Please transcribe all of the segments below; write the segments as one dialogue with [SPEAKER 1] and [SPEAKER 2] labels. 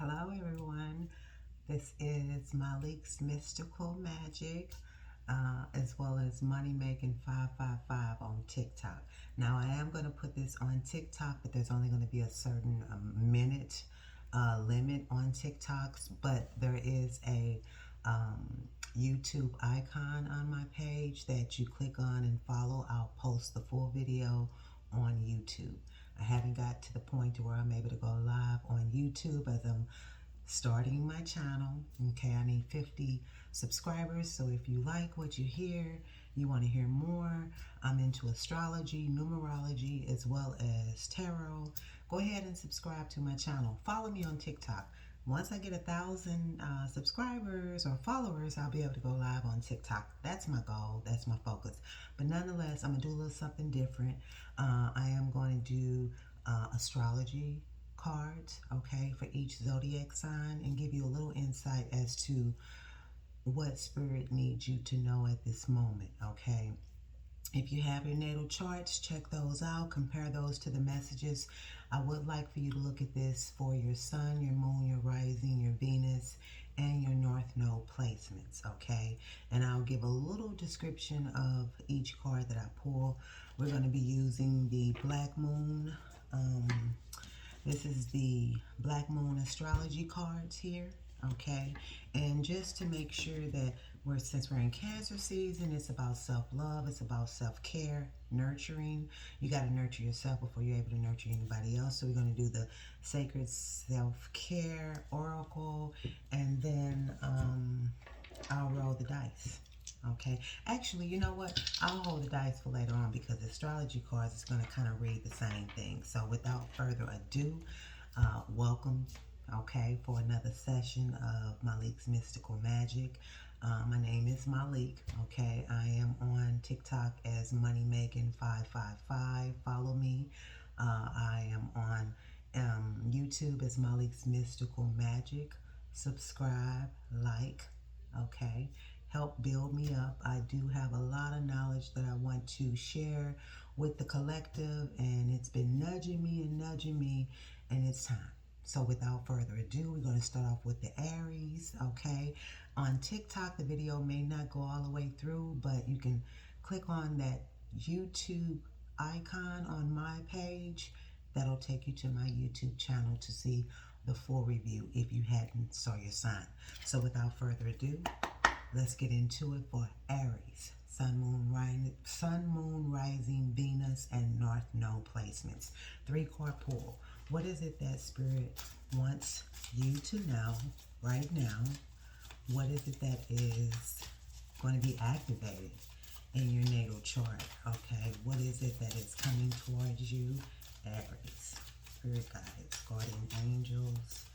[SPEAKER 1] Hello everyone, this is Malik's Mystical Magic, as well as Money Making 555 on TikTok. Now I am going to put this on TikTok, but there's only going to be a certain minute limit on TikToks, but there is a YouTube icon on my page that you click on and follow. I'll post the full video on YouTube. I haven't got to the point to where I'm able to go live on YouTube as I'm starting my channel. Okay, I need 50 subscribers, so if you like what you hear, you want to hear more, I'm into astrology, numerology, as well as tarot, go ahead and subscribe to my channel. Follow me on TikTok. Once I get 1,000 subscribers or followers, I'll be able to go live on TikTok. That's my goal. That's my focus. But nonetheless, I'm going to do a little something different. I am going to do astrology cards, okay, for each zodiac sign and give you a little insight as to what spirit needs you to know at this moment, okay? If you have your natal charts, check those out, compare those to the messages. I would like for you to look at this for your sun, your moon, your rising, your Venus, and your North Node placements, okay? And I'll give a little description of each card that I pull. We're going to be using the Black Moon. This is the Black Moon astrology cards here, okay? And just to make sure that since we're in Cancer season, it's about self-love, it's about self-care, nurturing. You got to nurture yourself before you're able to nurture anybody else. So we're going to do the Sacred Self-Care Oracle, and then I'll roll the dice. Okay, actually, you know what? I'll hold the dice for later on because astrology cards is going to kind of read the same thing. So without further ado, welcome, okay, for another session of Malik's Mystical Magic. My name is Malik, okay? I am on TikTok as MoneyMaking555. Follow me. I am on YouTube as Malik's Mystical Magic. Subscribe, like, okay? Help build me up. I do have a lot of knowledge that I want to share with the collective, and it's been nudging me, and it's time. So without further ado, we're going to start off with the Aries, okay? On TikTok, the video may not go all the way through, but you can click on that YouTube icon on my page. That'll take you to my YouTube channel to see the full review if you hadn't saw your sign. So without further ado, let's get into it for Aries. Sun, Moon, Rising, Venus, and North Node placements. 3-card pull. What is it that Spirit wants you to know right now? What is it that is going to be activated in your natal chart? Okay, what is it that is coming towards you, Aries? Spirit guides, guardian angels,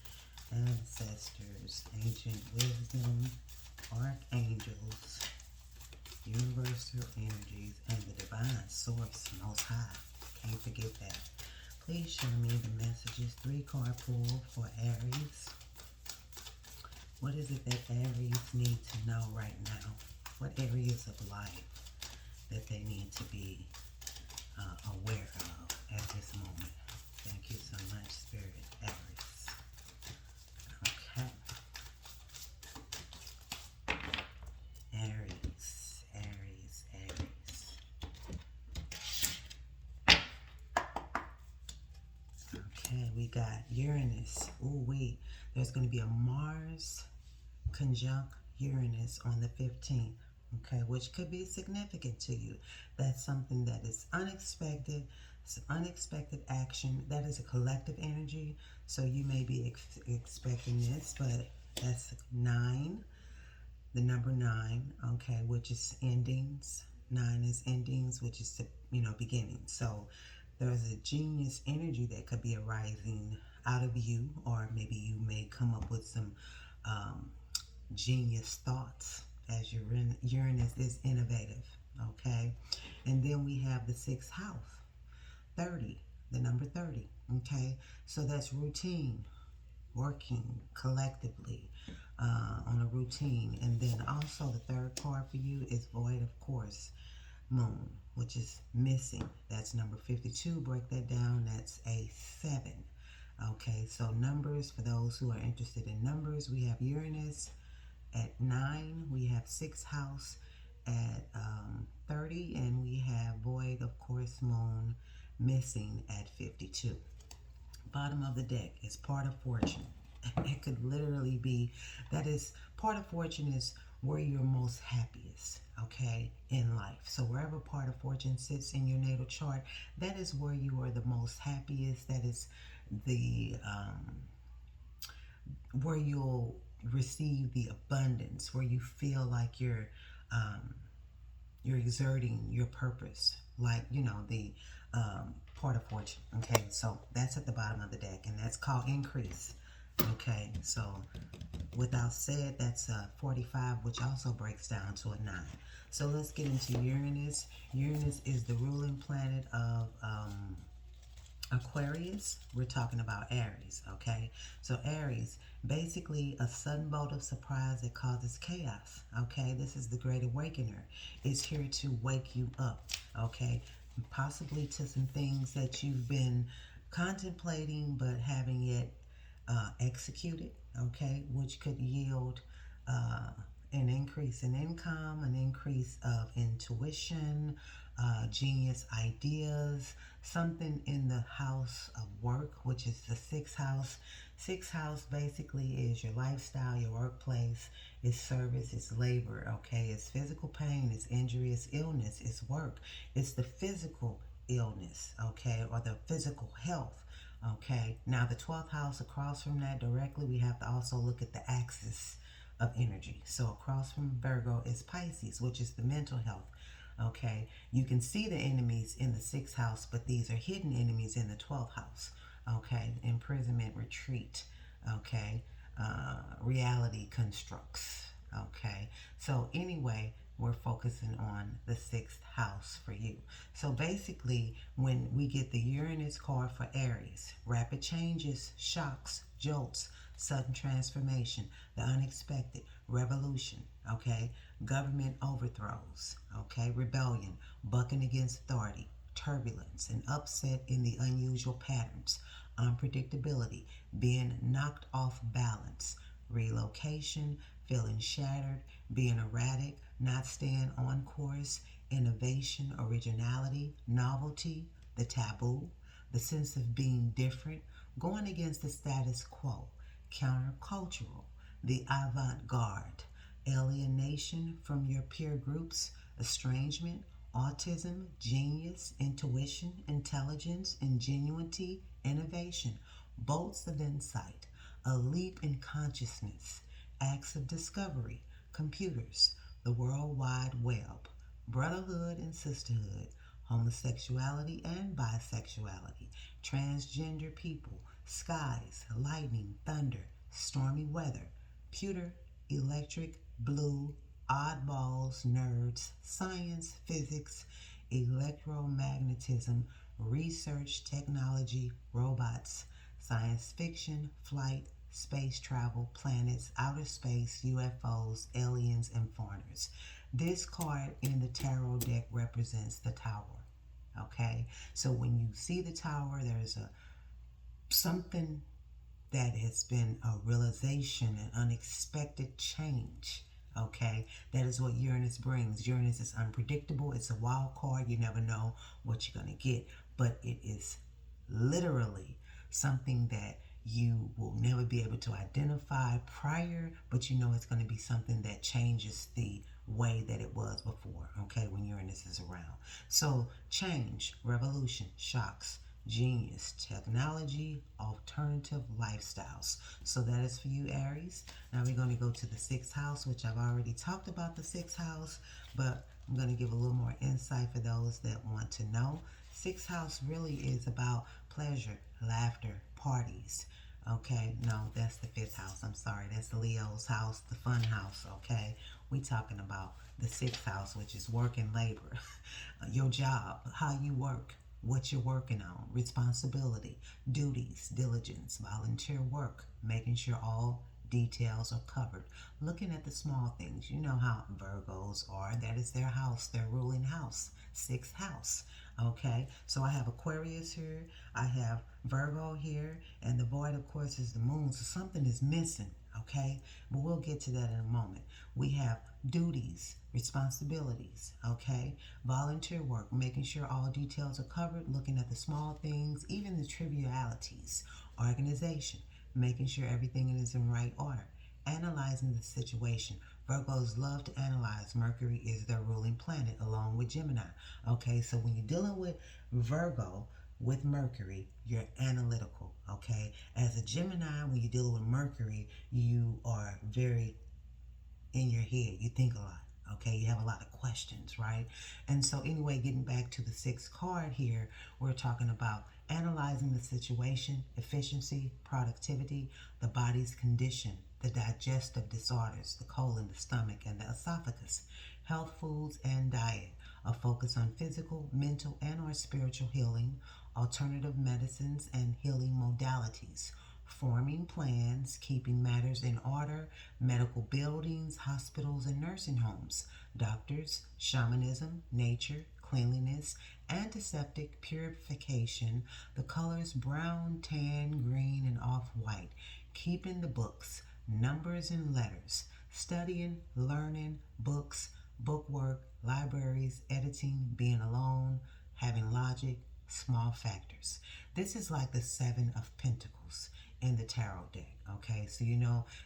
[SPEAKER 1] ancestors, ancient wisdom, archangels, universal energies, and the divine source, most high. Can't forget that. Please show me the messages. 3-card pull for Aries. What is it that Aries need to know right now? What areas of life that they need to be aware of at this moment? Thank you so much, Spirit, Aries. Okay. Aries, Aries, Aries. Okay, we got Uranus. Ooh, wait. There's going to be a Mars conjunct Uranus on the 15th, okay, which could be significant to you. That's something that is unexpected. It's unexpected action. That is a collective energy, so you may be expecting this, but that's 9. The number 9, okay, which is endings. 9 is endings, which is, beginning. So there's a genius energy that could be arising out of you, or maybe you may come up with some genius thoughts, as Uranus is innovative, okay? And then we have the 6th house, 30, the number 30, okay? So that's routine, working collectively on a routine. And then also the 3rd card for you is void, of course, moon, which is missing. That's number 52. Break that down. That's a 7. Okay, so numbers, for those who are interested in numbers, we have Uranus at 9, we have 6th house at 30, and we have void, of course, moon missing at 52. Bottom of the deck is part of fortune. It could literally be, that is, part of fortune is where you're most happiest, okay, in life. So wherever part of fortune sits in your natal chart, that is where you are the most happiest. That is the where you'll receive the abundance, where you feel like you're exerting your purpose, like, the part of fortune. Okay, so that's at the bottom of the deck, and that's called increase. Okay, so without said, that's 45, which also breaks down to a 9. So let's get into Uranus. Uranus is the ruling planet of Aquarius. We're talking about Aries, okay? So Aries, basically a sudden bolt of surprise that causes chaos, okay? This is the Great Awakener. It's here to wake you up, okay? Possibly to some things that you've been contemplating but haven't yet executed, okay? Which could yield an increase in income, an increase of intuition, genius ideas, something in the house of work, which is the 6th house. 6th house basically is your lifestyle, your workplace, it's service, it's labor, okay? It's physical pain, it's injury, it's illness, it's work. It's the physical illness, okay, or the physical health. Okay, now the 12th house across from that directly, we have to also look at the axis of energy. So across from Virgo is Pisces, which is the mental health. Okay, you can see the enemies in the 6th house, but these are hidden enemies in the 12th house. Okay, imprisonment, retreat. Okay, reality constructs. Okay, so anyway, we're focusing on the 6th house for you. So basically, when we get the Uranus card for Aries, rapid changes, shocks, jolts, sudden transformation, the unexpected, revolution, okay, government overthrows, okay, rebellion, bucking against authority, turbulence, an upset in the unusual patterns, unpredictability, being knocked off balance, relocation, feeling shattered, being erratic, not staying on course, innovation, originality, novelty, the taboo, the sense of being different, going against the status quo, countercultural, the avant garde, alienation from your peer groups, estrangement, autism, genius, intuition, intelligence, ingenuity, innovation, bolts of insight, a leap in consciousness, acts of discovery, computers, the World Wide Web, brotherhood and sisterhood, homosexuality and bisexuality, transgender people, skies, lightning, thunder, stormy weather, pewter, electric, blue, oddballs, nerds, science, physics, electromagnetism, research, technology, robots, science fiction, flight, space travel, planets, outer space, UFOs, aliens, and foreigners. This card in the tarot deck represents the tower. Okay, so when you see the tower, there's something that has been a realization, an unexpected change. Okay, that is what Uranus brings. Uranus is unpredictable. It's a wild card. You never know what you're going to get, but it is literally something that you will never be able to identify prior, but you know it's going to be something that changes the way that it was before, okay, when Uranus is around. So change, revolution, shocks, genius, technology, alternative lifestyles. So that is for you, Aries. Now we're going to go to the 6th house, which I've already talked about the 6th house, but I'm going to give a little more insight for those that want to know. 6th house really is about pleasure, laughter, parties. Okay, no, that's the 5th house. I'm sorry, that's the Leo's house, the fun house. Okay, we talking about the 6th house, which is work and labor. Your job, how you work, what you're working on, responsibility, duties, diligence, volunteer work, making sure all details are covered. Looking at the small things, you know how Virgos are. That is their house, their ruling house, sixth house. Okay, so I have Aquarius here, I have Virgo here, and the void, of course, is the moon. So something is missing. Okay, but we'll get to that in a moment. We have duties, responsibilities, okay, volunteer work, making sure all details are covered, looking at the small things, even the trivialities, organization, making sure everything is in right order, analyzing the situation. Virgos love to analyze. Mercury is their ruling planet along with Gemini. Okay, so when you're dealing with Virgo with Mercury, you're analytical. Okay, as a Gemini, when you're dealing with Mercury, you are very in your head. You think a lot. Okay, you have a lot of questions, right? And so, anyway, getting back to the sixth card here, we're talking about analyzing the situation, efficiency, productivity, the body's condition, the digestive disorders, the colon, the stomach, and the esophagus, health foods, and diet, a focus on physical, mental, and or spiritual healing, alternative medicines, and healing modalities, forming plans, keeping matters in order, medical buildings, hospitals, and nursing homes, doctors, shamanism, nature, cleanliness, antiseptic, purification, the colors brown, tan, green, and off-white, keeping the books, numbers and letters, studying, learning, books, bookwork, libraries, editing, being alone, having logic, small factors. This is like the Seven of Pentacles in the tarot deck. Okay, so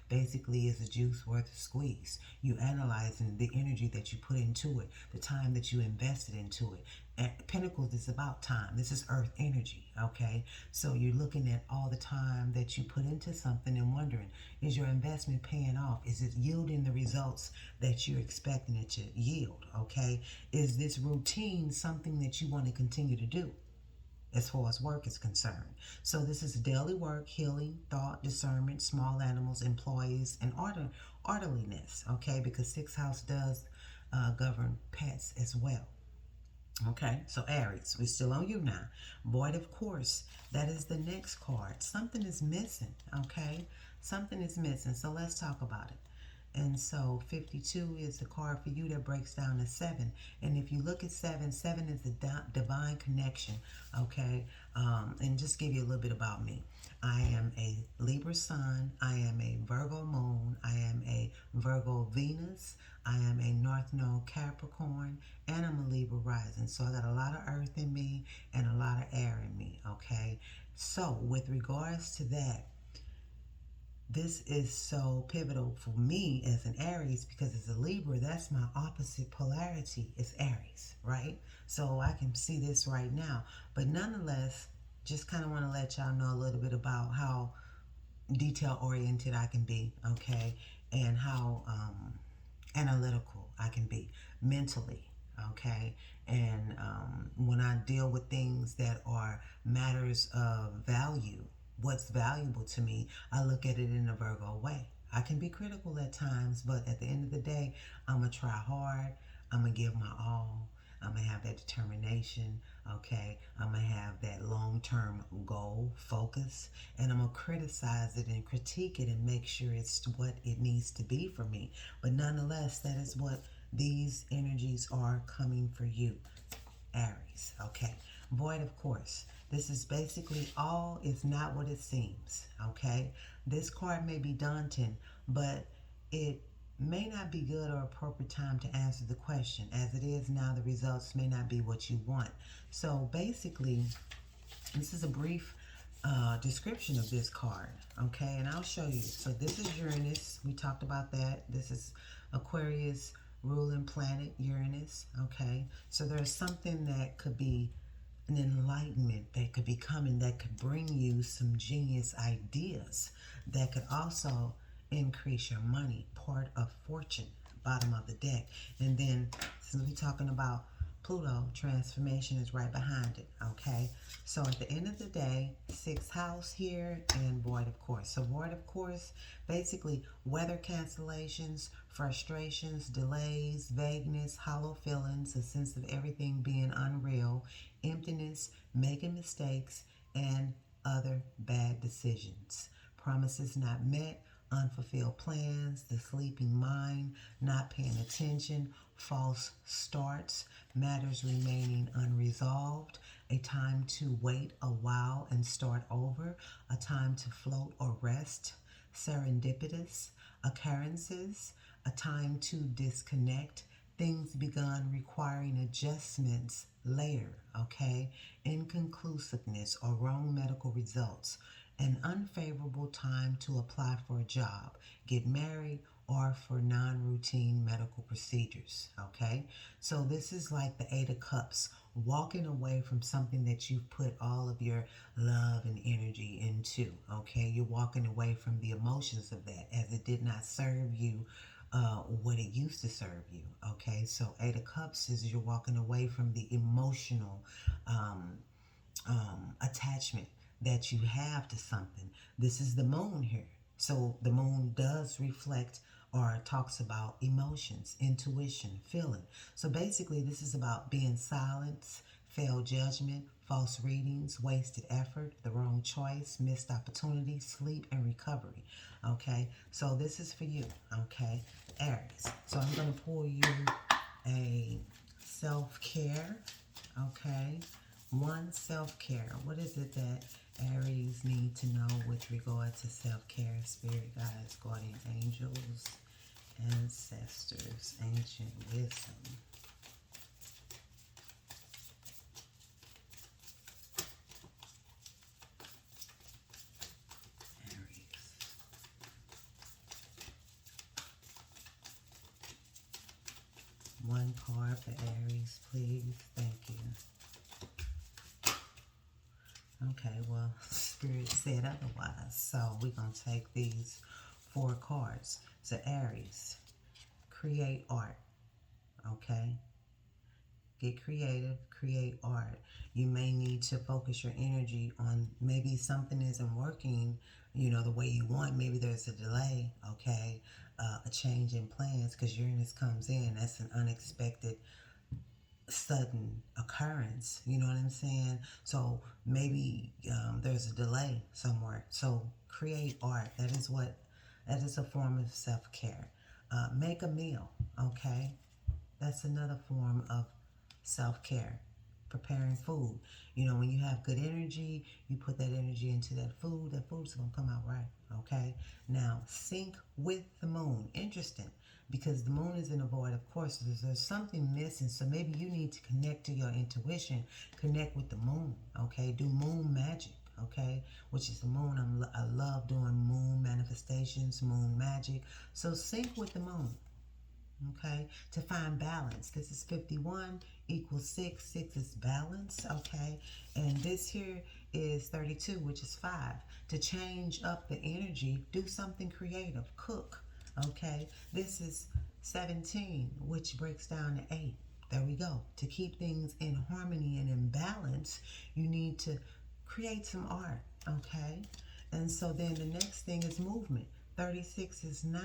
[SPEAKER 1] basically it's a juice worth a squeeze. You analyzing the energy that you put into it, the time that you invested into it. And Pentacles is about time. This is earth energy. Okay, so you're looking at all the time that you put into something and wondering, is your investment paying off? Is it yielding the results that you're expecting it to yield? Okay, is this routine something that you want to continue to do as far as work is concerned? So this is daily work, healing, thought, discernment, small animals, employees, and orderliness, okay, because sixth house does govern pets as well. Okay, so Aries, we're still on you now. Void, of course, that is the next card. Something is missing, okay? Something is missing, so let's talk about it. And so 52 is the card for you that breaks down to 7. And if you look at 7, 7 is the divine connection, okay? And just give you a little bit about me. I am a Libra sun. I am a Virgo moon. I am a Virgo Venus. I am a North Node Capricorn. And I'm a Libra rising. So I got a lot of earth in me and a lot of air in me, okay? So with regards to that, this is so pivotal for me as an Aries because as a Libra, that's my opposite polarity is Aries, right? So I can see this right now. But nonetheless, just kind of want to let y'all know a little bit about how detail oriented I can be, okay? And how analytical I can be mentally, okay? And when I deal with things that are matters of value, what's valuable to me, I look at it in a Virgo way. I can be critical at times, but at the end of the day, I'm going to try hard. I'm going to give my all. I'm going to have that determination, okay? I'm going to have that long-term goal, focus, and I'm going to criticize it and critique it and make sure it's what it needs to be for me. But nonetheless, that is what these energies are coming for you, Aries, okay? Void, of course. This is basically all is not what it seems, okay? This card may be daunting, but it may not be good or appropriate time to answer the question. As it is now, the results may not be what you want. So basically, this is a brief description of this card, okay? And I'll show you. So this is Uranus. We talked about that. This is Aquarius ruling planet, Uranus, okay? So there's something that could be an enlightenment that could be coming that could bring you some genius ideas that could also increase your money, part of fortune, bottom of the deck. And then since we're talking about Pluto, transformation is right behind it, okay? So at the end of the day, sixth house here and void, of course. So void, of course, basically weather cancellations, frustrations, delays, vagueness, hollow feelings, a sense of everything being unreal, emptiness, making mistakes, and other bad decisions. Promises not met, unfulfilled plans, the sleeping mind, not paying attention, false starts, matters remaining unresolved, a time to wait a while and start over, a time to float or rest, serendipitous, occurrences, a time to disconnect, things begun requiring adjustments later, okay? Inconclusiveness or wrong medical results, an unfavorable time to apply for a job, get married, or for non-routine medical procedures, okay? So this is like the Eight of Cups, walking away from something that you've put all of your love and energy into, okay? You're walking away from the emotions of that as it did not serve you what it used to serve you, okay? So Eight of Cups is you're walking away from the emotional um, attachment that you have to something. This is the moon here. So the moon does reflect or talks about emotions, intuition, feeling. So basically, this is about being silenced, failed judgment, false readings, wasted effort, the wrong choice, missed opportunity, sleep, and recovery. Okay, so this is for you. Okay, Aries. So I'm going to pull you a self-care. Okay, one self-care. What is it that Aries need to know with regard to self-care? Spirit guides, guardian angels, ancestors, ancient wisdom. Aries. One card for Aries, please. Thank you. Okay, well, Spirit said otherwise. So we're going to take these 4 cards. So Aries, create art, okay? Get creative, create art. You may need to focus your energy on maybe something isn't working, the way you want. Maybe there's a delay, okay? A change in plans because Uranus comes in. That's an unexpected sudden occurrence, you know what I'm saying? So maybe there's a delay somewhere. So create art. That is a form of self-care. Make a meal, okay? That's another form of self-care. Preparing food. When you have good energy, you put that energy into that food's gonna come out right, okay? Now, sync with the moon. Interesting, because the moon is in a void, of course, there's something missing, so maybe you need to connect to your intuition, connect with the moon, okay? Do moon magic, okay? Which is the moon. I love doing moon manifestations, moon magic. So sync with the moon, okay, to find balance. This is 51 equals 6. 6 is balance, okay? And this here is 32, which is 5. To change up the energy, do something creative. Cook, okay? This is 17, which breaks down to 8. There we go. To keep things in harmony and in balance, you need to create some art, okay? And so then the next thing is movement. 36 is 9.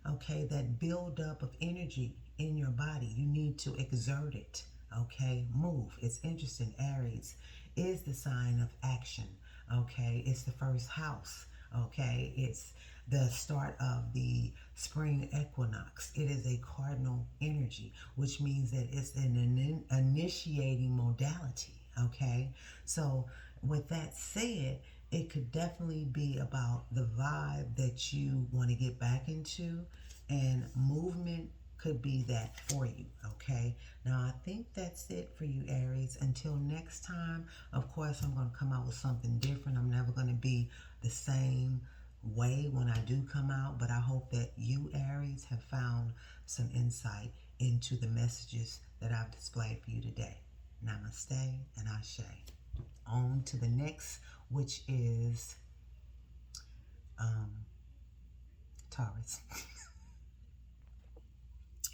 [SPEAKER 1] Okay, that build up of energy in your body, you need to exert it, okay? Move. It's interesting. Aries is the sign of action, okay? It's the first house, okay? It's the start of the spring equinox. It is a cardinal energy, which means that it's an initiating modality, okay? So with that said, it could definitely be about the vibe that you want to get back into, and movement could be that for you, okay? Now, I think that's it for you, Aries. Until next time, of course, I'm going to come out with something different. I'm never going to be the same way when I do come out, but I hope that you, Aries, have found some insight into the messages that I've displayed for you today. Namaste and Ashe. On to the next, which is Taurus.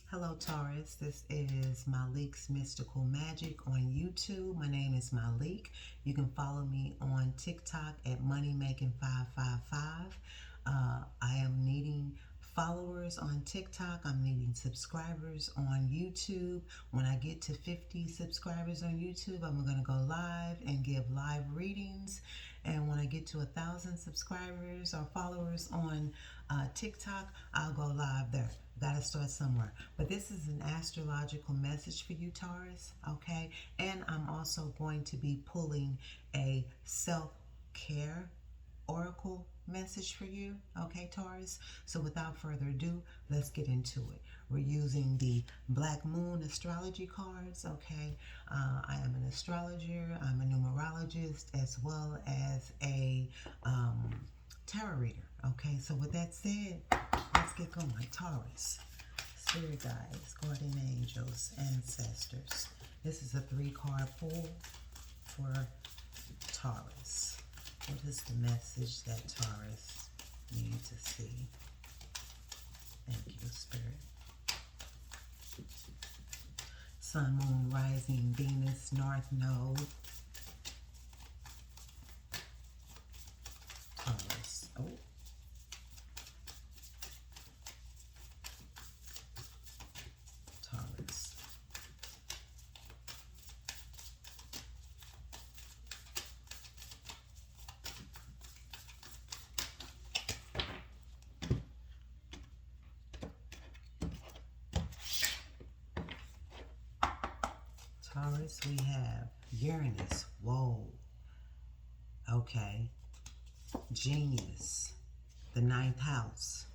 [SPEAKER 1] Hello, Taurus. This is Malik's Mystical Magic on YouTube. My name is Malik. You can follow me on TikTok at moneymaking555. I am needing followers on TikTok. I'm needing subscribers on YouTube. When I get to 50 subscribers on YouTube, I'm going to go live and give live readings. And when I get to 1,000 subscribers or followers on TikTok, I'll go live there. Gotta start somewhere. But this is an astrological message for you, Taurus, okay? And I'm also going to be pulling a self-care oracle message for you, okay, Taurus? So without further ado, let's get into it. We're using the Black Moon astrology cards, okay? I am an astrologer, I'm a numerologist, as well as a tarot reader, okay? So with that said, let's get going. Taurus, spirit guides, guardian angels, ancestors. This is a 3-card pull for Taurus. What is the message that Taurus needs to see? Thank you, Spirit. Sun, Moon, Rising, Venus, North Node. Taurus. Oh. Taurus. Taurus, we have Uranus. Whoa. Okay. Genius. The 9th house,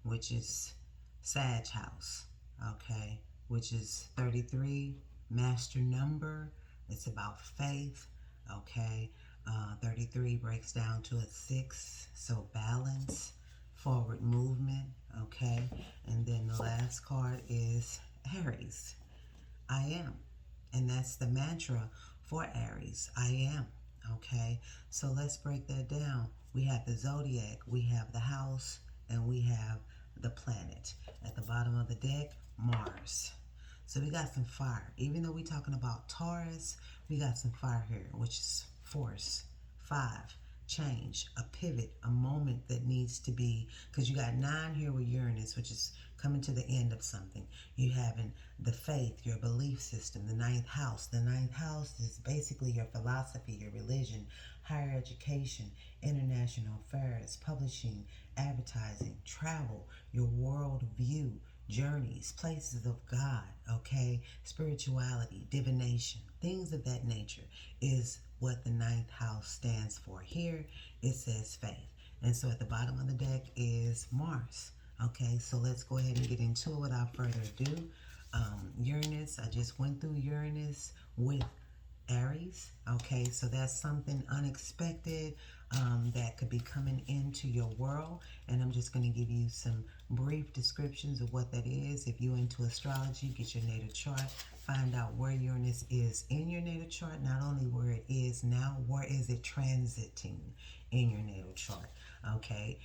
[SPEAKER 1] which is Sag house. Okay. Which is 33. Master number. It's about faith. Okay. 33 breaks down to a 6. So balance. Forward movement. Okay. And then the last card is Aries. I am. And that's the mantra for Aries. I am. Okay. So let's break that down. We have the zodiac, we have the house, and we have the planet. At the bottom of the deck, Mars. So we got some fire. Even though we're talking about Taurus, we got some fire here, which is force. 5. Change, a pivot, a moment that needs to be, because you got 9 here with Uranus, which is coming to the end of something. You having the faith, your belief system, the 9th house. The 9th house is basically your philosophy, your religion, higher education, international affairs, publishing, advertising, travel, your world view, journeys, places of God, okay, spirituality, divination, things of that nature is what the 9th house stands for. Here it says faith. And so at the bottom of the deck is Mars. Okay, so let's go ahead and get into it without further ado. Uranus, I just went through Uranus with Aries. Okay, so that's something unexpected that could be coming into your world. And I'm just going to give you some brief descriptions of what that is. If you're into astrology, get your natal chart. Find out where Uranus is in your natal chart. Not only where it is now, where is it transiting in your natal chart. Okay.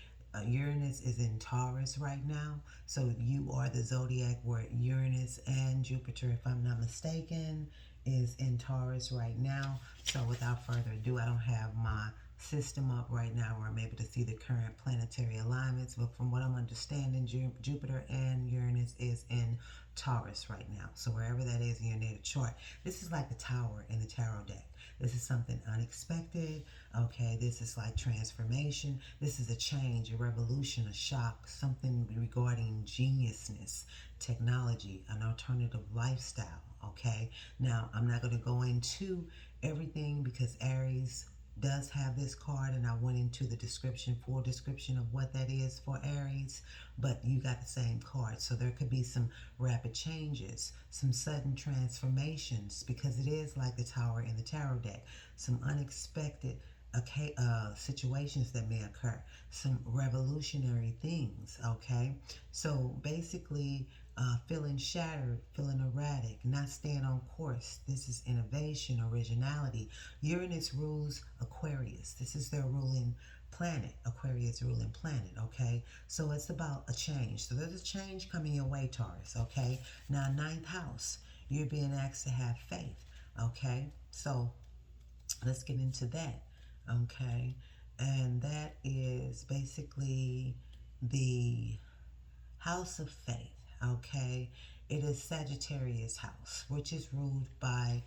[SPEAKER 1] Uranus is in Taurus right now, so you are the zodiac where Uranus and Jupiter, if I'm not mistaken, is in Taurus right now. So without further ado, I don't have my system up right now where I'm able to see the current planetary alignments, but from what I'm understanding, Jupiter and Uranus is in Taurus right now. So wherever that is in your natal chart, this is like the tower in the tarot deck. This is something unexpected. Okay, this is like transformation. This is a change, a revolution, a shock, something regarding geniusness, technology, an alternative lifestyle. Okay, now I'm not going to go into everything because Aries does have this card, and I went into the description, full description of what that is for Aries, but you got the same card. So there could be some rapid changes, some sudden transformations, because it is like the tower in the tarot deck. Some unexpected situations that may occur, some revolutionary things. Okay, so basically feeling shattered, feeling erratic, not staying on course. This is innovation, originality. Uranus rules Aquarius. This is their ruling planet, Aquarius ruling planet. Okay, so it's about a change. So there's a change coming your way, Taurus. Okay, now 9th house, you're being asked to have faith. Okay, so let's get into that. Okay, and that is basically the house of faith. Okay, it is Sagittarius house, which is ruled by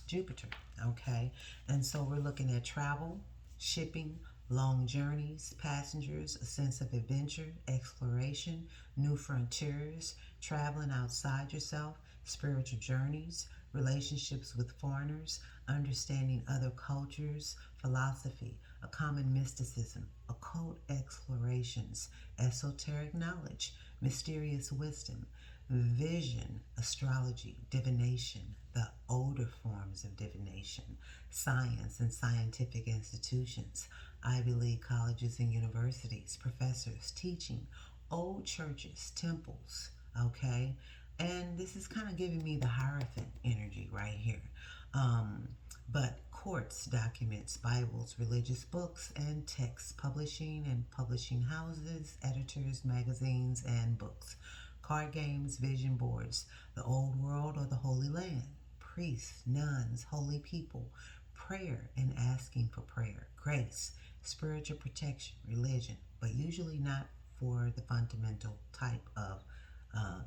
[SPEAKER 1] Jupiter, okay? And so we're looking at travel, shipping, long journeys, passengers, a sense of adventure, exploration, new frontiers, traveling outside yourself, spiritual journeys, relationships with foreigners, understanding other cultures, philosophy, a common mysticism, occult explorations, esoteric knowledge, mysterious wisdom, vision, astrology, divination, the older forms of divination, science and scientific institutions, Ivy League colleges and universities, professors teaching, old churches, temples, okay? And this is kind of giving me the Hierophant energy right here. Um, but courts, documents, Bibles, religious books, and texts, publishing and publishing houses, editors, magazines, and books, card games, vision boards, the old world or the Holy Land, priests, nuns, holy people, prayer and asking for prayer, grace, spiritual protection, religion, but usually not for the fundamental type of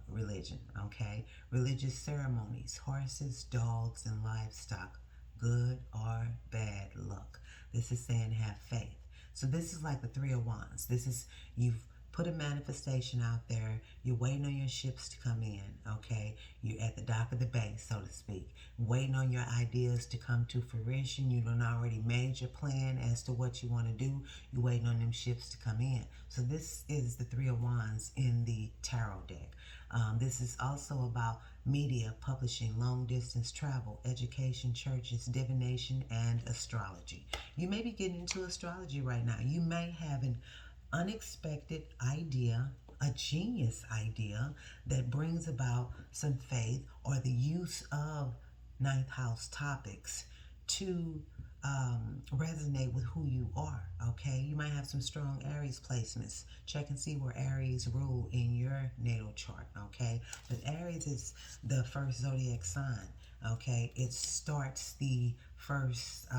[SPEAKER 1] religion, okay? Religious ceremonies, horses, dogs, and livestock, good or bad luck. This is saying have faith. So this is like the Three of Wands. This is, you've put a manifestation out there. You're waiting on your ships to come in, okay? You're at the dock of the bay, so to speak, waiting on your ideas to come to fruition. You done already made your plan as to what you want to do. You're waiting on them ships to come in. So this is the Three of Wands in the tarot deck. This is also about media, publishing, long distance travel, education, churches, divination, and astrology. You may be getting into astrology right now. You may have an unexpected idea, a genius idea that brings about some faith or the use of ninth house topics to resonate with who you are, okay? You might have some strong Aries placements. Check and see where Aries rule in your natal chart, okay? But Aries is the first zodiac sign, okay? It starts the first,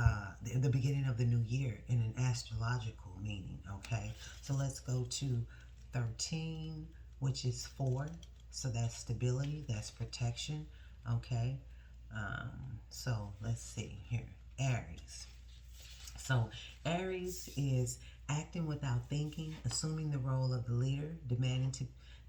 [SPEAKER 1] the beginning of the new year in an astrological meaning, okay? So let's go to 13, which is 4. So that's stability, that's protection, okay? So let's see here. Aries. So Aries is acting without thinking, assuming the role of the leader, demanding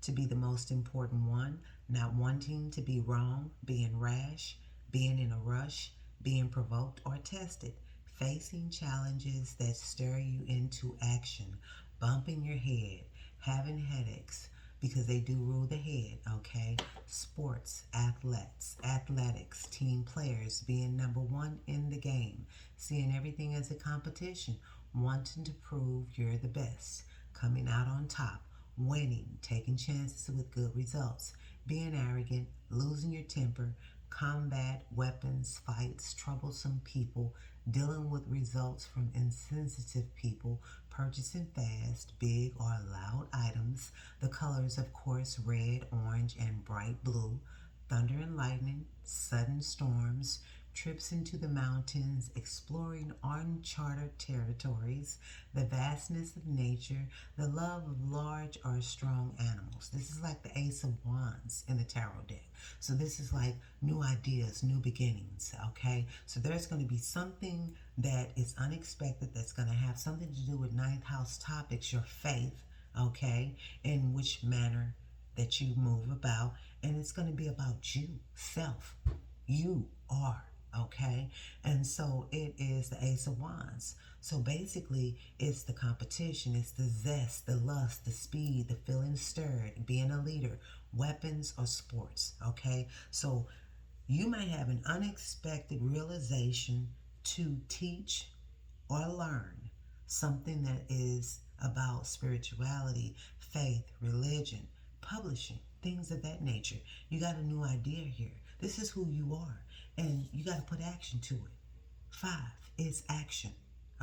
[SPEAKER 1] to be the most important one, not wanting to be wrong, being rash, being in a rush, being provoked or tested, facing challenges that stir you into action, bumping your head, having headaches, because they do rule the head, okay? Sports, athletics, team players, being number one in the game, seeing everything as a competition, wanting to prove you're the best, coming out on top, winning, taking chances with good results, being arrogant, losing your temper, combat, weapons, fights, troublesome people, dealing with results from insensitive people, purchasing fast, big or loud items, the colors, of course, red, orange, and bright blue, thunder and lightning, sudden storms, trips into the mountains, exploring uncharted territories, the vastness of nature, the love of large or strong animals. This is like the Ace of Wands in the tarot deck. So this is like new ideas, new beginnings, okay? So there's going to be something that is unexpected that's going to have something to do with ninth house topics, your faith, okay, in which manner that you move about, and it's going to be about you, self, you are, okay? And so it is the Ace of Wands. So basically it's the competition, it's the zest, the lust, the speed, the feeling stirred, being a leader, weapons or sports, okay? So you may have an unexpected realization to teach or learn something that is about spirituality, faith, religion, publishing, things of that nature. You got a new idea here. This is who you are, and you got to put action to it. 5 is action,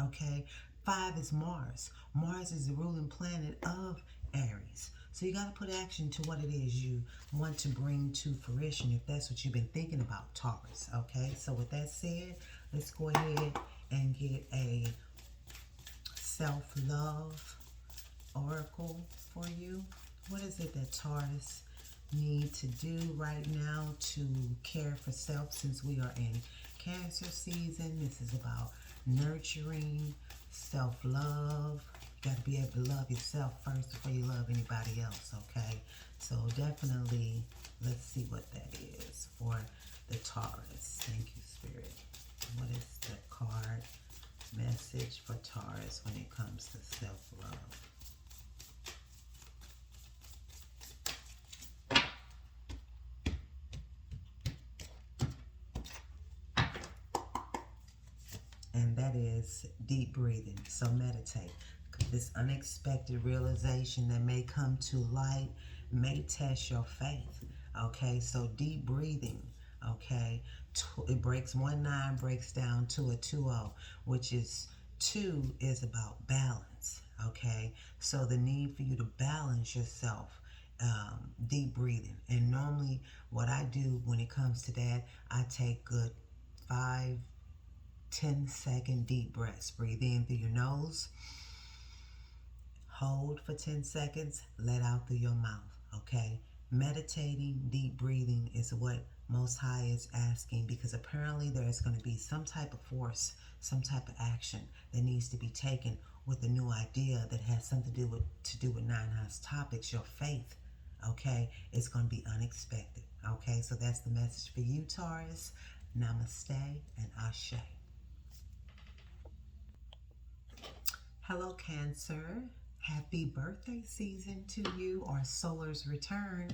[SPEAKER 1] okay? 5 is Mars. Mars is the ruling planet of Aries. So you got to put action to what it is you want to bring to fruition, if that's what you've been thinking about, Taurus, okay? So with that said, let's go ahead and get a self-love oracle for you. What is it that Taurus need to do right now to care for self, since we are in Cancer season. This is about nurturing, self-love. You got to be able to love yourself first before you love anybody else, okay? So definitely, let's see what that is for the Taurus. Thank you, Spirit. What is the card message for Taurus when it comes to self-love? And that is deep breathing. So meditate. This unexpected realization that may come to light may test your faith. Okay, so deep breathing. Okay, it breaks 1-9 breaks down to a 2-0, which is 2 is about balance. Okay, so the need for you to balance yourself. Deep breathing. And normally what I do when it comes to that, I take good 5-10-second deep breaths. Breathe in through your nose, hold for 10 seconds, let out through your mouth. Okay, meditating, deep breathing is what Most High is asking, because apparently there is going to be some type of force, some type of action that needs to be taken with a new idea that has something to do with Nine House topics, your faith. Okay, it's going to be unexpected. Okay, so that's the message for you, Taurus. Namaste and Ashe. Hello, Cancer. Happy birthday season to you, or solar's return.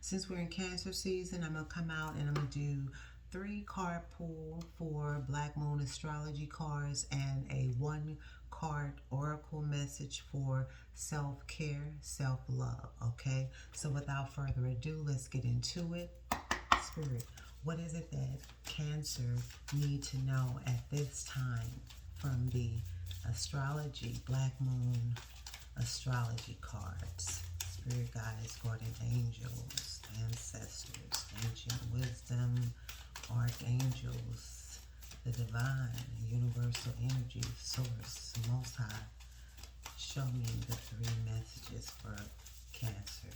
[SPEAKER 1] Since we're in Cancer season, I'm going to come out and I'm going to do 3 card pull for Black Moon astrology cards and a 1 card oracle message for self-care, self-love. Okay, so without further ado, let's get into it. Spirit, what is it that Cancer need to know at this time from the astrology, Black Moon astrology cards? Spirit guides, guardian angels, ancestors, ancient wisdom, archangels, the divine, universal energy, source, most high. Show me the 3 messages for Cancer.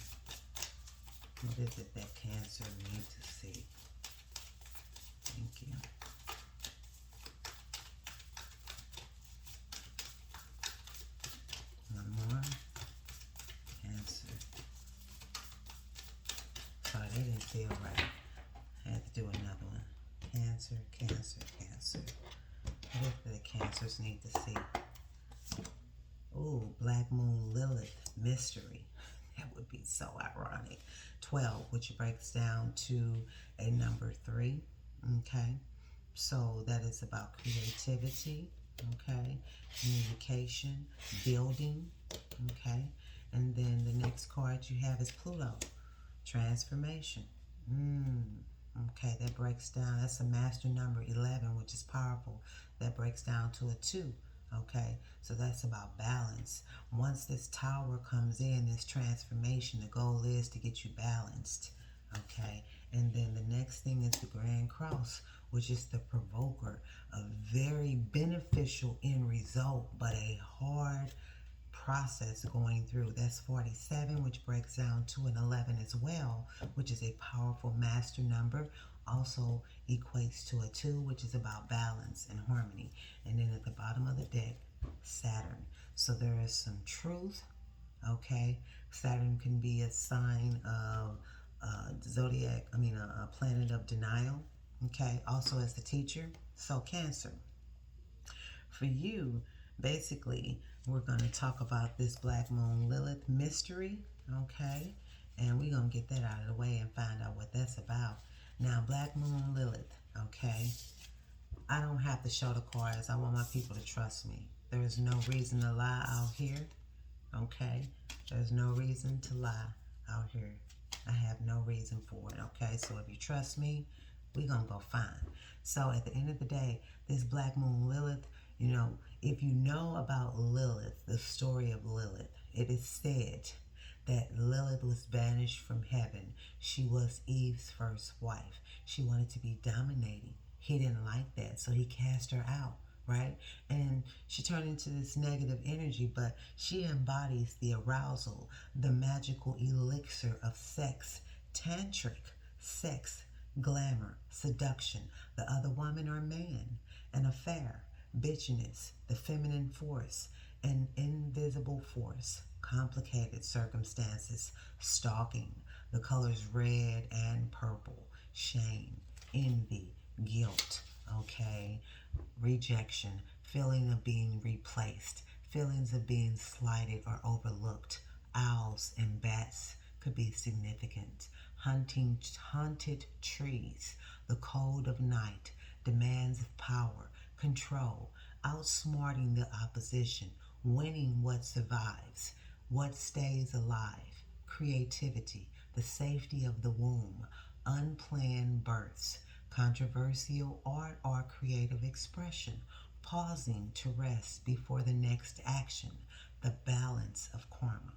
[SPEAKER 1] What is it that Cancer needs to see? Thank you. One more. Cancer. Sorry, that didn't feel right. I had to do another one. Cancer, Cancer, Cancer. What is it that Cancers need to see? Ooh, Black Moon Lilith mystery. That would be so ironic. 12, which breaks down to a number 3. Okay, so that is about creativity. Okay, communication, building. Okay, and then the next card you have is Pluto, transformation. Okay, that breaks down. That's a master number 11, which is powerful. That breaks down to a 2. Okay, so that's about balance. Once this tower comes in, this transformation, the goal is to get you balanced. Okay, and then the next thing is the Grand Cross, which is the provoker, a very beneficial end result, but a hard process going through. That's 47, which breaks down to an 11 as well, which is a powerful master number. Also equates to a 2, which is about balance and harmony. And then at the bottom of the deck, Saturn. So there is some truth. Okay, Saturn can be a sign of a planet of denial. Okay, also as the teacher. So Cancer, for you, basically, we're going to talk about this Black Moon Lilith mystery. Okay, and we're going to get that out of the way and find out what that's about. Now, Black Moon Lilith, okay, I don't have to show the cards. I want my people to trust me. There's no reason to lie out here, okay? There's no reason to lie out here. I have no reason for it, okay? So if you trust me, we're going to go fine. So at the end of the day, this Black Moon Lilith, you know, if you know about Lilith, the story of Lilith, it is said that Lilith was banished from heaven. She was Eve's first wife. She wanted to be dominating. He didn't like that, so he cast her out, right? And she turned into this negative energy, but she embodies the arousal, the magical elixir of sex, tantric sex, glamour, seduction, the other woman or man, an affair, bitchiness, the feminine force, an invisible force, complicated circumstances, stalking, the colors red and purple, shame, envy, guilt, okay, rejection, feeling of being replaced, feelings of being slighted or overlooked. Owls and bats could be significant. Hunting haunted trees, the cold of night, demands of power, control, outsmarting the opposition, winning what survives, what stays alive, creativity, the safety of the womb, unplanned births, controversial art or creative expression, pausing to rest before the next action, the balance of karma.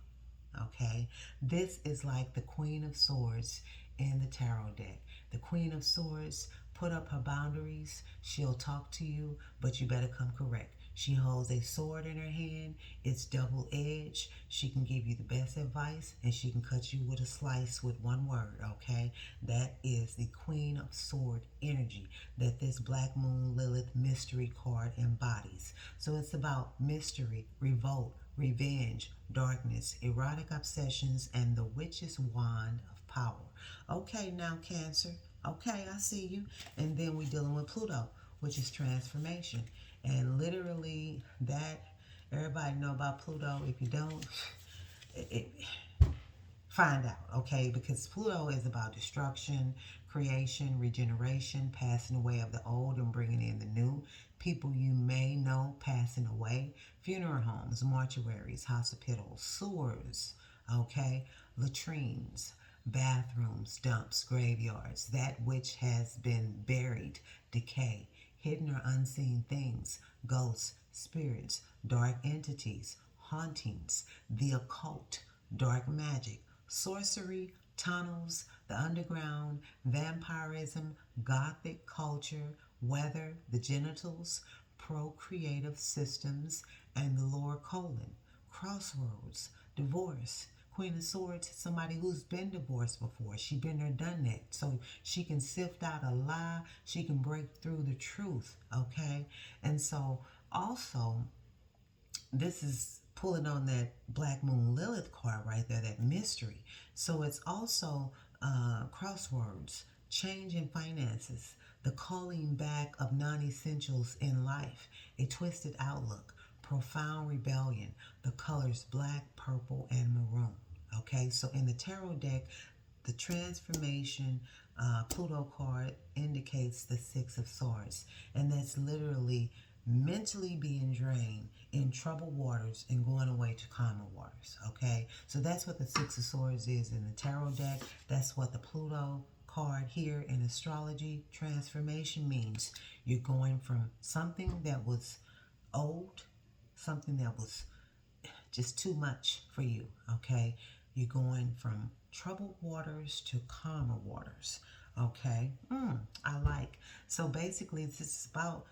[SPEAKER 1] Okay, this is like the Queen of Swords in the tarot deck. The Queen of Swords put up her boundaries. She'll talk to you, but you better come correct. She holds a sword in her hand. It's double edged. She can give you the best advice and she can cut you with a slice with one word, okay? That is the Queen of Sword energy that this Black Moon Lilith mystery card embodies. So it's about mystery, revolt, revenge, darkness, erotic obsessions, and the witch's wand of power. Okay, now Cancer. Okay, I see you. And then we're dealing with Pluto, which is transformation. And literally that, everybody know about Pluto. If you don't, it, find out, okay? Because Pluto is about destruction, creation, regeneration, passing away of the old and bringing in the new. People you may know passing away, funeral homes, mortuaries, hospitals, sewers, okay? Latrines, bathrooms, dumps, graveyards, that which has been buried, decay, hidden or unseen things, ghosts, spirits, dark entities, hauntings, the occult, dark magic, sorcery, tunnels, the underground, vampirism, gothic culture, weather, the genitals, procreative systems, and the lower colon, crossroads, divorce. Queen of Swords, somebody who's been divorced before. She been there, done that. So she can sift out a lie. She can break through the truth, okay? And so also, this is pulling on that Black Moon Lilith card right there, that mystery. So it's also crosswords, change in finances, the calling back of non-essentials in life, a twisted outlook, profound rebellion, the colors black, purple, and maroon. Okay, so in the tarot deck, the transformation Pluto card indicates the Six of Swords, and that's literally mentally being drained in troubled waters and going away to calmer waters. Okay, so that's what the Six of Swords is in the tarot deck. That's what the Pluto card here in astrology transformation means. You're going from something that was old, something that was just too much for you, okay? You're going from troubled waters to calmer waters, okay? I like. So basically, this is about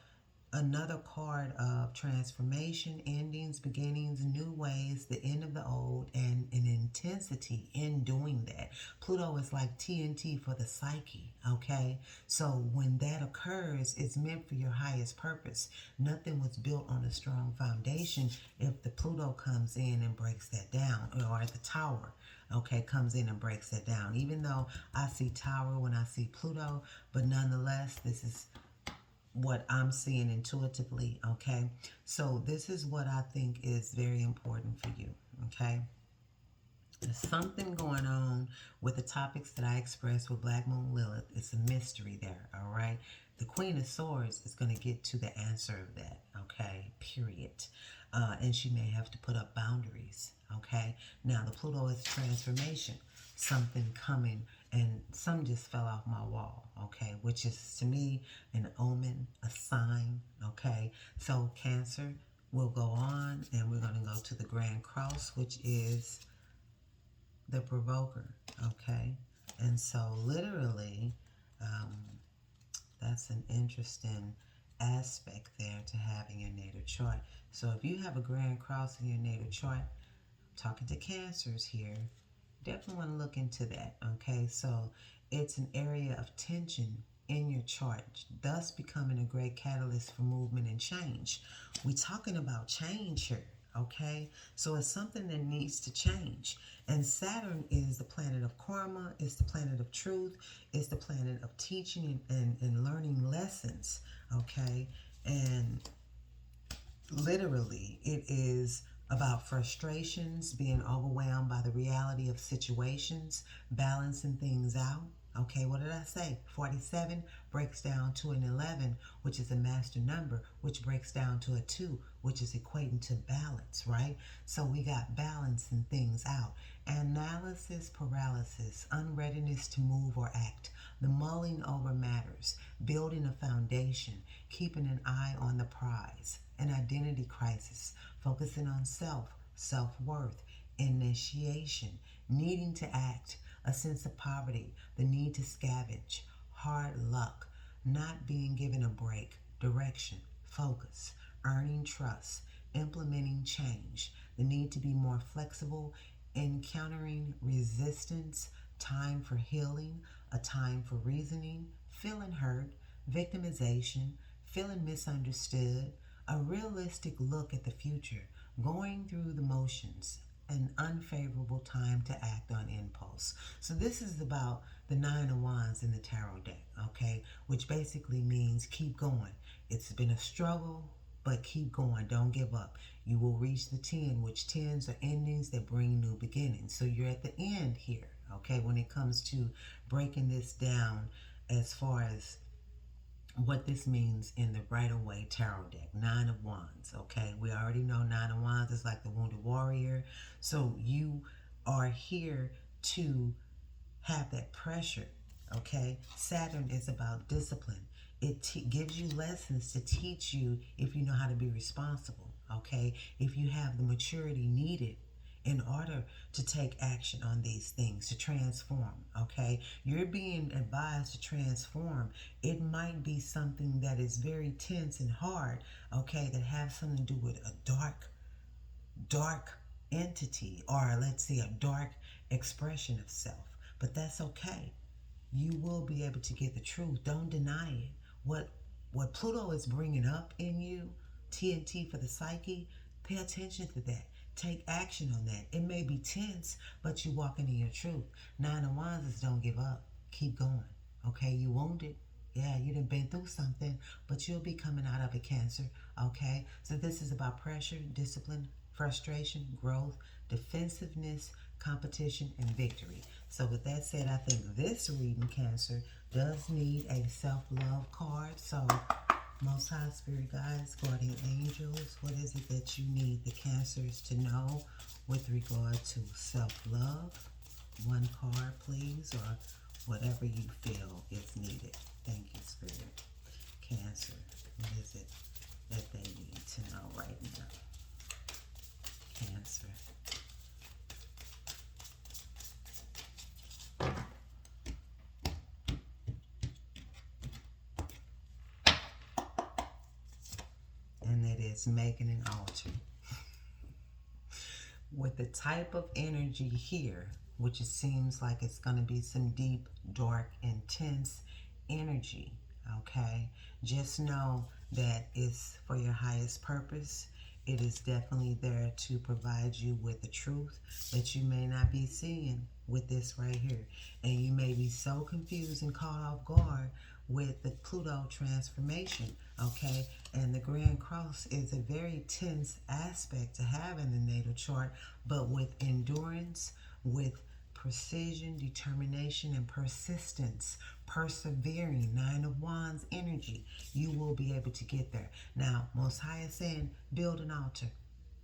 [SPEAKER 1] another card of transformation, endings, beginnings, new ways, the end of the old, and an intensity in doing that. Pluto is like TNT for the psyche, okay? So when that occurs, it's meant for your highest purpose. Nothing was built on a strong foundation if the Pluto comes in and breaks that down, or the Tower, okay, comes in and breaks that down. Even though I see Tower when I see Pluto, but nonetheless, this is what I'm seeing intuitively, okay? So this is what I think is very important for you, okay? There's something going on with the topics that I expressed with Black Moon Lilith. It's a mystery there, all right? The Queen of Swords is going to get to the answer of that, okay? Period. And she may have to put up boundaries, okay? Now, the Pluto is transformation. Something coming, and some just fell off my wall, okay? Which is, to me, an omen, a sign, okay? So, Cancer, we'll go on, and we're going to go to the Grand Cross, which is the provoker, okay? And so literally, that's an interesting aspect there to have in your natal chart. So if you have a Grand Cross in your natal chart, talking to Cancers here, definitely want to look into that, okay? So It's an area of tension in your chart, thus becoming a great catalyst for movement and change. We're talking about change here, okay? So it's something that needs to change. And Saturn is the planet of karma, it's the planet of truth, it's the planet of teaching and learning lessons, okay? And literally, it is about frustrations, being overwhelmed by the reality of situations, balancing things out. Okay, what did I say? 47 breaks down to an 11, which is a master number, which breaks down to a 2, which is equating to balance, right? So we got balancing things out. Analysis paralysis, unreadiness to move or act, the mulling over matters, building a foundation, keeping an eye on the prize, an identity crisis, focusing on self-worth, initiation, needing to act, a sense of poverty, the need to scavenge, hard luck, not being given a break, direction, focus, earning trust, implementing change, the need to be more flexible, encountering resistance, time for healing, a time for reasoning, feeling hurt, victimization, feeling misunderstood, a realistic look at the future, going through the motions, an unfavorable time to act on impulse. So this is about the Nine of Wands in the tarot deck, okay? Which basically means keep going. It's been a struggle, but keep going. Don't give up. You will reach the 10, which 10s are endings that bring new beginnings. So you're at the end here, okay, when it comes to breaking this down as far as what this means in the Rider-Waite tarot deck. Nine of Wands, okay? We already know Nine of Wands is like the wounded warrior. So you are here to have that pressure, okay? Saturn is about discipline. It gives you lessons to teach you if you know how to be responsible, okay? If you have the maturity needed in order to take action on these things, to transform, okay? You're being advised to transform. It might be something that is very tense and hard, okay, that have something to do with a dark entity, or let's say a dark expression of self. But that's okay. You will be able to get the truth. Don't deny it. What Pluto is bringing up in you, TNT for the psyche, pay attention to that. Take action on that. It may be tense, but you're walking in your truth. Nine of Wands is don't give up. Keep going. Okay, you wounded. Yeah, you done been through something, but you'll be coming out of it, Cancer. Okay, so this is about pressure, discipline, frustration, growth, defensiveness, competition, and victory. So with that said, I think this reading, Cancer, does need a self-love card. So Most High Spirit Guides, Guardian Angels, what is it that you need the Cancers to know with regard to self-love? One card, please, or whatever you feel is needed. Thank you, Spirit. Cancer, what is it that they need to know right now? Cancer. And it is making an altar. With the type of energy here, which it seems like it's going to be some deep, dark, intense energy, okay? Just know that it's for your highest purpose. It is definitely there to provide you with the truth that you may not be seeing with this right here. And you may be so confused and caught off guard with the Pluto transformation, okay? And the Grand Cross is a very tense aspect to have in the natal chart, but with endurance, with precision, determination, and persistence, persevering, Nine of Wands energy, you will be able to get there. Now, Most High is saying, build an altar,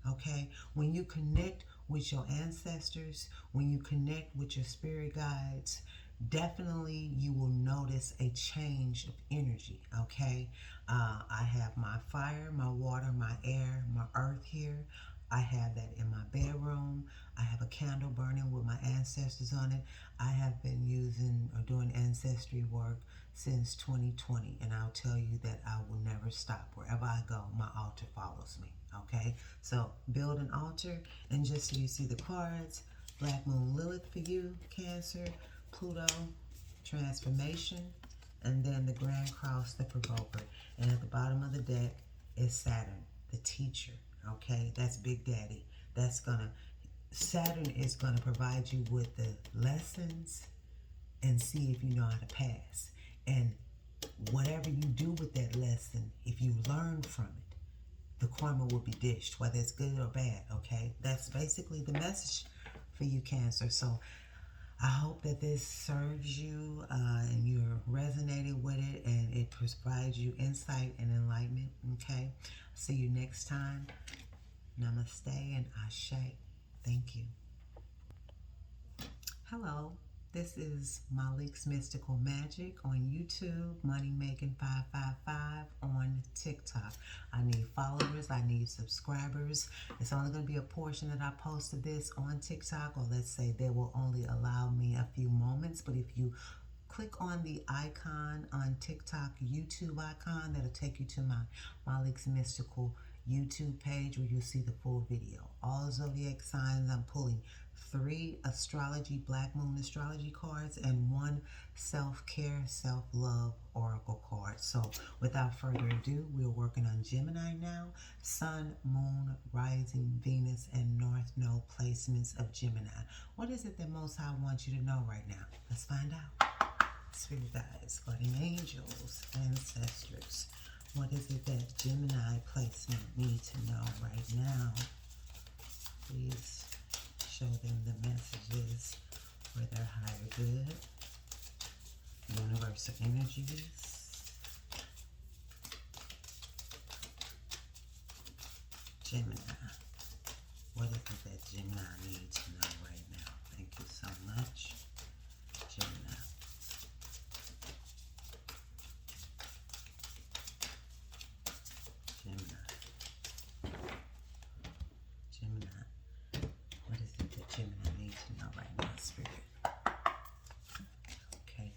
[SPEAKER 1] okay? When you connect with your ancestors, when you connect with your spirit guides, definitely you will notice a change of energy, okay? I have my fire, my water, my air, my earth here. I have that in my bedroom. I have a candle burning with my ancestors on it. I have been using or doing ancestry work since 2020, and I'll tell you that I will never stop. Wherever I go, my altar follows me, okay? So build an altar, and just so you see the cards, Black Moon Lilith for you, Cancer, Pluto transformation, and then the Grand Cross, the provoker. And at the bottom of the deck is Saturn, the teacher. Okay, that's Big Daddy. Saturn is gonna provide you with the lessons and see if you know how to pass. And whatever you do with that lesson, if you learn from it, the karma will be dished, whether it's good or bad. Okay, that's basically the message for you, Cancer. So I hope that this serves you and you're resonating with it, and it provides you insight and enlightenment. Okay, see you next time. Namaste and Ashe. Thank you. Hello, this is Malik's Mystical Magic on YouTube, Money Making 555 on TikTok. I need followers, I need subscribers. It's only going to be a portion that I post of this on TikTok, or let's say they will only allow me a few moments. But if you click on the icon on TikTok, YouTube icon, that'll take you to my Malik's Mystical YouTube page where you'll see the full video. All zodiac signs, I'm pulling 3 astrology, black moon astrology cards, and 1 self-care, self-love oracle card. So without further ado, we're working on Gemini now. Sun, moon, rising, Venus, and north node placements of Gemini. What is it that Most High wants you to know right now? Let's find out. Spirit guides, guardian angels, ancestors. What is it that Gemini placement need to know right now? Please show them the messages for their higher good. Universal energies. Gemini. What is it that Gemini needs to know right now? Thank you so much. Gemini.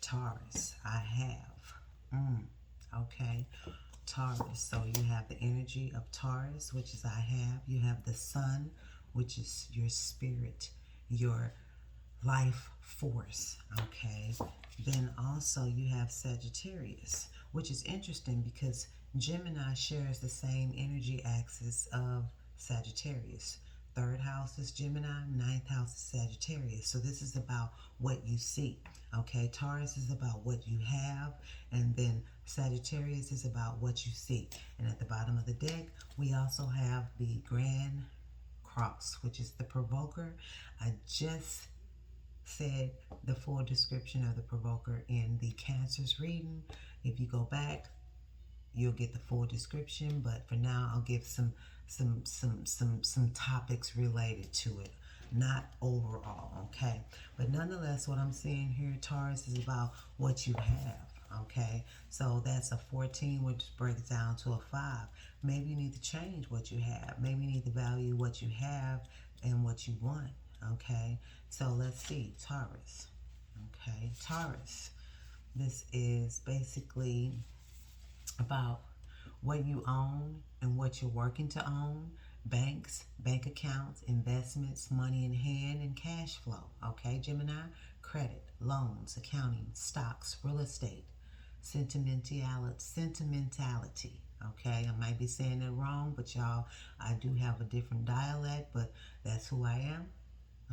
[SPEAKER 1] Taurus, I have. Okay, Taurus. So you have the energy of Taurus, which is I have. You have the sun, which is your spirit, your life force. Okay. Then also you have Sagittarius, which is interesting because Gemini shares the same energy axis of Sagittarius. 3rd house is Gemini, 9th house is Sagittarius. So this is about what you see. Okay, Taurus is about what you have, and then Sagittarius is about what you see. And at the bottom of the deck, we also have the Grand Cross, which is the provoker. I just said the full description of the provoker in the Cancer's reading. If you go back, you'll get the full description, but for now I'll give some topics related to it, not overall. Okay, but nonetheless, what I'm seeing here, Taurus, is about what you have. Okay, so that's a 14, which breaks down to a 5. Maybe you need to change what you have. Maybe you need to value what you have and what you want. Okay, so let's see, Taurus. Okay, Taurus, this is basically about what you own and what you're working to own. Banks, bank accounts, investments, money in hand, and cash flow. Okay, Gemini, credit, loans, accounting, stocks, real estate, sentimentality. Okay, I might be saying it wrong, but y'all, I do have a different dialect, but that's who I am.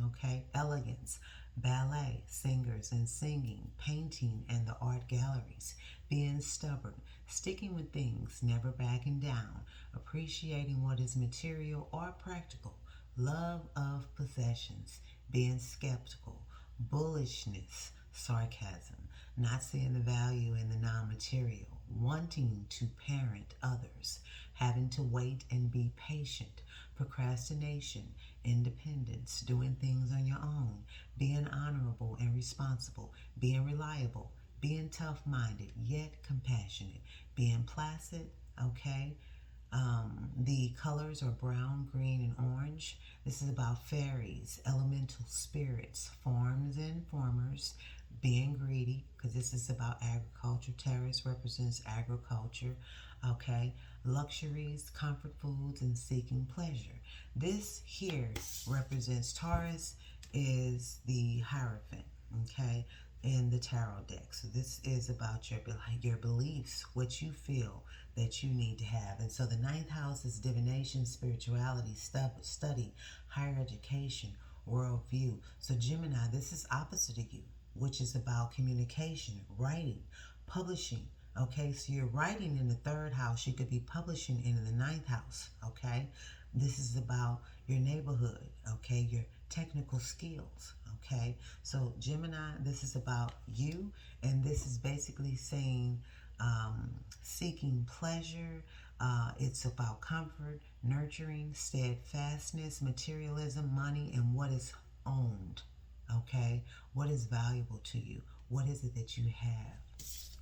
[SPEAKER 1] Okay, elegance, ballet, singers and singing, painting and the art galleries, being stubborn, sticking with things, never backing down, appreciating what is material or practical, love of possessions, being skeptical, bullishness, sarcasm, not seeing the value in the non-material, wanting to parent others, having to wait and be patient, procrastination, independence, doing things on your own, being honorable and responsible, being reliable, being tough-minded yet compassionate, being placid. Okay, the colors are brown, green, and orange. This is about fairies, elemental spirits, forms and formers, being greedy, because this is about agriculture. Taurus represents agriculture. Okay, luxuries, comfort foods, and seeking pleasure. This here represents Taurus is the Hierophant. Okay, in the tarot deck. So this is about your beliefs, what you feel that you need to have. And so the ninth house is divination, spirituality, study, higher education, worldview. So Gemini, this is opposite of you, which is about communication, writing, publishing. Okay, so you're writing in the third house. You could be publishing in the ninth house. Okay, this is about your neighborhood. Okay, your technical skills. Okay, so Gemini, this is about you, and this is basically saying seeking pleasure. It's about comfort, nurturing, steadfastness, materialism, money, and what is owned. Okay, what is valuable to you? What is it that you have?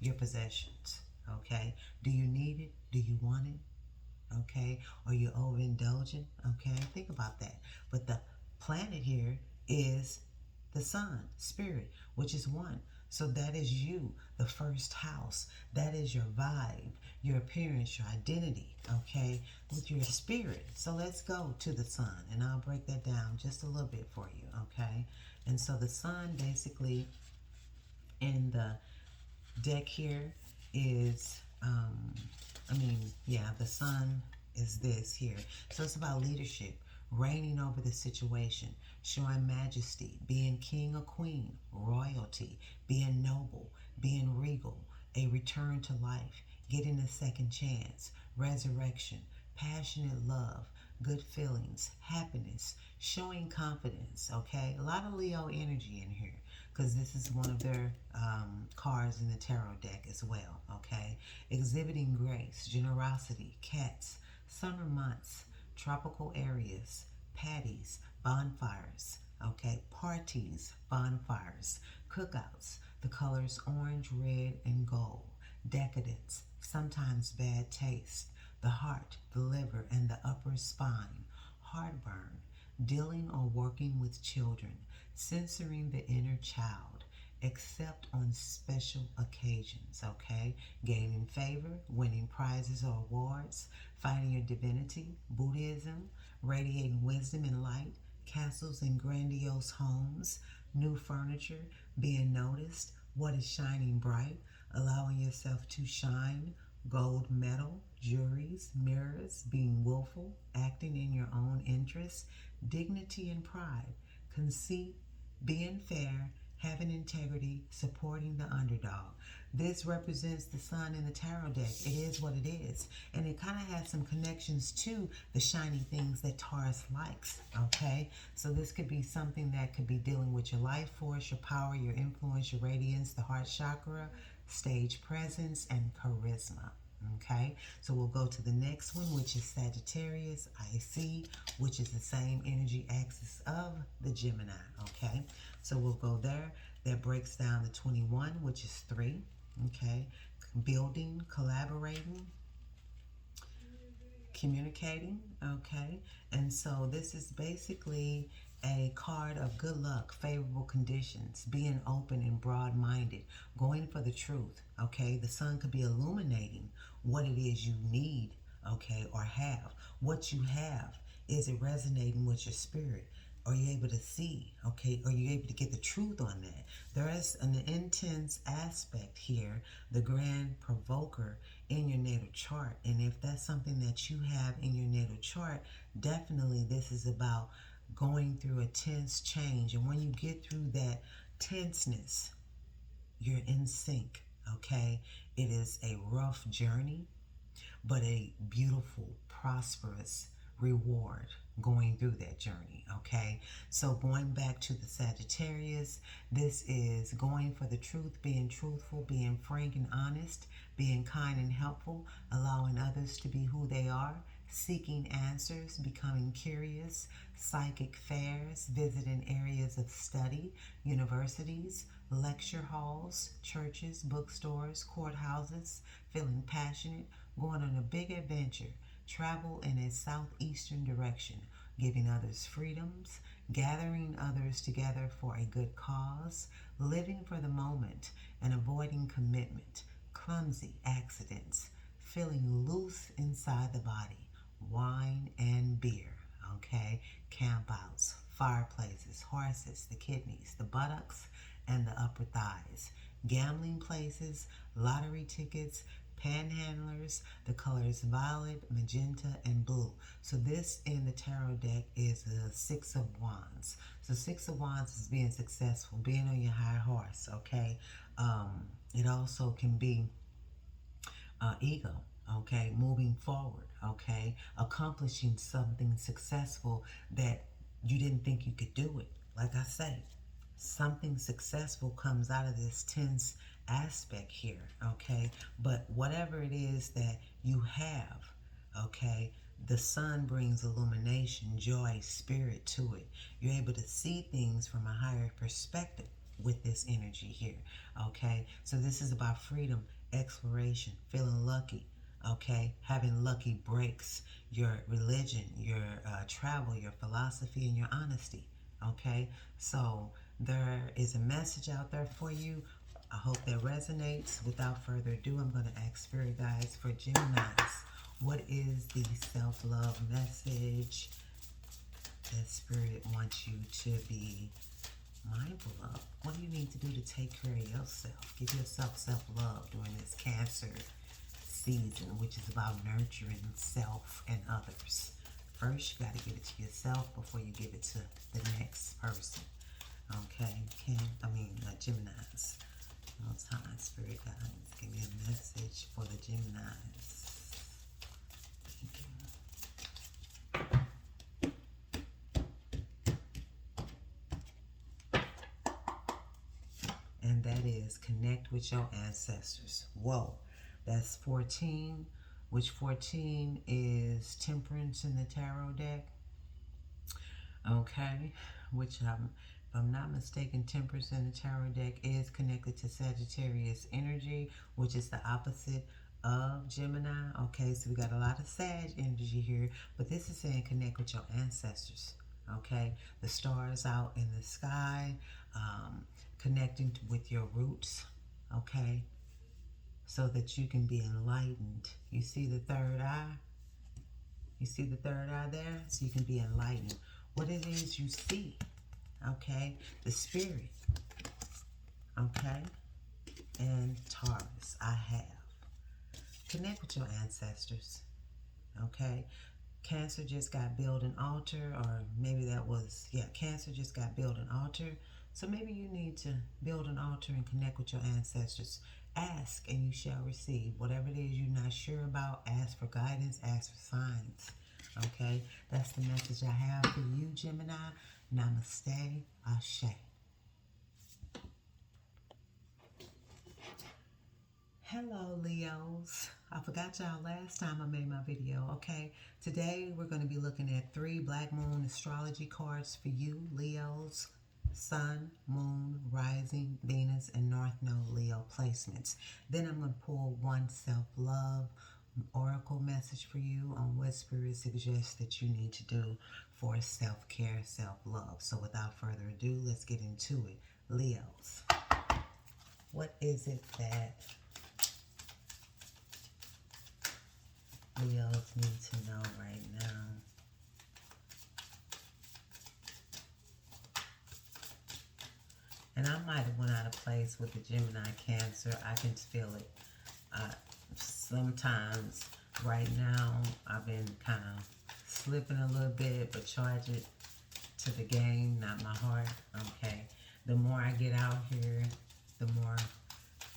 [SPEAKER 1] Your possessions. Okay, do you need it? Do you want it? Okay, are you overindulgent? Okay, think about that. But the planet here is the sun, spirit, which is one. So that is you, the first house. That is your vibe, your appearance, your identity, okay, with your spirit. So let's go to the sun, and I'll break that down just a little bit for you, okay? And so the sun basically in the deck here is, the sun is this here. So it's about leadership, reigning over the situation, showing majesty, being king or queen, royalty, being noble, being regal, a return to life, getting a second chance, resurrection, passionate love, good feelings, happiness, showing confidence, okay? A lot of Leo energy in here because this is one of their cards in the tarot deck as well, okay? Exhibiting grace, generosity, cats, summer months, tropical areas, patties, bonfires, okay? Parties, bonfires, cookouts, the colors orange, red, and gold, decadence, sometimes bad taste, the heart, the liver, and the upper spine, heartburn, dealing or working with children, censoring the inner child, except on special occasions, okay? Gaining favor, winning prizes or awards, finding your divinity, Buddhism, radiating wisdom and light, castles and grandiose homes, new furniture, being noticed, what is shining bright, allowing yourself to shine, gold medal, juries, mirrors, being willful, acting in your own interests, dignity and pride, conceit, being fair, having integrity, supporting the underdog. This represents the sun in the tarot deck. It is what it is. And it kind of has some connections to the shiny things that Taurus likes, okay? So this could be something that could be dealing with your life force, your power, your influence, your radiance, the heart chakra, stage presence, and charisma. Okay, so we'll go to the next one, which is Sagittarius, IC, which is the same energy axis of the Gemini. Okay, so we'll go there. That breaks down the 21, which is 3. Okay, building, collaborating, communicating. Okay, and so this is basically a card of good luck, favorable conditions, being open and broad-minded, going for the truth. Okay, the sun could be illuminating what it is you need, okay, or have. What you have, is it resonating with your spirit? Are you able to see, okay? Are you able to get the truth on that? There is an intense aspect here, the grand provoker in your natal chart. And if that's something that you have in your natal chart, definitely this is about going through a tense change. And when you get through that tenseness, you're in sync, okay? It is a rough journey, but a beautiful, prosperous reward going through that journey, okay? So going back to the Sagittarius, this is going for the truth, being truthful, being frank and honest, being kind and helpful, allowing others to be who they are, seeking answers, becoming curious, psychic fairs, visiting areas of study, universities, lecture halls, churches, bookstores, courthouses, feeling passionate, going on a big adventure, travel in a southeastern direction, giving others freedoms, gathering others together for a good cause, living for the moment and avoiding commitment, clumsy accidents, feeling loose inside the body, wine and beer, okay, campouts, fireplaces, horses, the kidneys, the buttocks, and the upper thighs. Gambling places, lottery tickets, panhandlers. The color is violet, magenta, and blue. So this in the tarot deck is the Six of Wands. So Six of Wands is being successful, being on your high horse, okay? It also can be ego, okay? Moving forward, okay? Accomplishing something successful that you didn't think you could do it. Like I say, something successful comes out of this tense aspect here, okay? But whatever it is that you have, okay, the sun brings illumination, joy, spirit to it. You're able to see things from a higher perspective with this energy here, okay? So this is about freedom, exploration, feeling lucky, okay? Having lucky breaks, your religion, your travel, your philosophy, and your honesty, okay? So there is a message out there for you. I hope that resonates. Without further ado, I'm going to ask Spirit Guides for Geminis. What is the self-love message that Spirit wants you to be mindful of? What do you need to do to take care of yourself? Give yourself self-love during this Cancer season, which is about nurturing self and others. First, you got to give it to yourself before you give it to the next person. Okay, Geminis. Most High Spirit Guides, give me a message for the Geminis. And that is connect with your ancestors. Whoa, that's 14, which 14 is Temperance in the tarot deck. Okay, which if I'm not mistaken, Temperance in the tarot deck is connected to Sagittarius energy, which is the opposite of Gemini. Okay, so we got a lot of Sag energy here, but this is saying connect with your ancestors. Okay, the stars out in the sky, connecting with your roots. Okay, so that you can be enlightened. You see the third eye? You see the third eye there? So you can be enlightened. What it is you see, okay? The spirit, okay? And Taurus, I have. Connect with your ancestors, okay? Cancer just got built an altar, or maybe that was, Cancer just got built an altar. So maybe you need to build an altar and connect with your ancestors. Ask and you shall receive. Whatever it is you're not sure about, ask for guidance, ask for signs. Okay, that's the message I have for you, Gemini. Namaste, Ashe. Hello, Leos. I forgot y'all last time I made my video, okay? Today, we're going to be looking at 3 Black Moon astrology cards for you, Leos. Sun, Moon, Rising, Venus, and North Node Leo placements. Then I'm going to pull 1 self-love oracle message for you on what Spirit suggests that you need to do for self-care, self-love. So without further ado, let's get into it. Leos, what is it that Leos need to know right now? And I might have went out of place with the Gemini Cancer. I can feel it. Sometimes, right now, I've been kind of slipping a little bit, but charge it to the game, not my heart. Okay. The more I get out here, the more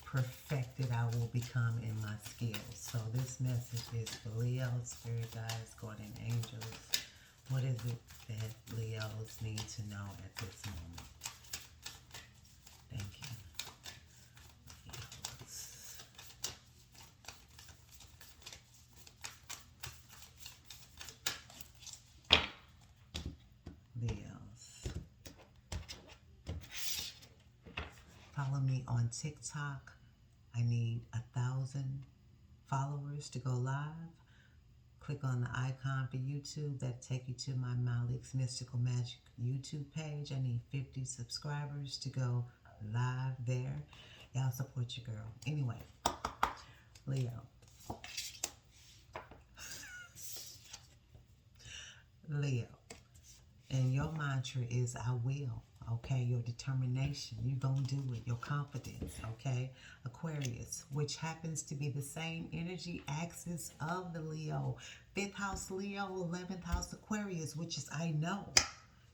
[SPEAKER 1] perfected I will become in my skills. So this message is for Leo, Spirit Guides, Guardian Angels. What is it that Leos need to know at this moment? Thank you. Leos. Follow me on TikTok. I need 1,000 followers to go live. Click on the icon for YouTube. That'll take you to my Malik's Mystical Magic YouTube page. I need 50 subscribers to go live there. Y'all support your girl. Anyway, Leo. Leo. And your mantra is I will. okay? Your determination, you're going to do it, your confidence, okay? Aquarius, which happens to be the same energy axis of the Leo. 5th house Leo, 11th house Aquarius, which is I know.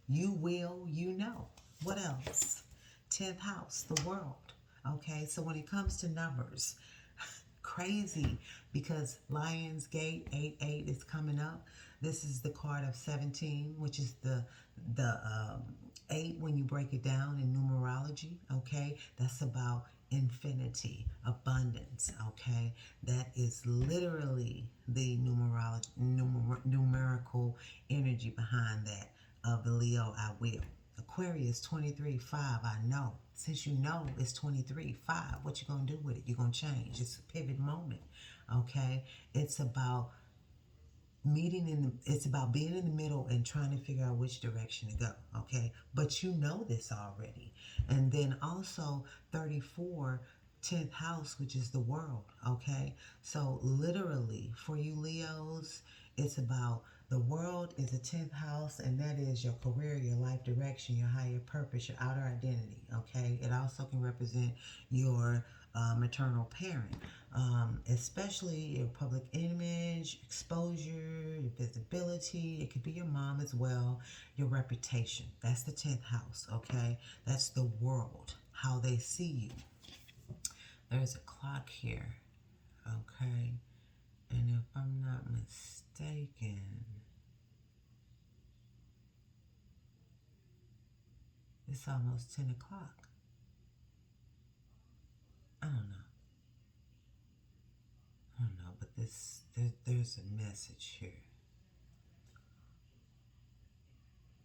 [SPEAKER 1] You will, you know. What else? 10th house, the world. Okay, so when it comes to numbers, crazy because Lionsgate 88 is coming up. This is the card of 17, which is the 8 when you break it down in numerology. Okay, that's about infinity, abundance. Okay, that is literally the numerical energy behind that of the Leo I will. Aquarius 23-5, I know. Since you know it's 23-5, what you gonna do with it? You're gonna change. It's a pivot moment. Okay? It's about it's about being in the middle and trying to figure out which direction to go. Okay? But you know this already. And then also 34, 10th house, which is the world. Okay? So literally for you Leos, it's about the world is the 10th house, and that is your career, your life direction, your higher purpose, your outer identity, okay? It also can represent your maternal parent, especially your public image, exposure, your visibility. It could be your mom as well, your reputation. That's the 10th house, okay? That's the world, how they see you. There's a clock here, okay? And if I'm not mistaken, it's almost 10 o'clock. I don't know. But there's a message here.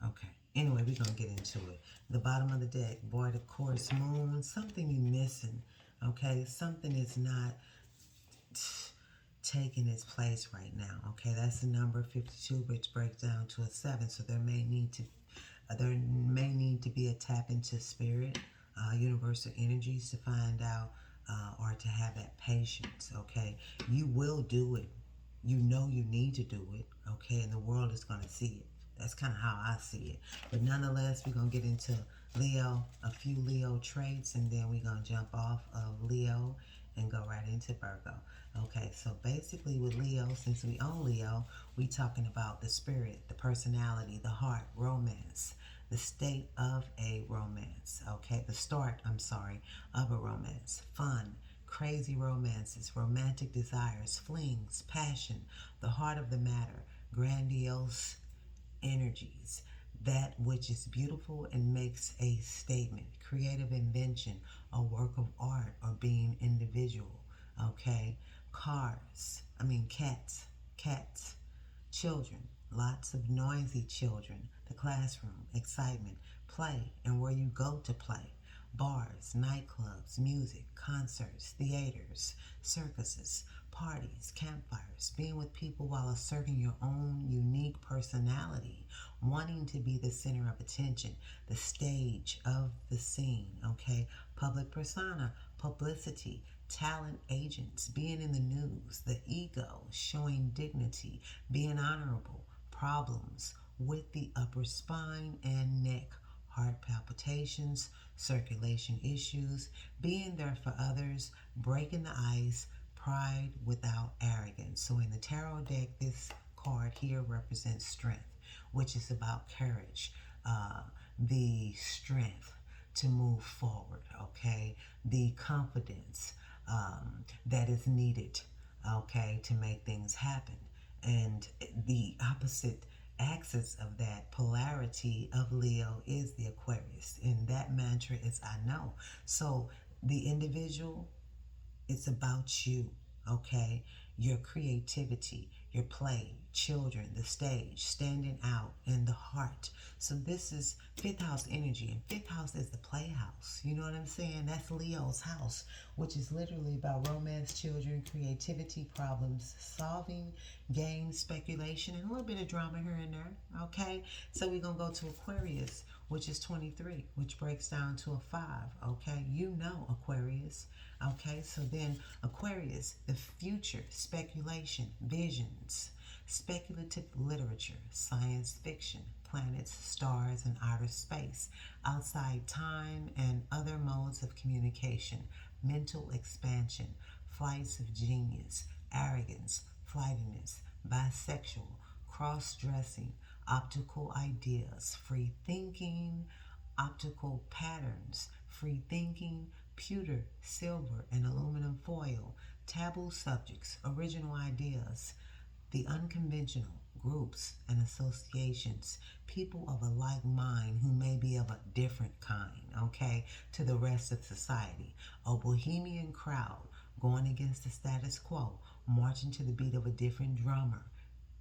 [SPEAKER 1] Okay. Anyway, we're going to get into it. The bottom of the deck, boy, the course moon, something you're missing, okay? Something is not taking its place right now, okay? That's the number 52, which breaks down to a 7, so there may need to be a tap into spirit, universal energies to find out or to have that patience, okay? You will do it. You know you need to do it, okay? And the world is going to see it. That's kind of how I see it. But nonetheless, we're going to get into Leo, a few Leo traits, and then we're going to jump off of Leo and go right into Virgo. Okay, so basically with Leo, since we own Leo, we talking about the spirit, the personality, the heart, romance, the state of a romance, okay? The start, of a romance, fun, crazy romances, romantic desires, flings, passion, the heart of the matter, grandiose energies, that which is beautiful and makes a statement, creative invention, a work of art, or being individual, okay? Cats, children, lots of noisy children, the classroom, excitement, play, and where you go to play, bars, nightclubs, music, concerts, theaters, circuses, parties, campfires, being with people while asserting your own unique personality, wanting to be the center of attention, the stage of the scene, okay? Public persona, publicity, talent agents, being in the news, the ego, showing dignity, being honorable, problems with the upper spine and neck, heart palpitations, circulation issues, being there for others, breaking the ice, pride without arrogance. So in the tarot deck, this card here represents strength, which is about courage, the strength to move forward, okay? The confidence that is needed, okay, to make things happen. And the opposite axis of that polarity of Leo is the Aquarius. And that mantra is I know. So the individual, it's about you, okay? Your creativity, your play, children, the stage, standing out, and the heart. So this is 5th house energy, and 5th house is the playhouse. You know what I'm saying? That's Leo's house, which is literally about romance, children, creativity, problems, solving, games, speculation, and a little bit of drama here and there, okay? So we're going to go to Aquarius, which is 23, which breaks down to a 5, okay? You know Aquarius, okay? So then Aquarius, the future, speculation, visions, speculative literature, science fiction, planets, stars, and outer space, outside time and other modes of communication, mental expansion, flights of genius, arrogance, flightiness, bisexual, cross-dressing, optical ideas, free thinking, optical patterns, free thinking, pewter, silver, and aluminum foil, taboo subjects, original ideas, the unconventional, groups and associations, people of a like mind who may be of a different kind, okay, to the rest of society, a bohemian crowd going against the status quo, marching to the beat of a different drummer,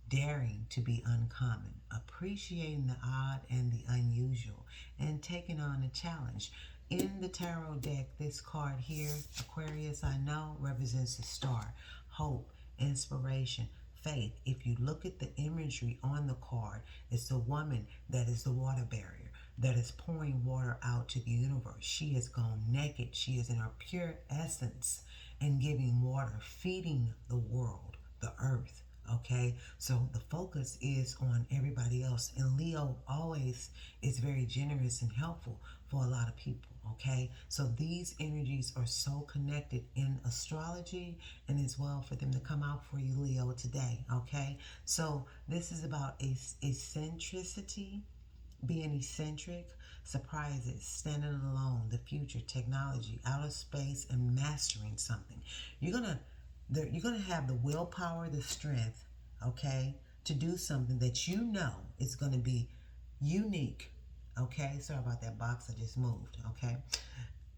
[SPEAKER 1] daring to be uncommon, appreciating the odd and the unusual, and taking on a challenge. In the tarot deck, this card here, Aquarius, I know, represents the star, hope, inspiration, faith. If you look at the imagery on the card, it's the woman that is the water barrier, that is pouring water out to the universe. She has gone naked. She is in her pure essence and giving water, feeding the world, the earth. Okay, so the focus is on everybody else, and Leo always is very generous and helpful for a lot of people. Okay, so these energies are so connected in astrology, and as well for them to come out for you, Leo, today. Okay, so this is about eccentricity, being eccentric, surprises, standing alone, the future, technology, outer space, and mastering something. You're gonna have the willpower, the strength, okay, to do something that you know is gonna be unique. Okay, sorry about that box I just moved. Okay,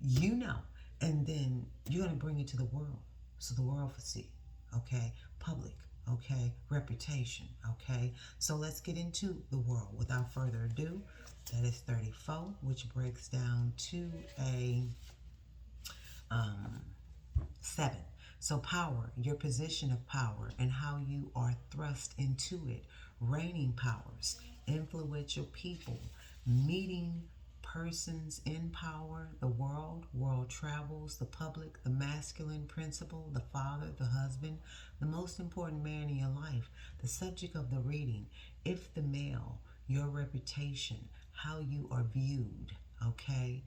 [SPEAKER 1] you know, and then you're gonna bring it to the world, so the world will see. Okay, public. Okay, reputation. Okay, so let's get into the world without further ado. That is 34, which breaks down to a 7. So power, your position of power and how you are thrust into it, reigning powers, influential people, meeting persons in power, the world travels, the public, the masculine principle, the father, the husband, the most important man in your life, the subject of the reading, if the male, your reputation, how you are viewed, okay?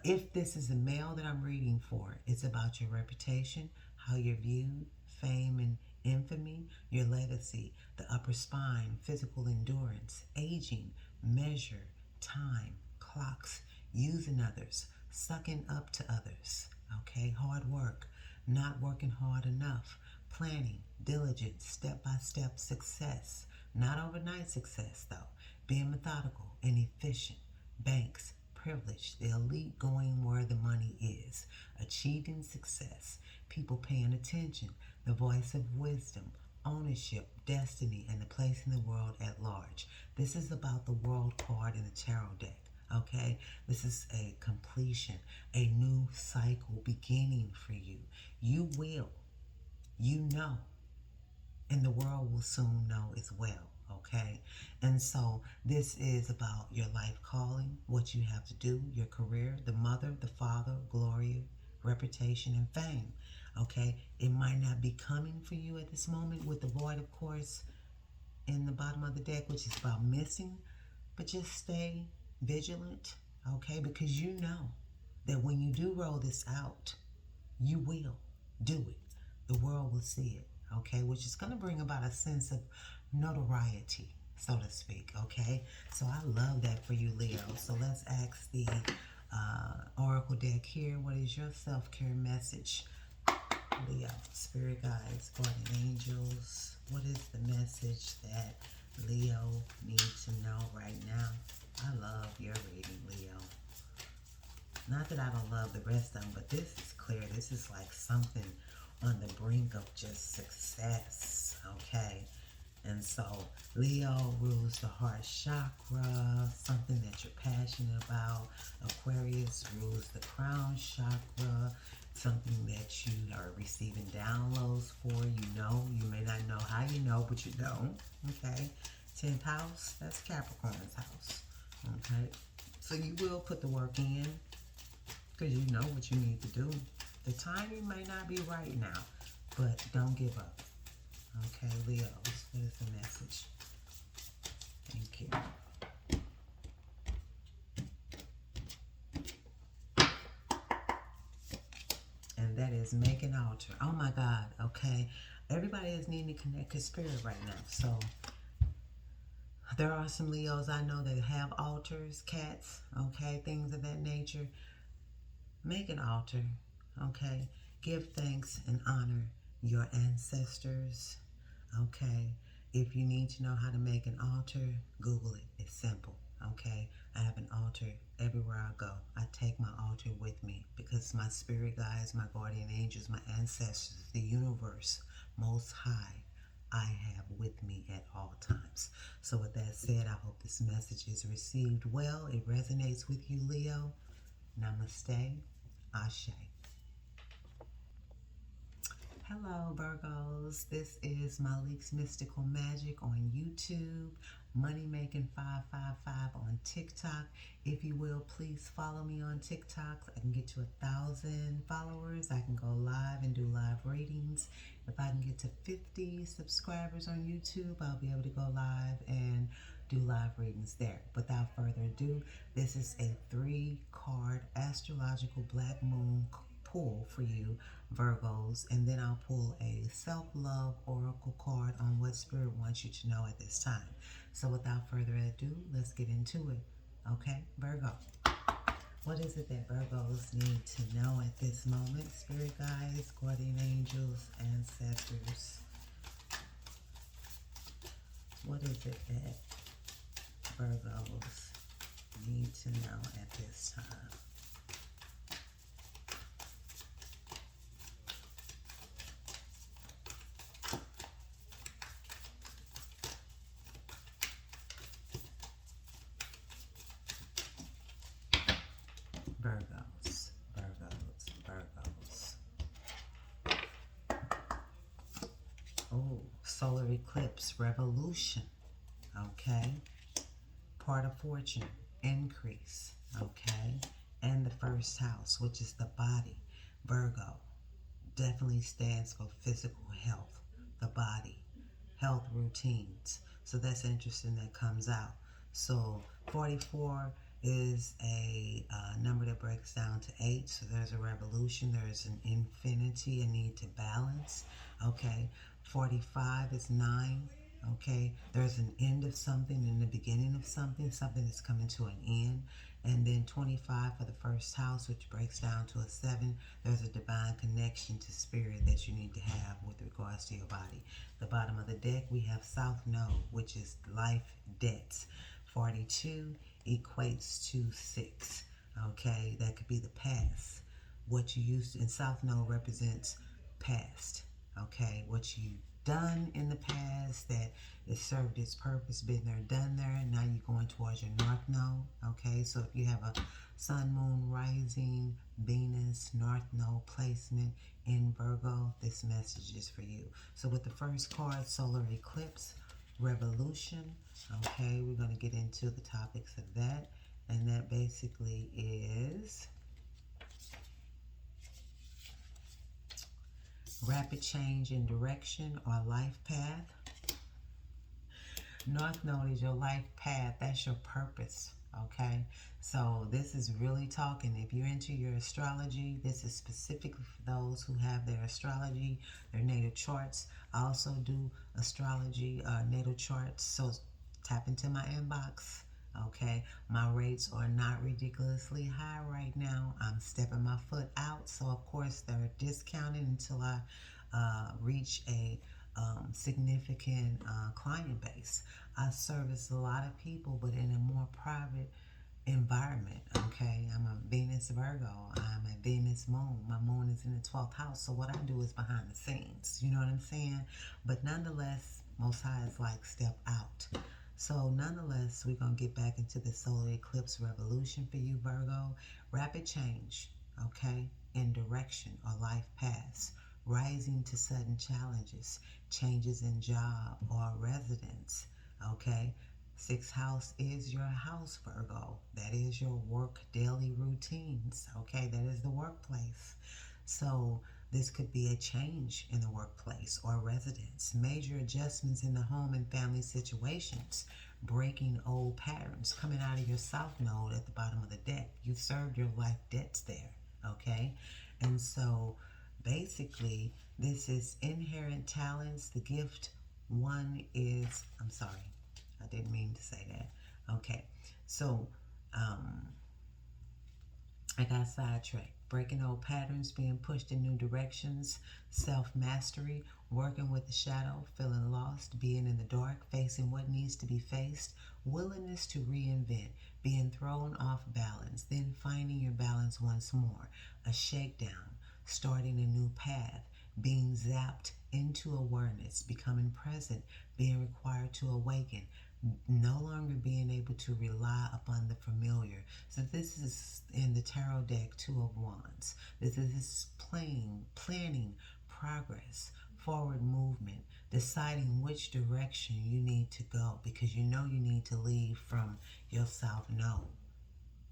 [SPEAKER 1] If this is a male that I'm reading for, it's about your reputation, how you're viewed, fame and infamy, your legacy, the upper spine, physical endurance, aging, measure, time, clocks, using others, sucking up to others, okay? Hard work, not working hard enough, planning, diligence, step-by-step success, not overnight success though, being methodical and efficient, banks, privilege, the elite going where the money is, achieving success, people paying attention, the voice of wisdom, ownership, destiny, and the place in the world at large. This is about the world card in the tarot deck, okay? This is a completion, a new cycle beginning for you. You will, you know, and the world will soon know as well, okay? And so this is about your life calling, what you have to do, your career, the mother, the father, glory, reputation, and fame, okay? It might not be coming for you at this moment with the void, of course, in the bottom of the deck, which is about missing, but just stay vigilant, okay? Because you know that when you do roll this out, you will do it. The world will see it, okay? Which is going to bring about a sense of notoriety, so to speak, okay? So I love that for you, Leo. So let's ask the Oracle deck here. What is your self-care message, Leo? Spirit guides, guardian angels. What is the message that Leo needs to know right now? I love your reading, Leo. Not that I don't love the rest of them, but this is clear. This is like something on the brink of just success, okay? And so Leo rules the heart chakra, something that you're passionate about. Aquarius rules the crown chakra, something that you are receiving downloads for. You know, you may not know how you know, but you don't, okay? 10th house, that's Capricorn's house, okay? So you will put the work in because you know what you need to do. The timing may not be right now, but don't give up. Okay, Leos, what is the message? Thank you. That is make an altar. Oh my God. Okay. Everybody is needing to connect to spirit right now. So there are some Leos I know that have altars, cats, okay, things of that nature. Make an altar, okay? Give thanks and honor your ancestors, okay? If you need to know how to make an altar, Google it. It's simple, okay? I have an altar everywhere I go. I take my altar with me because my spirit guides, my guardian angels, my ancestors, the universe, most high, I have with me at all times. So with that said, I hope this message is received well. It resonates with you, Leo. Namaste. Ashe. Hello, Virgos. This is Malik's Mystical Magic on YouTube. Money Making 555 on TikTok. If you will, please follow me on TikTok. I can get to 1,000 followers. I can go live and do live readings. If I can get to 50 subscribers on YouTube, I'll be able to go live and do live readings there. Without further ado, this is a 3-card astrological black moon pull for you, Virgos, and then I'll pull a self-love oracle card on what spirit wants you to know at this time. So without further ado, let's get into it. Okay, Virgo. What is it that Virgos need to know at this moment? Spirit guides, guardian angels, ancestors. What is it that Virgos need to know at this time? Virgos, Virgos, Virgos. Oh, solar eclipse, revolution. Okay. Part of fortune, increase. Okay. And the first house, which is the body. Virgo definitely stands for physical health, the body, health routines. So that's interesting that comes out. So 44 is a number that breaks down to 8. So there's a revolution, there's an infinity, a need to balance. Okay, 45 is 9. Okay, there's an end of something and the beginning of something, something that's coming to an end. And then 25 for the first house, which breaks down to a 7. There's a divine connection to spirit that you need to have with regards to your body. The bottom of the deck, we have South Node, which is life debts. 42 equates to 6. Okay, that could be the past. What you used to, and South Node represents past. Okay, what you done in the past that it served its purpose, been there, done there, and now you're going towards your north node. Okay, so if you have a sun, moon, rising, Venus, north node placement in Virgo, this message is for you. So with the first card, solar eclipse, revolution. Okay, we're going to get into the topics of that, and that basically is rapid change in direction or life path. North Node is your life path. That's your purpose. Okay, so this is really talking. If you're into your astrology, this is specifically for those who have their astrology, their natal charts. I also do astrology, natal charts. So tap into my inbox. Okay, my rates are not ridiculously high right now. I'm stepping my foot out, so of course they're discounted until I reach a significant client base. I service a lot of people, but in a more private environment. Okay, I'm a Venus Virgo. I'm a Venus moon. My moon is in the 12th house, so what I do is behind the scenes. You know what I'm saying? But nonetheless, Most High is like step out. So nonetheless, we're going to get back into the solar eclipse revolution for you, Virgo. Rapid change, okay, in direction or life paths. Rising to sudden challenges, changes in job or residence, okay? 6th house is your house, Virgo. That is your work daily routines, okay? That is the workplace. So this could be a change in the workplace or residence, major adjustments in the home and family situations, breaking old patterns, coming out of your South Node at the bottom of the deck. You've served your life debts there, okay? And so basically, this is inherent talents. The gift one is, I'm sorry, I didn't mean to say that. Okay, so um, I got sidetracked. Breaking old patterns, being pushed in new directions, self mastery, working with the shadow, feeling lost, being in the dark, facing what needs to be faced, willingness to reinvent, being thrown off balance, then finding your balance once more, a shakedown, starting a new path, being zapped into awareness, becoming present, being required to awaken, no longer being able to rely upon the familiar. So this is in the tarot deck, Two of Wands. This is planning, progress, forward movement, deciding which direction you need to go because you know you need to leave from your south node.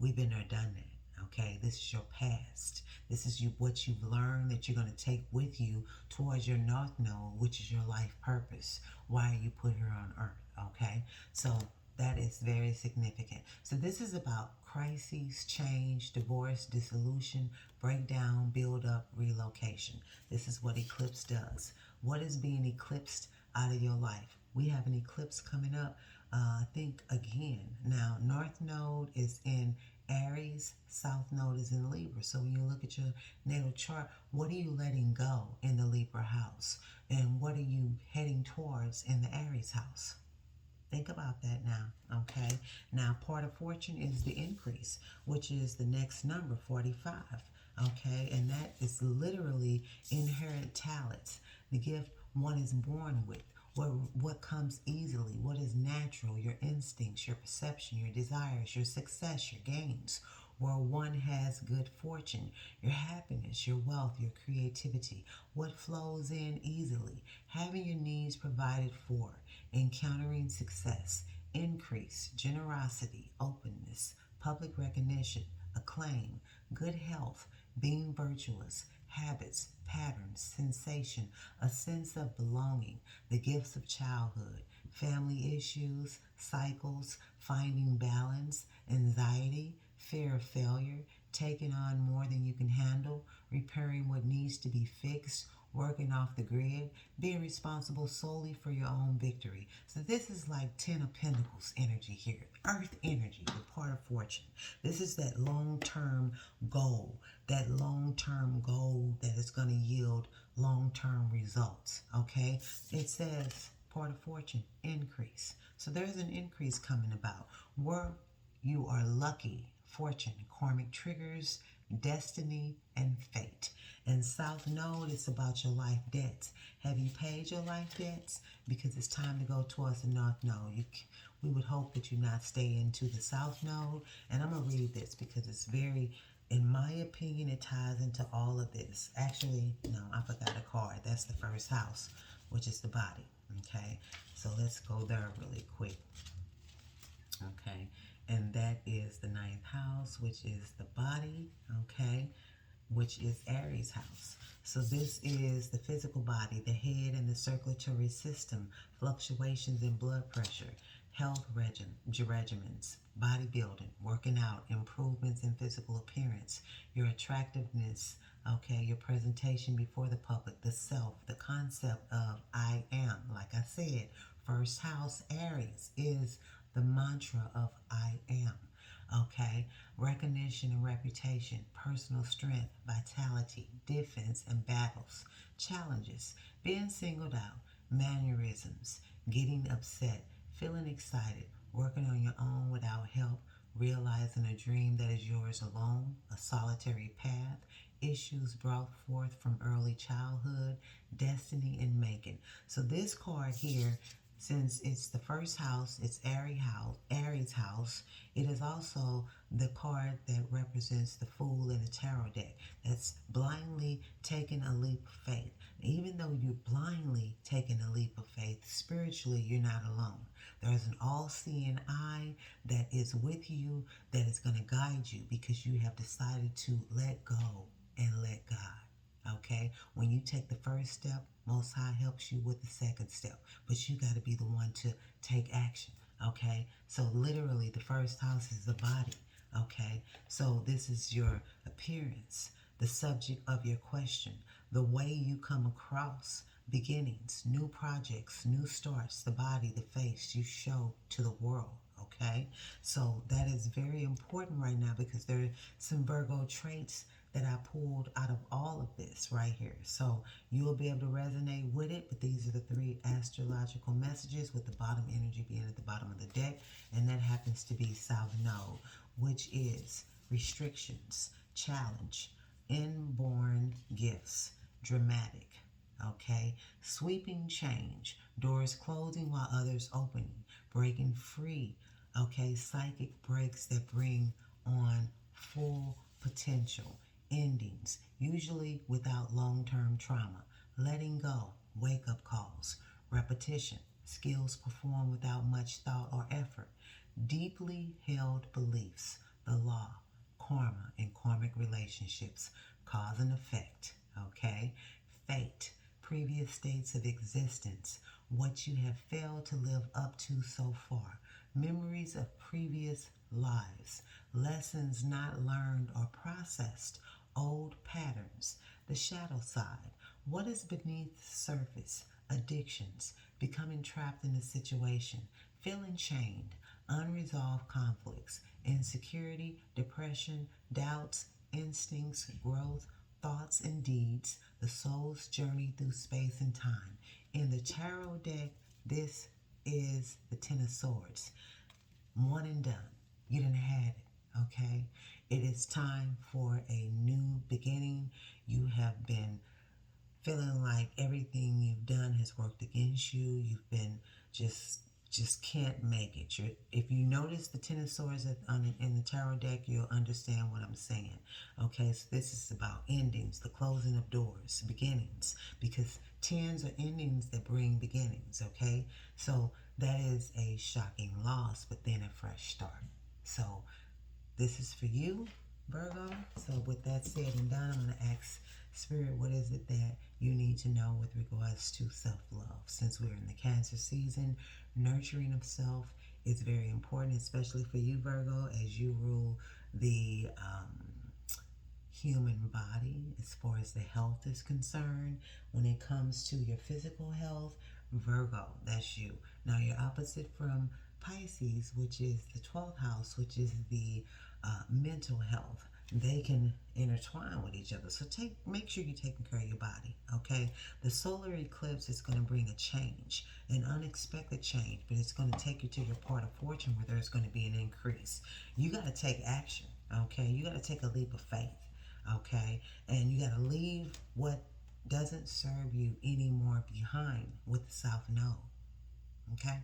[SPEAKER 1] We've been there, done that. Okay, this is your past. This is what you've learned that you're going to take with you towards your north node, which is your life purpose. Why are you put here on earth? Okay, so that is very significant. So this is about crises, change, divorce, dissolution, breakdown, build up, relocation. This is what eclipse does. What is being eclipsed out of your life? We have an eclipse coming up. I think again. Now, North Node is in Aries, South Node is in Libra. So when you look at your natal chart, what are you letting go in the Libra house? And what are you heading towards in the Aries house? Think about that now, okay? Now, part of fortune is the increase, which is the next number, 45, okay? And that is literally inherent talents, the gift one is born with. What comes easily, what is natural, your instincts, your perception, your desires, your success, your gains, where one has good fortune, your happiness, your wealth, your creativity, what flows in easily, having your needs provided for, encountering success, increase, generosity, openness, public recognition, acclaim, good health, being virtuous, habits, patterns, sensation, a sense of belonging, the gifts of childhood, family issues, cycles, finding balance, anxiety, fear of failure, taking on more than you can handle, repairing what needs to be fixed, working off the grid, being responsible solely for your own victory. So this is like 10 of Pentacles energy here, earth energy, the part of fortune. This is that long-term goal, that is going to yield long-term results, okay? It says part of fortune, increase. So there's an increase coming about where you are lucky, fortune, karmic triggers, destiny, and fate. And South Node, it's about your life debts. Have you paid your life debts? Because it's time to go towards the North Node. We would hope that you not stay into the South Node. And I'm going to read this because it's very, in my opinion, it ties into all of this. Actually, no, I forgot a card. That's the first house, which is the body. Okay, so let's go there really quick. Okay, and that is the ninth house, which is the body. Okay, which is Aries house. So this is the physical body, the head and the circulatory system, fluctuations in blood pressure, health regimens, bodybuilding, working out, improvements in physical appearance, your attractiveness, okay, your presentation before the public, the self, the concept of I am. Like I said, first house Aries is the mantra of I am. Okay, recognition and reputation, personal strength, vitality, defense and battles, challenges, being singled out, mannerisms, getting upset, feeling excited, working on your own without help, realizing a dream that is yours alone, a solitary path, issues brought forth from early childhood, destiny and making. So this card here, since it's the first house, it's Aries house, it is also the card that represents the Fool in the tarot deck. That's blindly taking a leap of faith. Even though you're blindly taking a leap of faith, spiritually you're not alone. There's an all-seeing eye that is with you, that is going to guide you because you have decided to let go and let God. Okay, when you take the first step, Most High helps you with the second step, but you got to be the one to take action. Okay, so literally the first house is the body. Okay, so this is your appearance, the subject of your question, the way you come across, beginnings, new projects, new starts, the body, the face you show to the world. Okay, so that is very important right now because there are some Virgo traits that I pulled out of all of this right here. So you'll be able to resonate with it, but these are the 3 astrological messages with the bottom energy being at the bottom of the deck, and that happens to be South Node, which is restrictions, challenge, inborn gifts, dramatic, okay, sweeping change, doors closing while others opening, breaking free, okay, psychic breaks that bring on full potential, endings, usually without long-term trauma, letting go, wake-up calls, repetition, skills performed without much thought or effort, deeply held beliefs, the law, karma and karmic relationships, cause and effect, okay, fate, previous states of existence, what you have failed to live up to so far, memories of previous lives, lessons not learned or processed, old patterns, the shadow side, what is beneath the surface, addictions, becoming trapped in a situation, feeling chained, unresolved conflicts, insecurity, depression, doubts, instincts, growth, thoughts and deeds, the soul's journey through space and time. In the tarot deck, this is the Ten of Swords. One and done. You didn't have it, okay? It is time for a new beginning. You have been feeling like everything you've done has worked against you. You've been just can't make it. If you notice the Ten of Swords in the tarot deck, you'll understand what I'm saying. Okay, so this is about endings, the closing of doors, beginnings, because tens are endings that bring beginnings. Okay, so that is a shocking loss, but then a fresh start. So this is for you, Virgo. So with that said and done, I'm going to ask Spirit, what is it that you need to know with regards to self-love? Since we're in the Cancer season, nurturing of self is very important, especially for you, Virgo, as you rule the human body as far as the health is concerned. When it comes to your physical health, Virgo, that's you. Now, you're opposite from Pisces, which is the 12th house, which is the mental health. They can intertwine with each other. So make sure you're taking care of your body, okay? The solar eclipse is going to bring a change, an unexpected change, but it's going to take you to your part of fortune where there's going to be an increase. You got to take action, okay? You got to take a leap of faith, okay? And you got to leave what doesn't serve you anymore behind with the South Node, okay?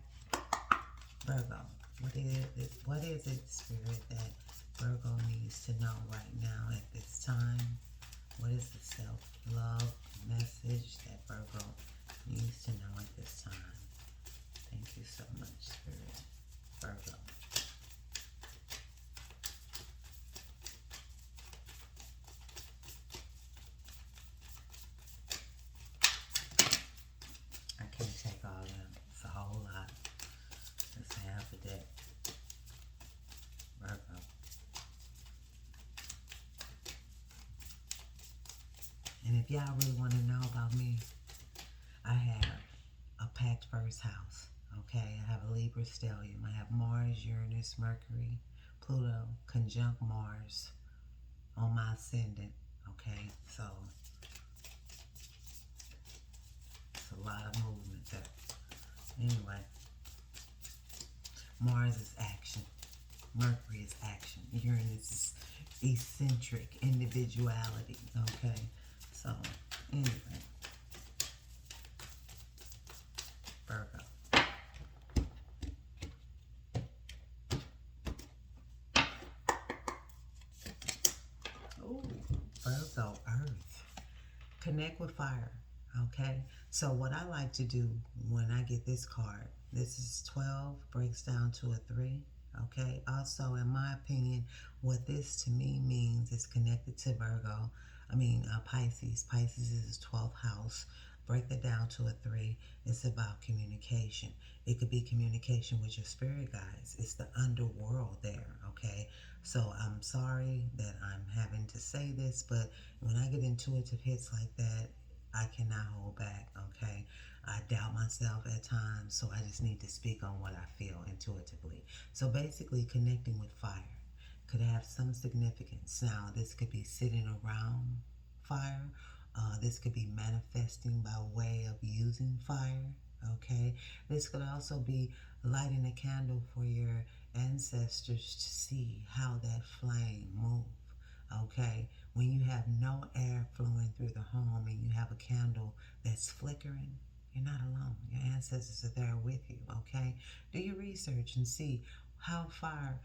[SPEAKER 1] Virgo, what is it, Spirit, that Virgo needs to know right now at this time? What is the self-love message that Virgo needs to know at this time? Thank you so much, Spirit. Virgo. I can't take all them. It's a whole lot. It's half a deck. Virgo. And if y'all really want to know about me, I have a packed first house, okay? I have a Libra stellium. I have Mars, Uranus, Mercury, Pluto, conjunct Mars on my ascendant, okay? So, it's a lot of movement there. Anyway, Mars is action. Mercury is action. Uranus is eccentric individuality, okay? So, anyway, Virgo. Ooh, Virgo, Earth. Connect with fire, okay? So what I like to do when I get this card, this is 12, breaks down to a 3, okay? Also, in my opinion, what this to me means is connected to Pisces. Pisces is his 12th house. Break that down to a 3. It's about communication. It could be communication with your spirit guides. It's the underworld there, okay? So I'm sorry that I'm having to say this, but when I get intuitive hits like that, I cannot hold back, okay? I doubt myself at times, so I just need to speak on what I feel intuitively. So basically, connecting with fire could have some significance. Now, this could be sitting around fire. This could be manifesting by way of using fire. Okay. This could also be lighting a candle for your ancestors to see how that flame move. Okay. When you have no air flowing through the home and you have a candle that's flickering, you're not alone. Your ancestors are there with you. Okay. Do your research and see how fire,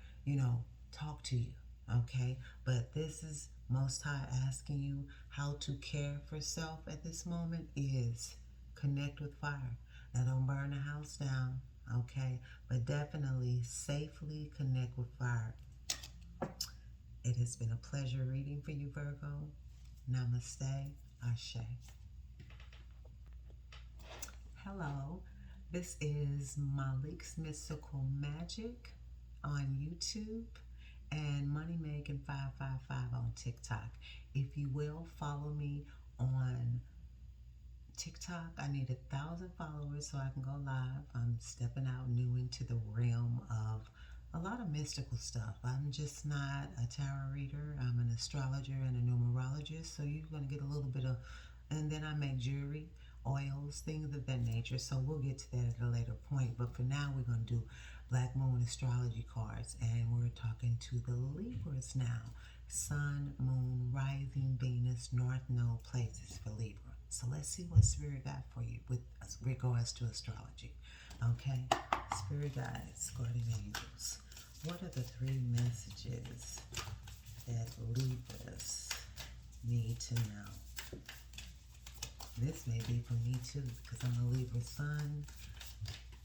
[SPEAKER 1] talk to you. Okay. But this is Most High asking you how to care for self at this moment is connect with fire. Now, don't burn the house down, okay? But definitely safely connect with fire. It has been a pleasure reading for you, Virgo. Namaste, Ashe. Hello, this is Malik's Mystical Magic on YouTube and Money Making 555 on TikTok. If you will follow me on TikTok, I need 1,000 followers so I can go live. I'm stepping out new into the realm of a lot of mystical stuff. I'm just not a tarot reader. I'm an astrologer and a numerologist. So you're going to get a little bit of, and then I make jewelry, oils, things of that nature. So we'll get to that at a later point. But for now, we're going to do Black Moon astrology cards. And we're talking to the Libras now. Sun, Moon, Rising, Venus, North Node places for Libra. So let's see what Spirit got for you with regards to astrology. Okay, Spirit guides, guardian angels. What are the 3 messages that Libras need to know? This may be for me too, because I'm a Libra sun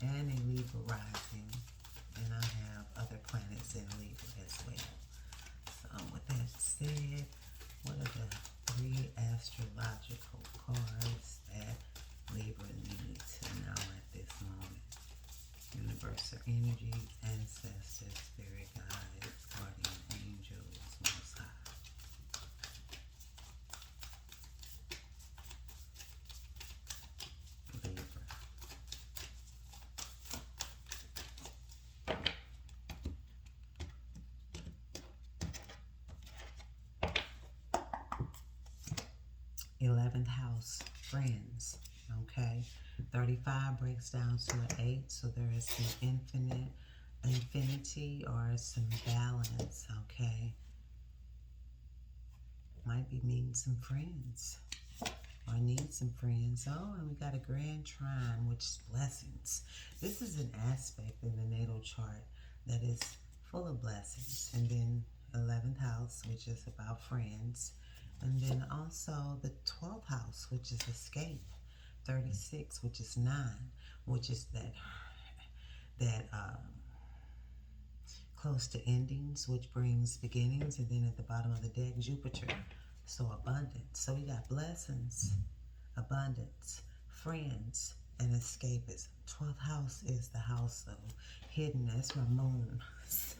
[SPEAKER 1] and a Libra rising, and I have other planets in Libra as well. So with that said, what are the 3 astrological cards that Libra need to know at this moment? Universal energy, ancestors, spirit guides, guardian angels, Most High. Libra. th house, friends. Okay, 35 breaks down to an 8, so there is some infinity or some balance. Okay, might be meeting some friends or need some friends. Oh, and we got a grand trine, which is blessings. This is an aspect in the natal chart that is full of blessings. And then 11th house, which is about friends. And then also the 12th house, which is escape. 36, which is 9, which is that close to endings, which brings beginnings. And then at the bottom of the deck, Jupiter. So abundance. So we got blessings, abundance, friends, and escapism. 12th house is the house of hidden. That's my moon. So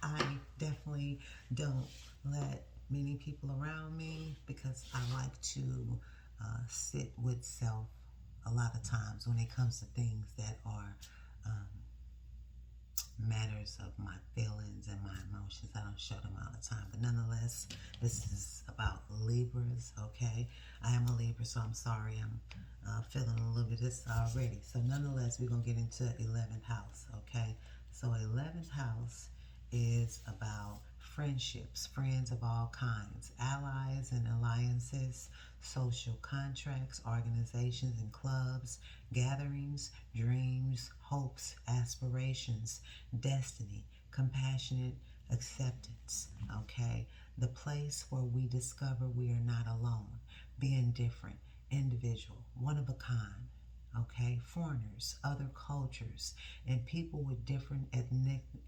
[SPEAKER 1] I definitely don't let many people around me because I like to sit with self a lot of times when it comes to things that are matters of my feelings and my emotions. I don't show them all the time, but nonetheless, this is about Libras. Okay, I am a Libra, so I'm sorry I'm feeling a little bit of this already. So nonetheless, we're gonna get into 11th house. Okay, so 11th house is about friendships, friends of all kinds, allies and alliances, social contracts, organizations and clubs, gatherings, dreams, hopes, aspirations, destiny, compassionate acceptance. Okay, the place where we discover we are not alone, being different, individual, one of a kind. Okay, foreigners, other cultures, and people with different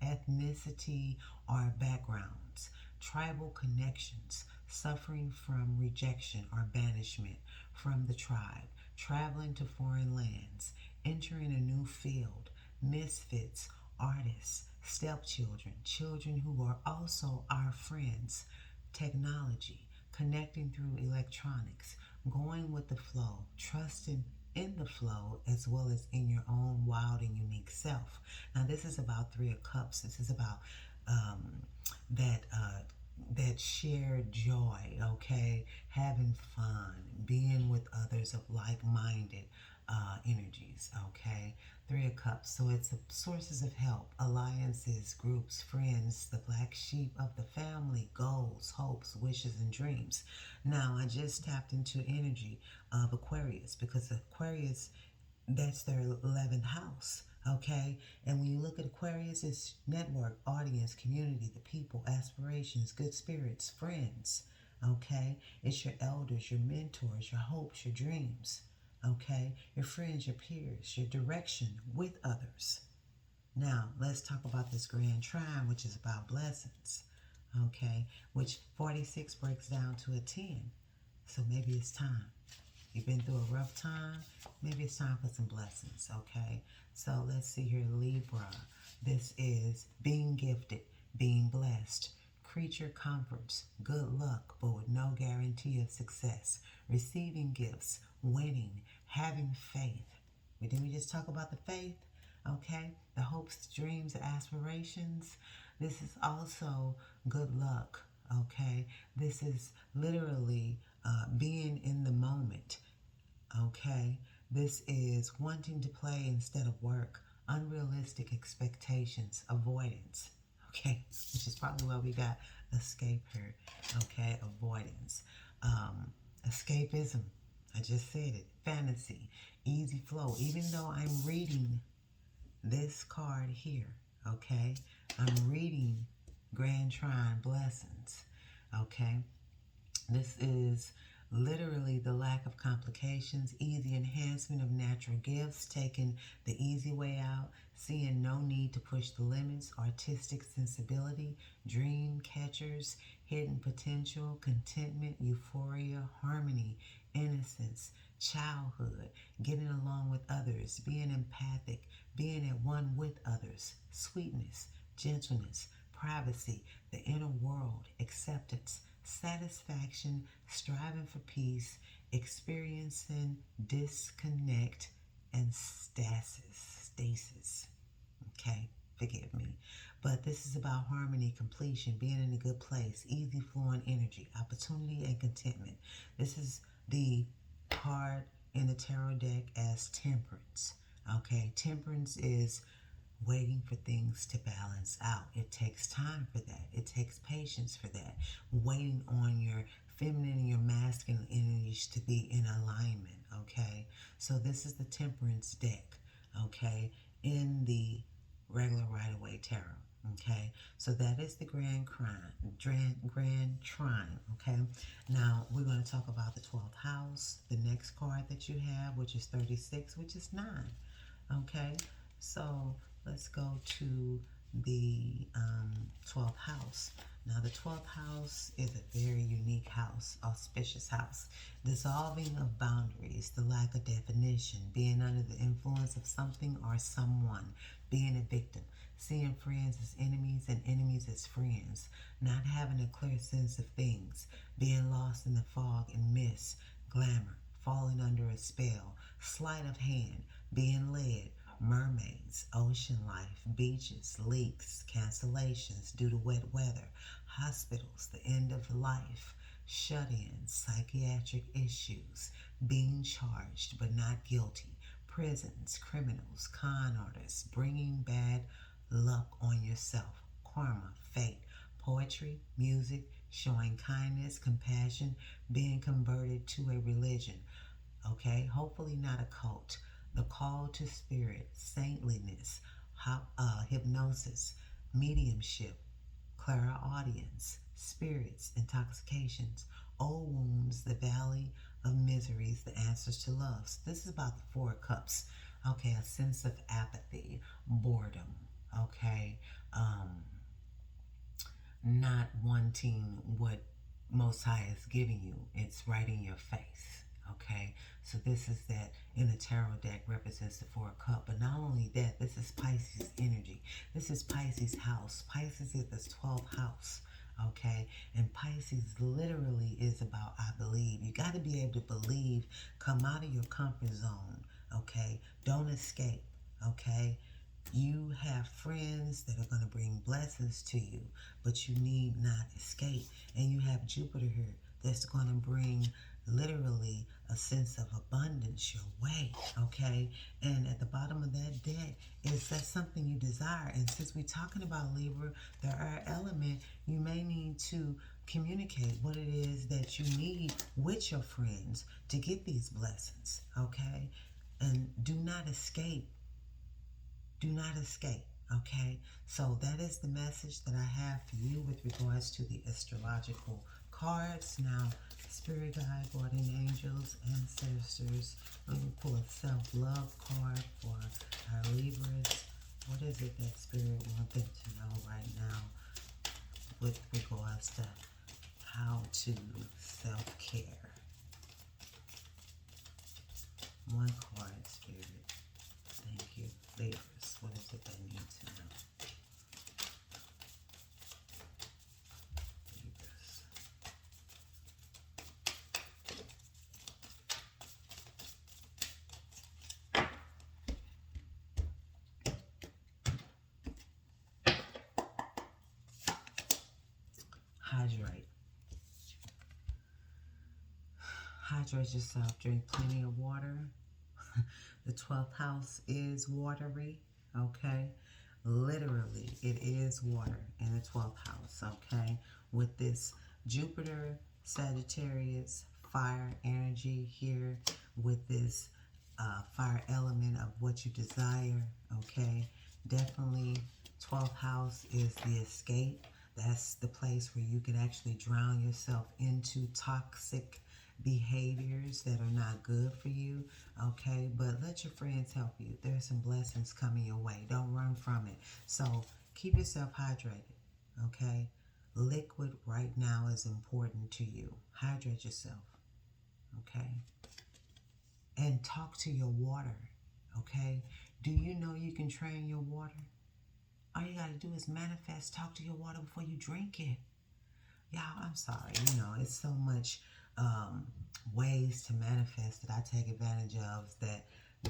[SPEAKER 1] ethnicity or backgrounds, tribal connections, suffering from rejection or banishment from the tribe, traveling to foreign lands, entering a new field, misfits, artists, stepchildren, children who are also our friends, technology, connecting through electronics, going with the flow, trusting in the flow as well as in your own wild and unique self. Now, this is about Three of Cups. This is about um, that that shared joy, okay, having fun, being with others of like-minded energies, okay. Three of Cups. So it's sources of help, alliances, groups, friends, the black sheep of the family, goals, hopes, wishes, and dreams. Now, I just tapped into energy of Aquarius because Aquarius, that's their 11th house, okay. And when you look at Aquarius, it's network, audience, community, the people, aspirations, good spirits, friends, okay. It's your elders, your mentors, your hopes, your dreams, okay, your friends, your peers, your direction with others. Now let's talk about this grand trine, which is about blessings, okay, which 46 breaks down to a 10. So maybe it's time. You've been through a rough time. Maybe it's time for some blessings, okay? So let's see here, Libra. This is being gifted, being blessed, creature comforts, good luck, but with no guarantee of success, receiving gifts, winning, having faith. But didn't we just talk about the faith? Okay, the hopes, dreams, aspirations. This is also good luck, okay? This is literally being in the moment, okay? This is wanting to play instead of work, unrealistic expectations, avoidance, okay? Which is probably why we got escape here, okay? Avoidance, escapism, I just said it, fantasy, easy flow. Even though I'm reading this card here, okay, I'm reading Grand Trine Blessings, okay. This is literally the lack of complications, easy enhancement of natural gifts, taking the easy way out, seeing no need to push the limits, artistic sensibility, dream catchers, hidden potential, contentment, euphoria, harmony, innocence, childhood, getting along with others, being empathic, being at one with others, sweetness, gentleness, privacy, the inner world, acceptance, satisfaction, striving for peace, experiencing disconnect, and stasis. Okay, forgive me. But this is about harmony, completion, being in a good place, easy flowing energy, opportunity, and contentment. This is the card in the tarot deck as Temperance. Okay, Temperance is waiting for things to balance out. It takes time for that. It takes patience for that. Waiting on your feminine and your masculine energies to be in alignment, okay? So this is the Temperance deck, okay, in the regular Rider-Waite Tarot, okay? So that is the Grand Trine, okay? Now, we're going to talk about the 12th house, the next card that you have, which is 36, which is 9, okay? So let's go to the 12th house. Now, the 12th house is a very unique house, auspicious house. Dissolving of boundaries, the lack of definition, being under the influence of something or someone, being a victim, seeing friends as enemies and enemies as friends, not having a clear sense of things, being lost in the fog and mist, glamour, falling under a spell, sleight of hand, being led, mermaids, ocean life, beaches, leaks, cancellations due to wet weather, hospitals, the end of life, shut-ins, psychiatric issues, being charged but not guilty, prisons, criminals, con artists, bringing bad luck on yourself, karma, fate, poetry, music, showing kindness, compassion, being converted to a religion, okay, hopefully not a cult, the call to spirit, saintliness, hypnosis, mediumship, clairaudience, spirits, intoxications, old wounds, the valley of miseries, the answers to love. So this is about the 4 of Cups. Okay, a sense of apathy, boredom, okay, not wanting what Most High is giving you. It's right in your face. Okay, so this is that in the tarot deck represents the Four of Cups, but not only that, this is Pisces energy. This is Pisces house. Pisces is the 12th house. Okay, and Pisces literally is about I believe. You got to be able to believe. Come out of your comfort zone. Okay, don't escape. Okay, you have friends that are going to bring blessings to you, but you need not escape. And you have Jupiter here that's going to bring literally a sense of abundance your way, okay? And at the bottom of that deck is that something you desire. And since we're talking about Libra, there are elements you may need to communicate what it is that you need with your friends to get these blessings, okay? And do not escape. Do not escape, okay? So that is the message that I have for you with regards to the astrological cards. Now, Spirit Guide, Guardian Angels, Ancestors. Let me pull a self-love card for our Libras. What is it that Spirit wants them to know right now with regards to how to self-care? One card, Spirit. Thank you. Libras, what is it they need to know? Libras. Hydrate. Hydrate yourself. Drink plenty of water. The 12th house is watery, okay? Literally, it is water in the 12th house, okay? With this Jupiter, Sagittarius, fire energy here, with this fire element of what you desire, okay? Definitely, 12th house is the escape. That's the place where you can actually drown yourself into toxic behaviors that are not good for you, okay? But let your friends help you. There's some blessings coming your way. Don't run from it. So keep yourself hydrated, okay? Liquid right now is important to you. Hydrate yourself, okay? And talk to your water, okay? Do you know you can train your water? All you got to do is manifest. Talk to your water before you drink it. Y'all, I'm sorry. You know, it's so much ways to manifest that I take advantage of, that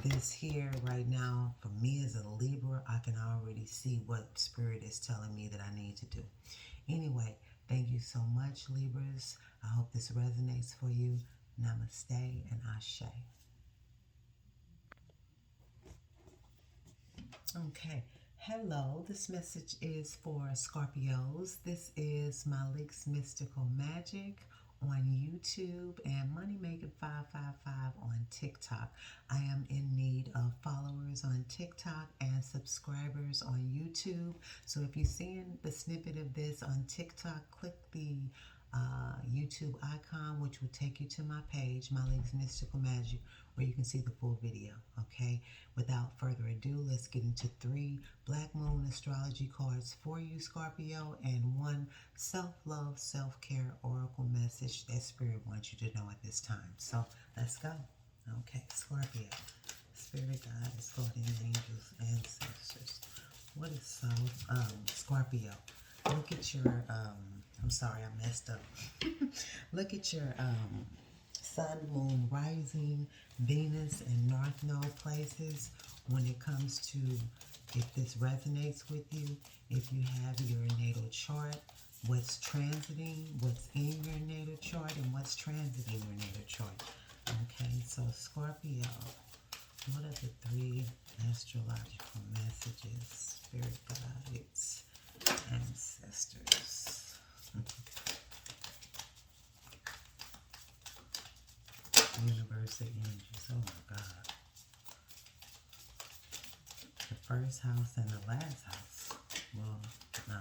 [SPEAKER 1] this here right now, for me as a Libra, I can already see what Spirit is telling me that I need to do. Anyway, thank you so much, Libras. I hope this resonates for you. Namaste and Ashe. Okay. Hello, this message is for Scorpios. This is Malik's Mystical Magic on YouTube and Moneymaking 555 on TikTok. I am in need of followers on TikTok and subscribers on YouTube. So if you're seeing the snippet of this on TikTok, click the YouTube icon, which will take you to my page, Malik's Mystical Magic, where you can see the full video, okay? Without further ado, let's get into 3 Black Moon astrology cards for you, Scorpio, and 1 self-love, self-care oracle message that Spirit wants you to know at this time. So let's go. Okay, Scorpio. Spirit guides, guardian angels, ancestors. What is Scorpio? Look at your, I'm sorry, I messed up. Look at your sun, moon, rising, Venus, and North Node places when it comes to, if this resonates with you, if you have your natal chart, what's transiting, what's in your natal chart, and what's transiting your natal chart. Okay, so Scorpio, what are the 3 astrological messages, spirit guides, ancestors? Universal energies. Oh my God. The first house and the last house. Well, no.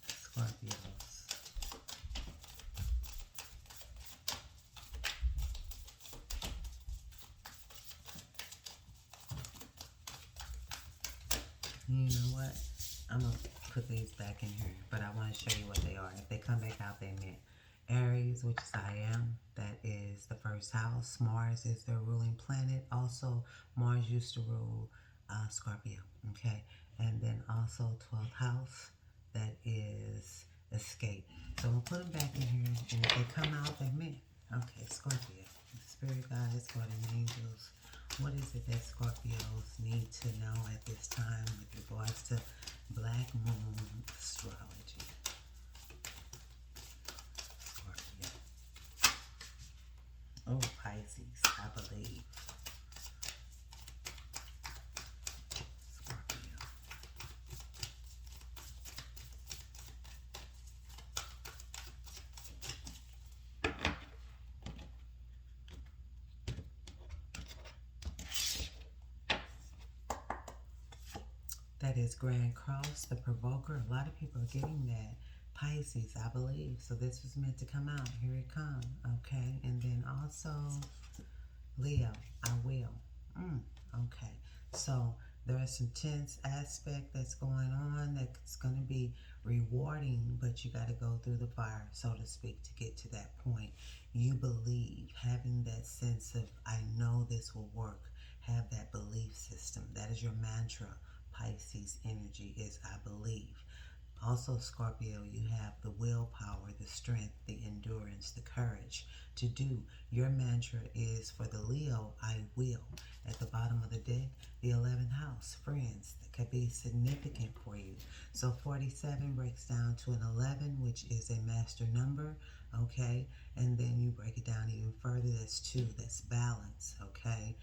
[SPEAKER 1] Scorpios. You know what? I'm going to put this these back in here, but I want to show you what they are. If they come back out, they meant Aries, which is I am. That is the first house. Mars is their ruling planet. Also, Mars used to rule Scorpio. Okay, and then also 12th house. That is escape. So we'll put them back in here, and if they come out, they meant. Okay, Scorpio. Spirit guides, guardian angels. What is it that Scorpios need to know at this time with regards to Black Moon astrology? Scorpio. Oh, Pisces, I believe. Scorpio. That is Grand Cross, the Provoker. A lot of people are getting that. Pisces, I believe. So this was meant to come out. Here it comes. Okay. And then also Leo, I will. Okay. So there is some tense aspect that's going on that's going to be rewarding, but you got to go through the fire, so to speak, to get to that point. You believe, having that sense of, I know this will work. Have that belief system. That is your mantra. Pisces energy is I believe. Also, Scorpio, you have the willpower, the strength, the endurance, the courage to do. Your mantra is for the Leo, I will. At the bottom of the deck, the 11th house, friends, that could be significant for you. So 47 breaks down to an 11, which is a master number, okay? And then you break it down even further, that's 2, that's balance, okay?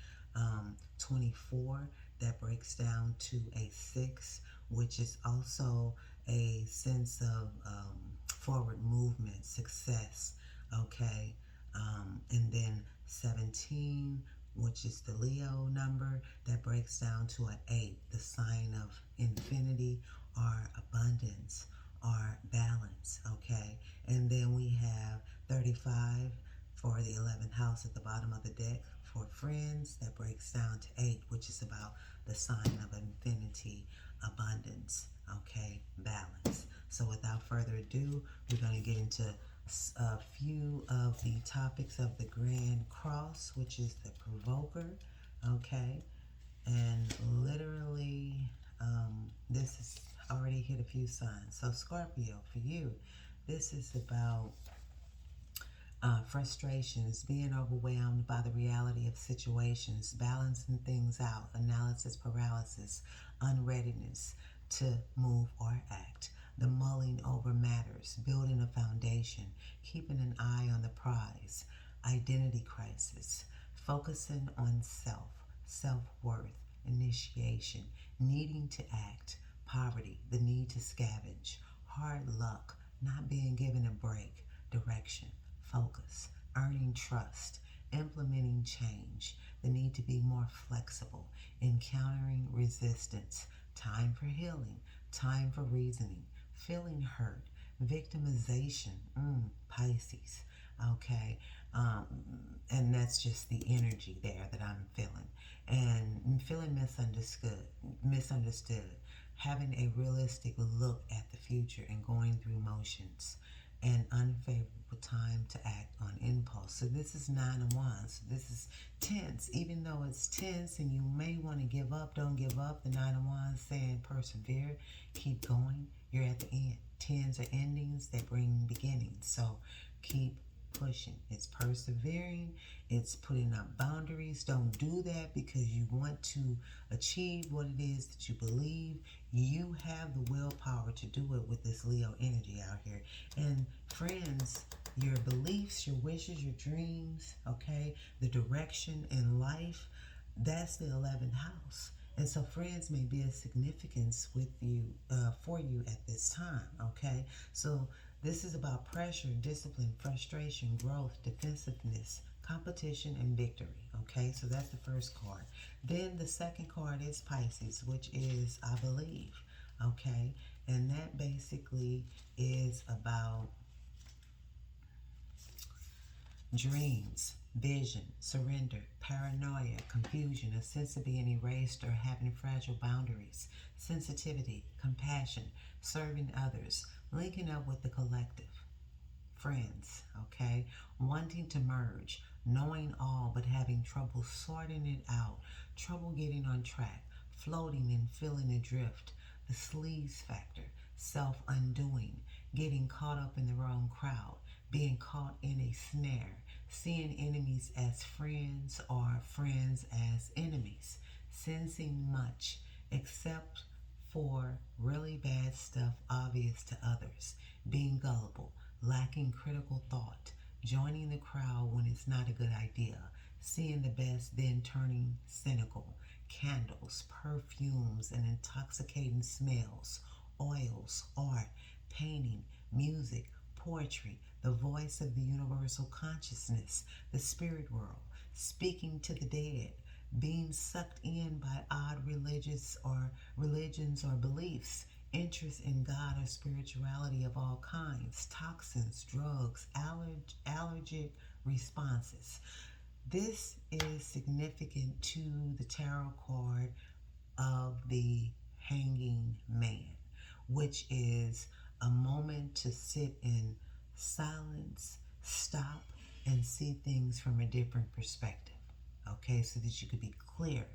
[SPEAKER 1] 24, that breaks down to a 6, which is also a sense of forward movement, success, okay? And then 17, which is the Leo number, that breaks down to an 8, the sign of infinity or abundance or balance, okay? And then we have 35 for the 11th house at the bottom of the deck. For friends, that breaks down to 8, which is about the sign of infinity, abundance, okay, balance. So without further ado, we're going to get into a few of the topics of the Grand Cross, which is the Provoker, okay, and literally this has already hit a few signs. So Scorpio, for you, this is about frustrations, being overwhelmed by the reality of situations, balancing things out, analysis paralysis, unreadiness to move or act, the mulling over matters, building a foundation, keeping an eye on the prize, identity crisis, focusing on self, self-worth, initiation, needing to act, poverty, the need to scavenge, hard luck, not being given a break, direction, focus, earning trust, implementing change, the need to be more flexible, encountering resistance, time for healing, time for reasoning, feeling hurt, victimization, Pisces, okay, and that's just the energy there that I'm feeling, and feeling misunderstood, having a realistic look at the future and going through motions, and unfavorable time to act on impulse. So this is 9 of Wands. So this is tense. Even though it's tense and you may want to give up, don't give up. The 9 of Wands saying persevere, keep going. You're at the end. 10s are endings that bring beginnings. So keep pushing. It's persevering. It's putting up boundaries. Don't do that because you want to achieve what it is that you believe. You have the willpower to do it with this Leo energy out here. And friends, your beliefs, your wishes, your dreams, okay, the direction in life, that's the 11th house. And so friends may be of significance with you, for you at this time, okay? So this is about pressure, discipline, frustration, growth, defensiveness, competition, and victory, okay? So that's the first card. Then the second card is Pisces, which is I believe, okay? And that basically is about dreams, vision, surrender, paranoia, confusion, a sense of being erased or having fragile boundaries, sensitivity, compassion, serving others, linking up with the collective, friends, okay, wanting to merge, knowing all but having trouble sorting it out, trouble getting on track, floating and feeling adrift, the sleaze factor, self undoing, getting caught up in the wrong crowd, being caught in a snare, seeing enemies as friends or friends as enemies, sensing much except for really bad stuff obvious to others, being gullible, lacking critical thought, joining the crowd when it's not a good idea, seeing the best then turning cynical, candles, perfumes, and intoxicating smells, oils, art, painting, music, poetry, the voice of the universal consciousness, the spirit world, speaking to the dead, being sucked in by odd religions or beliefs, interest in God or spirituality of all kinds, toxins, drugs, allergic responses. This is significant to the tarot card of the Hanging Man, which is a moment to sit in silence, stop, and see things from a different perspective, okay, so that you could be clear,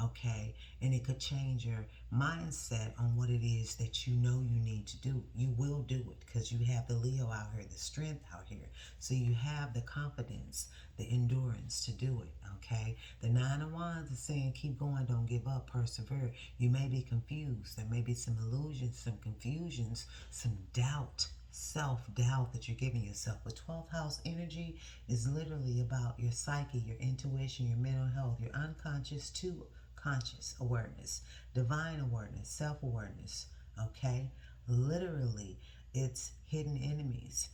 [SPEAKER 1] okay, and it could change your mindset on what it is that you know you need to do. You will do it because you have the Leo out here, the strength out here, so you have the confidence, the endurance to do it, okay. The Nine of Wands is saying keep going, don't give up, persevere. You may be confused, there may be some illusions, some confusions, some doubt, self-doubt that you're giving yourself. But 12th house energy is literally about your psyche, your intuition, your mental health, your unconscious to conscious awareness, divine awareness, self-awareness, okay? Literally, it's hidden enemies,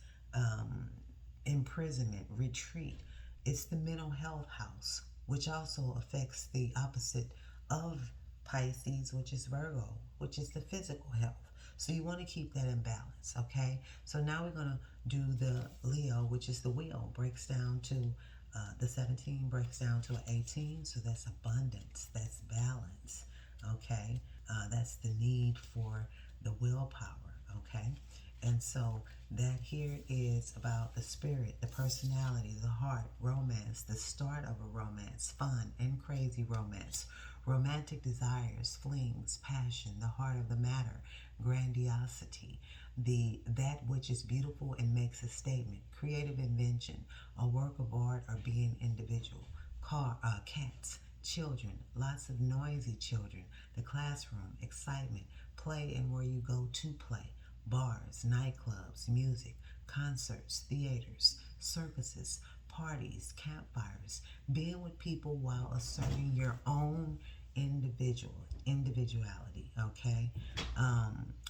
[SPEAKER 1] imprisonment, retreat. It's the mental health house, which also affects the opposite of Pisces, which is Virgo, which is the physical health. So you want to keep that in balance, okay? So now we're going to do the Leo, which is the wheel, breaks down to the 17 breaks down to an 18. So that's abundance, that's balance, okay? That's the need for the willpower, okay? And so that here is about the spirit, the personality, the heart, romance, the start of a romance, fun and crazy romance, romantic desires, flings, passion, the heart of the matter, grandiosity, that which is beautiful and makes a statement, creative invention, a work of art, or being individual, cats, children, lots of noisy children, the classroom, excitement, play and where you go to play, bars, nightclubs, music, concerts, theaters, circuses, parties, campfires, being with people while asserting your own individuality, okay?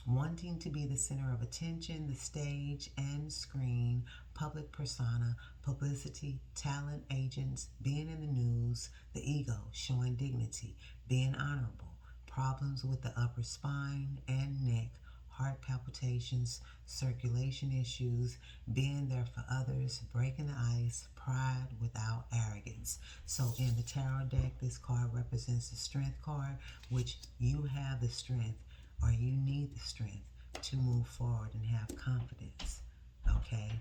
[SPEAKER 1] Wanting to be the center of attention, the stage and screen, public persona, publicity, talent agents, being in the news, the ego, showing dignity, being honorable, problems with the upper spine and neck, heart palpitations, circulation issues, being there for others, breaking the ice, pride without arrogance. So in the tarot deck, this card represents the strength card, which you have the strength, or you need the strength to move forward and have confidence, okay?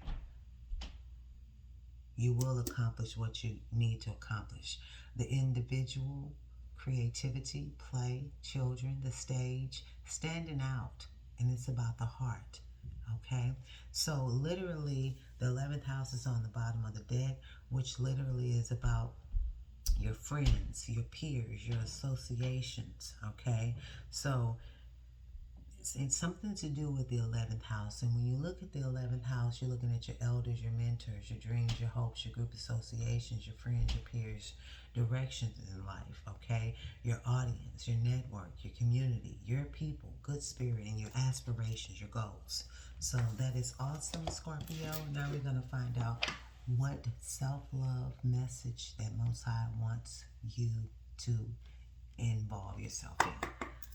[SPEAKER 1] You will accomplish what you need to accomplish. The individual, creativity, play, children, the stage, standing out, and it's about the heart, okay? So literally, the 11th house is on the bottom of the deck, which literally is about your friends, your peers, your associations, okay? So it's something to do with the 11th house. And when you look at the 11th house, you're looking at your elders, your mentors, your dreams, your hopes, your group associations, your friends, your peers, directions in life, okay? Your audience, your network, your community, your people, good spirit, and your aspirations, your goals. So that is awesome, Scorpio. Now we're going to find out what self-love message that Most High wants you to involve yourself in.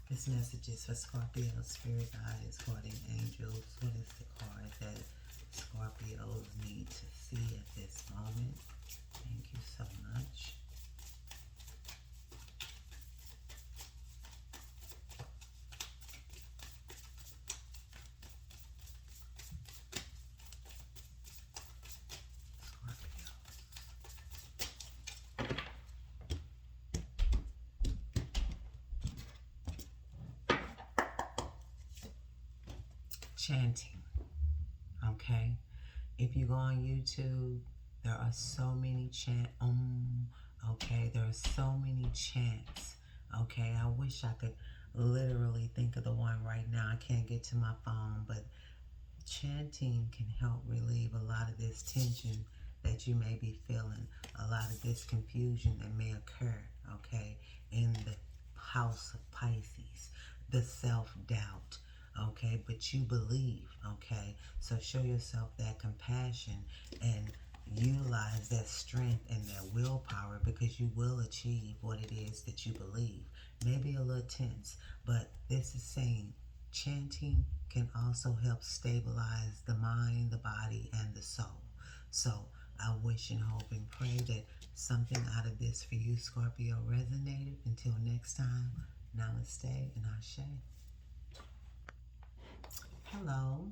[SPEAKER 1] This message is for Scorpio, spirit guides, guardian angels. What is the card that Scorpios need to see at this moment? Thank you. chanting, okay? If you go on YouTube, there are so many okay? There are so many chants, okay? I wish I could literally think of the one right now. I can't get to my phone, but chanting can help relieve a lot of this tension that you may be feeling, a lot of this confusion that may occur, okay, in the house of Pisces, the self-doubt, okay, but you believe, okay, so show yourself that compassion and utilize that strength and that willpower, because you will achieve what it is that you believe. Maybe a little tense, but this is saying chanting can also help stabilize the mind, the body, and the soul. So I wish and hope and pray that something out of this for you, Scorpio, resonated. Until next time, namaste and ashe. Hello.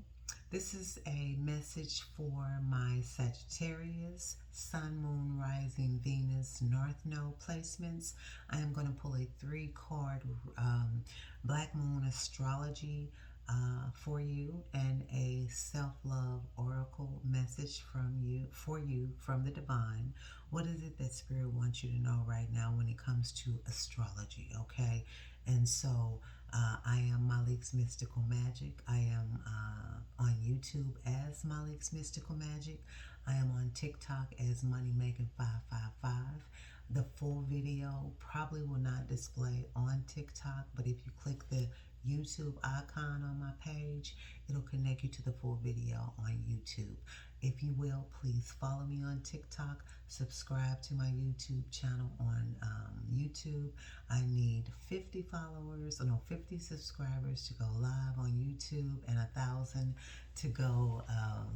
[SPEAKER 1] This is a message for my Sagittarius, Sun, Moon, Rising, Venus, North Node placements. I am going to pull a 3-card Black Moon Astrology for you, and a self-love oracle message for you from the divine. What is it that Spirit wants you to know right now when it comes to astrology, okay? And so I am Malik's Mystical Magic. I am on YouTube as Malik's Mystical Magic. I am on TikTok as Moneymaking555. The full video probably will not display on TikTok, but if you click the YouTube icon on my page, it'll connect you to the full video on YouTube. If you will, please follow me on TikTok, subscribe to my YouTube channel on YouTube. I need 50 followers, 50 subscribers to go live on YouTube, and 1,000 to go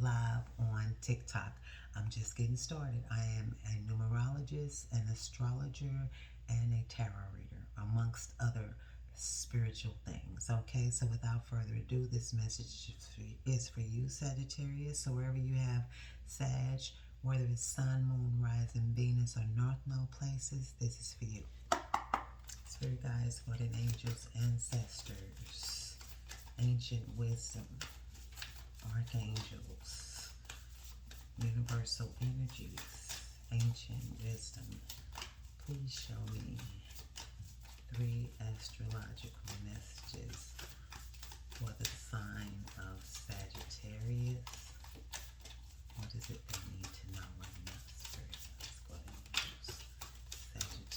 [SPEAKER 1] live on TikTok. I'm just getting started. I am a numerologist, an astrologer, and a tarot reader, amongst other spiritual things. Okay, so without further ado, this message is for you, Sagittarius. So wherever you have Sag, whether it's Sun, Moon, Rising, Venus, or North Node places, this is for you. Spirit guides, guardian angels, ancestors, ancient wisdom, archangels, universal energies, ancient wisdom, please show me 3 astrological messages for the sign of Sagittarius. What is it they need to know right now, Spirit? Let's go ahead and choose Sagittarius.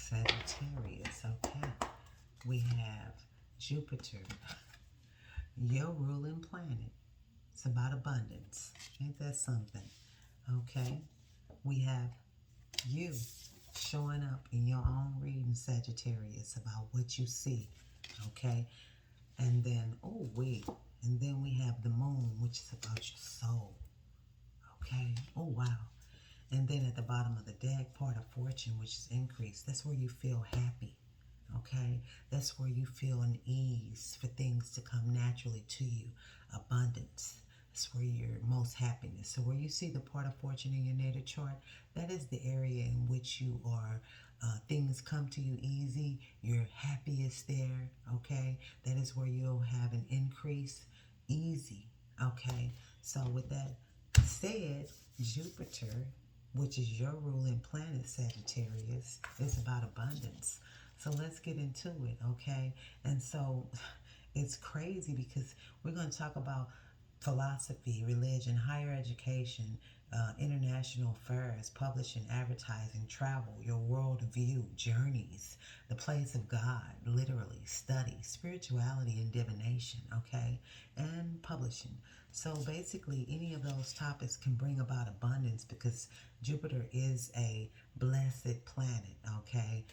[SPEAKER 1] Sagittarius, okay. We have Jupiter, your ruling planet. It's about abundance. Ain't that something? Okay. We have you showing up in your own reading, Sagittarius, about what you see. Okay. And then, and then we have the moon, which is about your soul. Okay. Oh, wow. And then at the bottom of the deck, part of fortune, which is increase. That's where you feel happy, okay? That's where you feel an ease for things to come naturally to you. Abundance. That's where you're most happiness. So where you see the part of fortune in your natal chart, that is the area in which you are, things come to you easy. You're happiest there, okay? That is where you'll have an increase easy, okay? So with that said, Jupiter, which is your ruling planet, Sagittarius, is about abundance. So let's get into it, okay? And so it's crazy because we're going to talk about philosophy, religion, higher education, international affairs, publishing, advertising, travel, your world view, journeys, the place of God, literally, study, spirituality and divination, okay, and publishing. So basically, any of those topics can bring about abundance because Jupiter is a blessed planet, okay,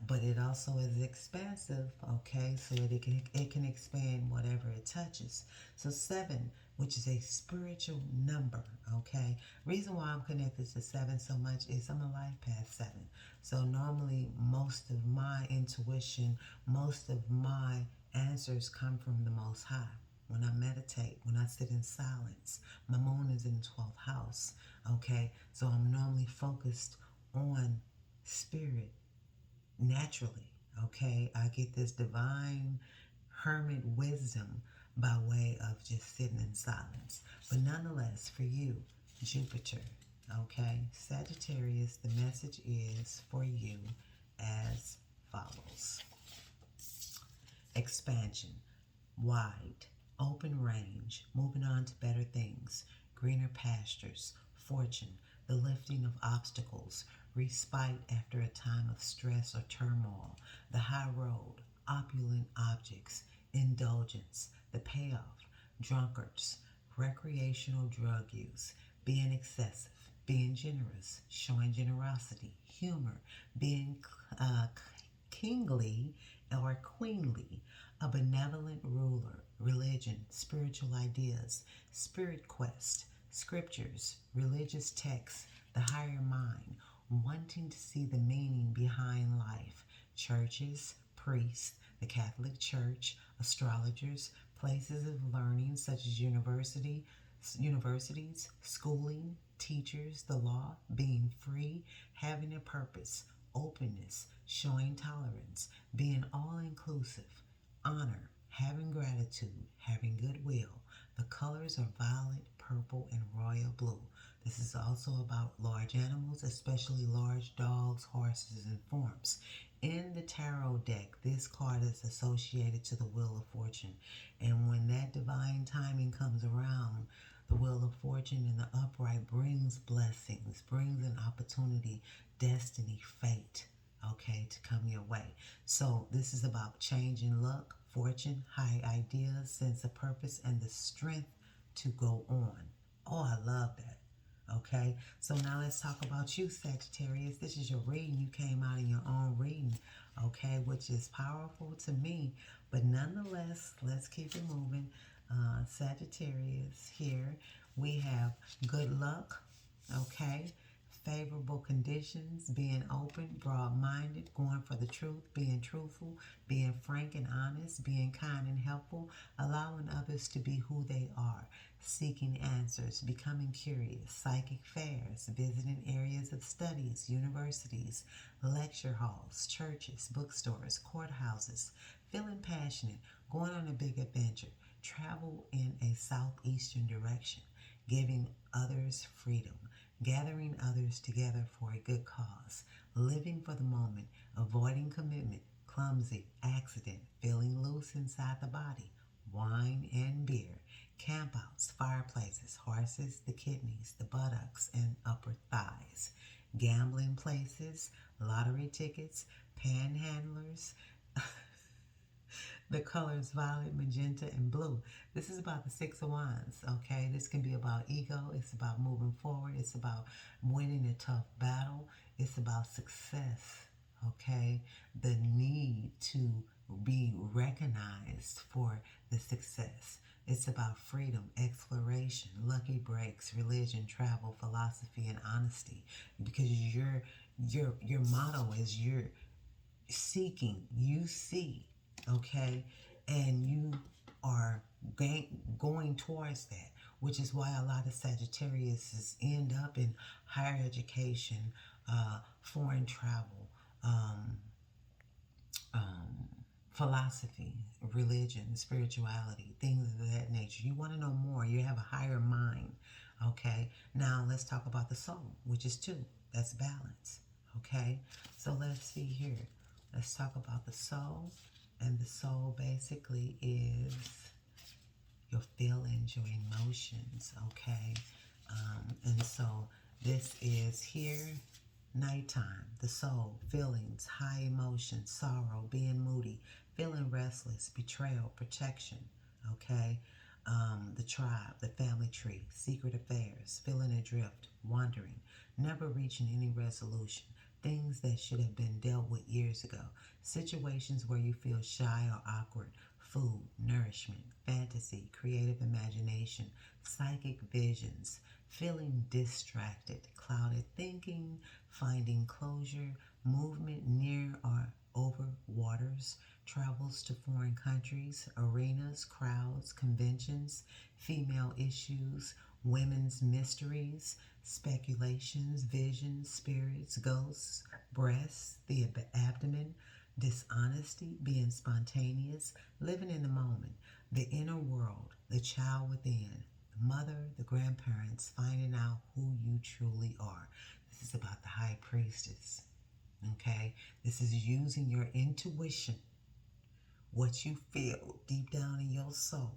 [SPEAKER 1] but it also is expansive, okay, so it can expand whatever it touches. So 7 which is a spiritual number, okay? Reason why I'm connected to 7 so much is I'm a life path 7. So normally most of my intuition, most of my answers come from the Most High. When I meditate, when I sit in silence, my moon is in the 12th house, okay? So I'm normally focused on spirit naturally, okay? I get this divine hermit wisdom by way of just sitting in silence. But nonetheless, for you, Jupiter, okay? Sagittarius, the message is for you as follows. Expansion, wide, open range, moving on to better things, greener pastures, fortune, the lifting of obstacles, respite after a time of stress or turmoil, the high road, opulent objects, indulgence, the payoff, drunkards, recreational drug use, being excessive, being generous, showing generosity, humor, being kingly or queenly, a benevolent ruler, religion, spiritual ideas, spirit quest, scriptures, religious texts, the higher mind, wanting to see the meaning behind life, churches, priests, the Catholic Church, astrologers, places of learning such as universities, schooling, teachers, the law, being free, having a purpose, openness, showing tolerance, being all inclusive, honor, having gratitude, having goodwill. The colors are violet, purple, and royal blue. This is also about large animals, especially large dogs, horses, and forms. In the tarot deck, this card is associated to the Wheel of Fortune. And when that divine timing comes around, the Wheel of Fortune in the upright brings blessings, brings an opportunity, destiny, fate, okay, to come your way. So this is about changing luck, fortune, high ideas, sense of purpose, and the strength to go on. Oh, I love that. Okay, so now let's talk about you, Sagittarius. This is your reading. You came out in your own reading, okay, which is powerful to me. But nonetheless, let's keep it moving. Sagittarius, here we have good luck, okay, favorable conditions, being open, broad-minded, going for the truth, being truthful, being frank and honest, being kind and helpful, allowing others to be who they are, seeking answers, becoming curious, psychic fairs, visiting areas of studies, universities, lecture halls, churches, bookstores, courthouses, feeling passionate, going on a big adventure, travel in a southeastern direction, giving others freedom, gathering others together for a good cause, living for the moment, avoiding commitment, clumsy, accident, feeling loose inside the body, wine and beer, campouts, fireplaces, horses, the kidneys, the buttocks, and upper thighs, gambling places, lottery tickets, panhandlers, the colors violet, magenta, and blue. This is about the Six of Wands, okay? This can be about ego. It's about moving forward. It's about winning a tough battle. It's about success, okay? The need to be recognized for the success. It's about freedom, exploration, lucky breaks, religion, travel, philosophy, and honesty. Because your motto is you're seeking, you see, okay, and you are going towards that, which is why a lot of Sagittarius end up in higher education, foreign travel, um, um, philosophy, religion, spirituality, things of that nature. You want to know more. You have a higher mind. Okay. Now let's talk about the soul, which is 2. That's balance. Okay. So let's see here. Let's talk about the soul. And the soul basically is your feelings, your emotions. Okay. And so this is here. Nighttime, the soul, feelings, high emotions, sorrow, being moody, feeling restless, betrayal, protection, okay? The tribe, the family tree, secret affairs, feeling adrift, wandering, never reaching any resolution, things that should have been dealt with years ago, situations where you feel shy or awkward, food, nourishment, fantasy, creative imagination, psychic visions, feeling distracted, clouded thinking, finding closure, movement near or over waters, travels to foreign countries, arenas, crowds, conventions, female issues, women's mysteries, speculations, visions, spirits, ghosts, breasts, the abdomen, dishonesty, being spontaneous, living in the moment, the inner world, the child within, the mother, the grandparents, finding out who you truly are. This is about the high priestess. Okay? This is using your intuition, what you feel deep down in your soul,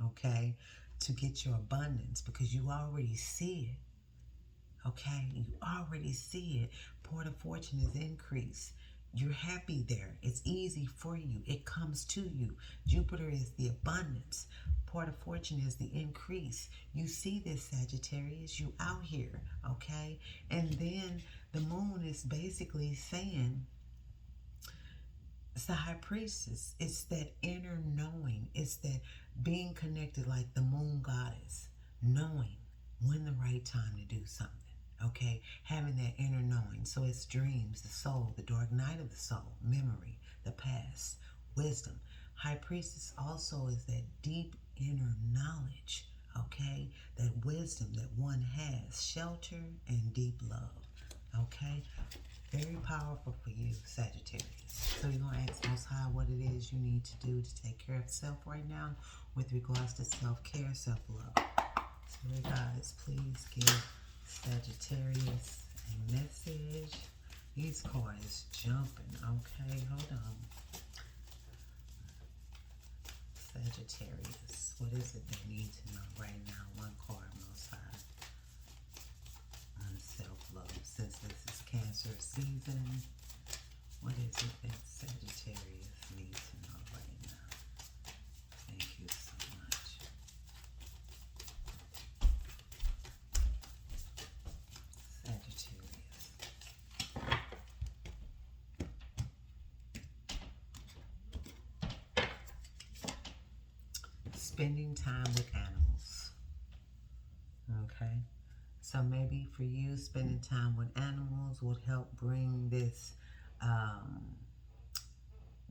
[SPEAKER 1] okay, to get your abundance because you already see it. Okay? You already see it. Port of fortune is increased. You're happy there. It's easy for you. It comes to you. Jupiter is the abundance. Port of fortune is the increase. You see this, Sagittarius. You out here, okay? And then the moon is basically saying, it's the high priestess. It's that inner knowing. It's that being connected like the moon goddess, knowing when the right time to do something. Okay, having that inner knowing. So it's dreams, the soul, the dark night of the soul, memory, the past, wisdom. High priestess also is that deep inner knowledge, okay, that wisdom that one has, shelter and deep love, okay. Very powerful for you, Sagittarius. So you're going to ask Most High what it is you need to do to take care of self right now with regards to self-care, self-love. So guys, please give Sagittarius a message. These cards jumping. Okay, hold on. Sagittarius, what is it they need to know right now? One card, Most High. On self-love. Since this is Cancer season, what is it that Sagittarius needs to know right now? Thank you so much. Sagittarius. Spending time with animals. Okay. So maybe for you, spending time with animals would help bring this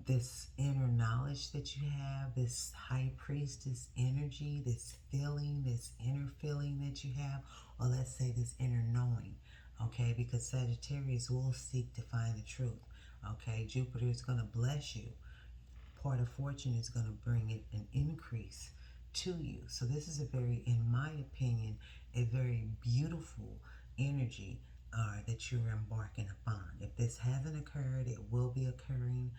[SPEAKER 1] this inner knowledge that you have, this high priestess energy, this feeling, this inner feeling that you have, or let's say this inner knowing, okay? Because Sagittarius will seek to find the truth, okay? Jupiter is going to bless you. Part of fortune is going to bring it an increase to you. So this is a very, in my opinion, a very beautiful energy that you're embarking upon. If this hasn't occurred, it will be occurring.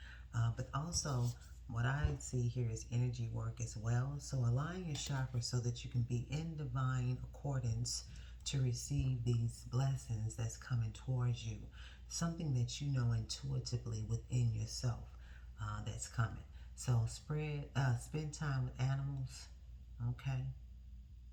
[SPEAKER 1] But also, what I see here is energy work as well. So align your chakras so that you can be in divine accordance to receive these blessings that's coming towards you. Something that you know intuitively within yourself that's coming. So spend time with animals, okay?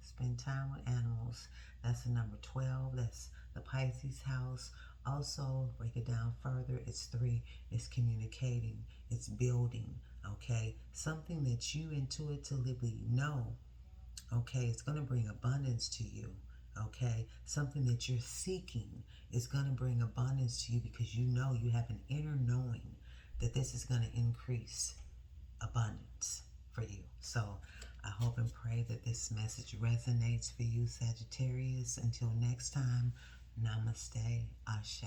[SPEAKER 1] Spend time with animals. That's the number 12. That's the Pisces house. Also, break it down further. It's 3. It's communicating. It's building, okay? Something that you intuitively know, okay? It's going to bring abundance to you, okay? Something that you're seeking is going to bring abundance to you because you know you have an inner knowing that this is going to increase abundance for you. So I hope and pray that this message resonates for you, Sagittarius. Until next time, namaste, ashe.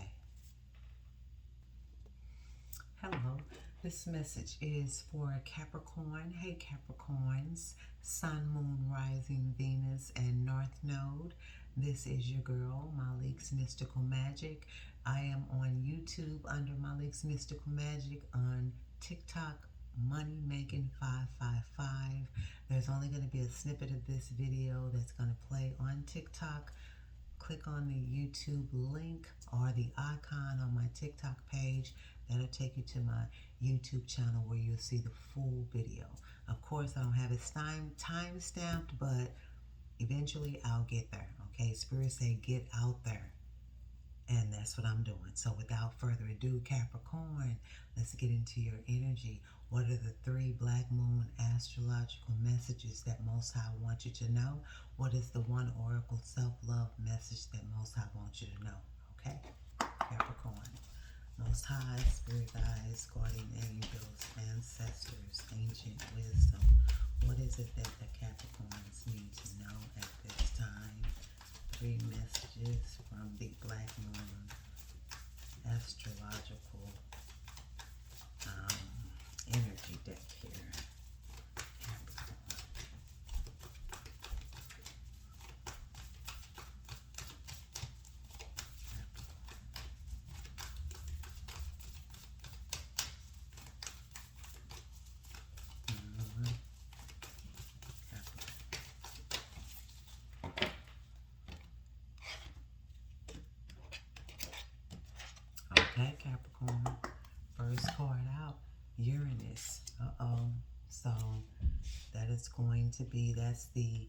[SPEAKER 1] Hello, this message is for Capricorn. Hey Capricorns, Sun, Moon, Rising, Venus, and North Node. This is your girl, Malik's Mystical Magic. I am on YouTube under Malik's Mystical Magic, on TikTok, Money Making 555. There's only going to be a snippet of this video that's going to play on TikTok. Click on the YouTube link or the icon on my TikTok page. That'll take you to my YouTube channel where you'll see the full video. Of course, I don't have it time stamped, but eventually I'll get there. Okay, Spirit say get out there. And that's what I'm doing. So without further ado, Capricorn, let's get into your energy. What are the 3 black moon astrological messages that Most High wants you to know? What is the 1 oracle self-love message that Most High wants you to know? Okay, Capricorn. Most High, spirit guides, guardian angels, ancestors, ancient wisdom. What is it that the Capricorns need to know at this time? 3 messages from the Black Moon astrological energy deck here. Capricorn. Okay, Capricorn. First card out, Uranus. So that is going to be, that's the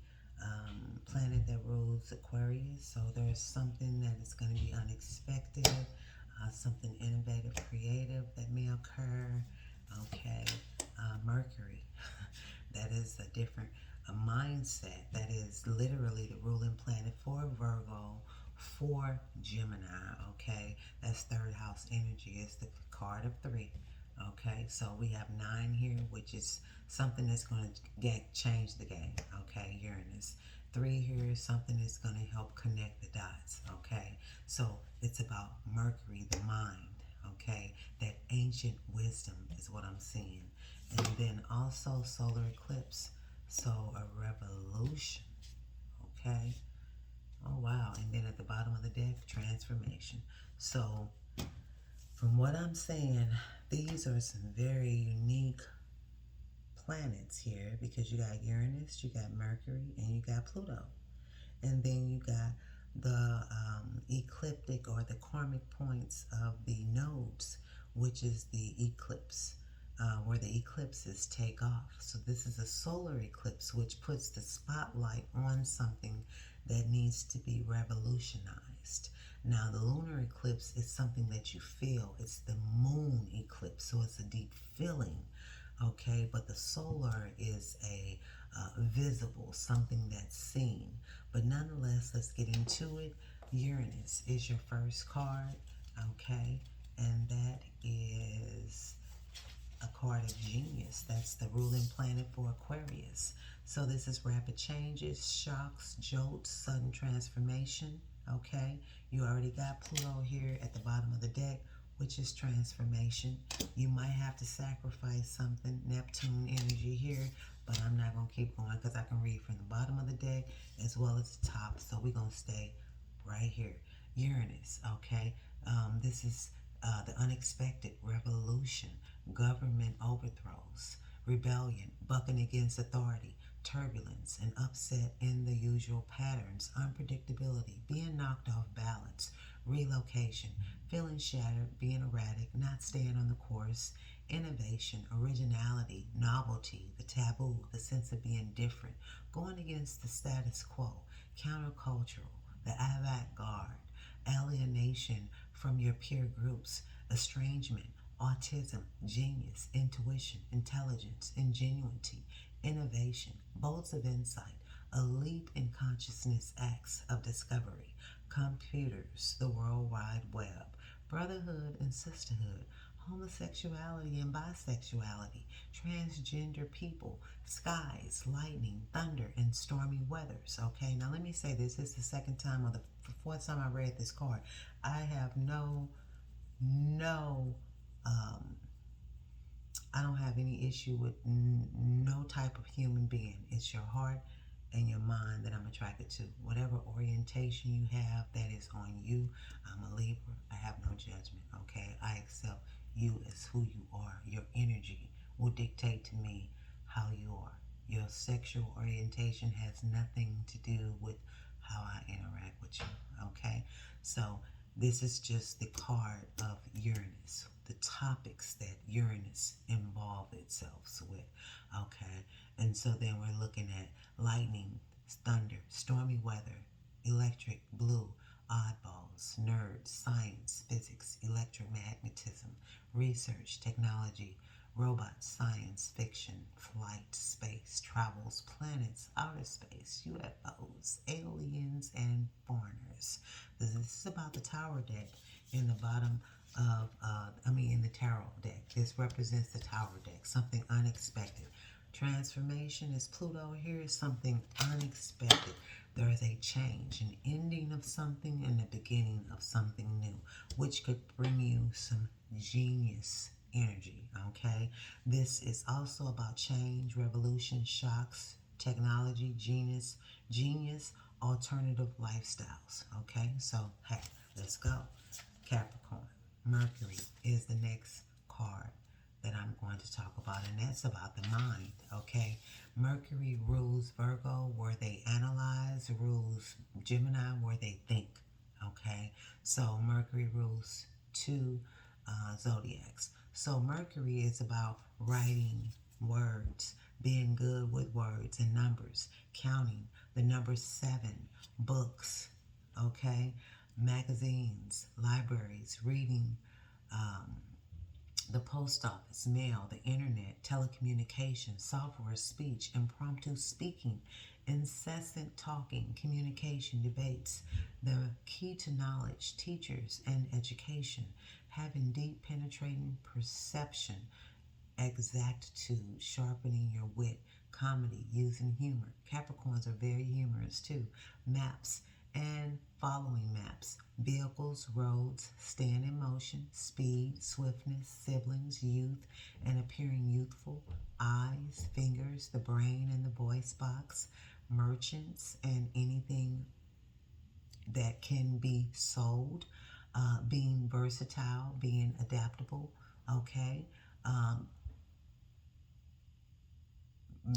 [SPEAKER 1] planet that rules Aquarius. So there's something that is going to be unexpected, something innovative, creative that may occur. Okay, Mercury. That is a different mindset. That is literally the ruling planet for Virgo, for Gemini. Okay, that's 3rd house energy. It's the card of 3. Okay, so we have 9 here, which is something that's going to change the game. Okay, Uranus. 3 here is something that's going to help connect the dots. Okay, so it's about Mercury, the mind. Okay, that ancient wisdom is what I'm seeing. And then also solar eclipse. So a revolution. Okay. Oh, wow. And then at the bottom of the deck, transformation. So from what I'm saying, these are some very unique planets here, because you got Uranus, you got Mercury, and you got Pluto. And then you got the ecliptic or the karmic points of the nodes, which is the eclipse, where the eclipses take off. So this is a solar eclipse, which puts the spotlight on something that needs to be revolutionized. Now, the lunar eclipse is something that you feel. It's the moon eclipse, so it's a deep feeling, okay? But the solar is a visible, something that's seen. But nonetheless, let's get into it. Uranus is your first card, okay? And that is a card of genius. That's the ruling planet for Aquarius. So this is rapid changes, shocks, jolts, sudden transformation, okay? You already got Pluto here at the bottom of the deck, which is transformation. You might have to sacrifice something, Neptune energy here, but I'm not going to keep going because I can read from the bottom of the deck as well as the top. So we're going to stay right here. Uranus, okay? This is the unexpected, revolution, government overthrows, rebellion, bucking against authority, turbulence, and upset in the usual patterns, unpredictability, being knocked off balance, relocation, feeling shattered, being erratic, not staying on the course, innovation, originality, novelty, the taboo, the sense of being different, going against the status quo, countercultural, the avant-garde, alienation from your peer groups, estrangement, autism, genius, intuition, intelligence, ingenuity, innovation, bolts of insight, a leap in consciousness, acts of discovery, computers, the World Wide Web, brotherhood and sisterhood, homosexuality and bisexuality, transgender people, skies, lightning, thunder, and stormy weathers. Okay, now let me say this. This is the second time or the fourth time I read this card. I have I don't have any issue with no type of human being. It's your heart and your mind that I'm attracted to. Whatever orientation you have, that is on you. I'm a Libra. I have no judgment, okay? I accept you as who you are. Your energy will dictate to me how you are. Your sexual orientation has nothing to do with how I interact with you, okay? So this is just the card of Uranus, the topics that Uranus involved itself with, okay? And so then we're looking at lightning, thunder, stormy weather, electric, blue, oddballs, nerds, science, physics, electromagnetism, research, technology, robots, science, fiction, flight, space, travels, planets, outer space, UFOs, aliens, and foreigners. This is about the tower deck in the bottom of, in the tarot deck. This represents the tower deck, something unexpected. Transformation is Pluto. Here is something unexpected. There is a change, an ending of something and the beginning of something new, which could bring you some genius energy, okay? This is also about change, revolution, shocks, technology, genius, alternative lifestyles, okay? So, hey, let's go. Capricorn, Mercury is the next card that I'm going to talk about, and that's about the mind, okay? Mercury rules Virgo, where they analyze, rules Gemini, where they think, okay? So Mercury rules two zodiacs. So Mercury is about writing words, being good with words and numbers, counting the number 7, books, okay? Magazines, libraries, reading, the post office, mail, the internet, telecommunications, software, speech, impromptu speaking, incessant talking, communication, debates, the key to knowledge, teachers and education, having deep penetrating perception, exactitude, sharpening your wit, comedy, using humor. Capricorns are very humorous too. Maps and following maps, vehicles, roads, stand in motion, speed, swiftness, siblings, youth, and appearing youthful, eyes, fingers, the brain and the voice box, merchants, and anything that can be sold, being versatile, being adaptable, okay?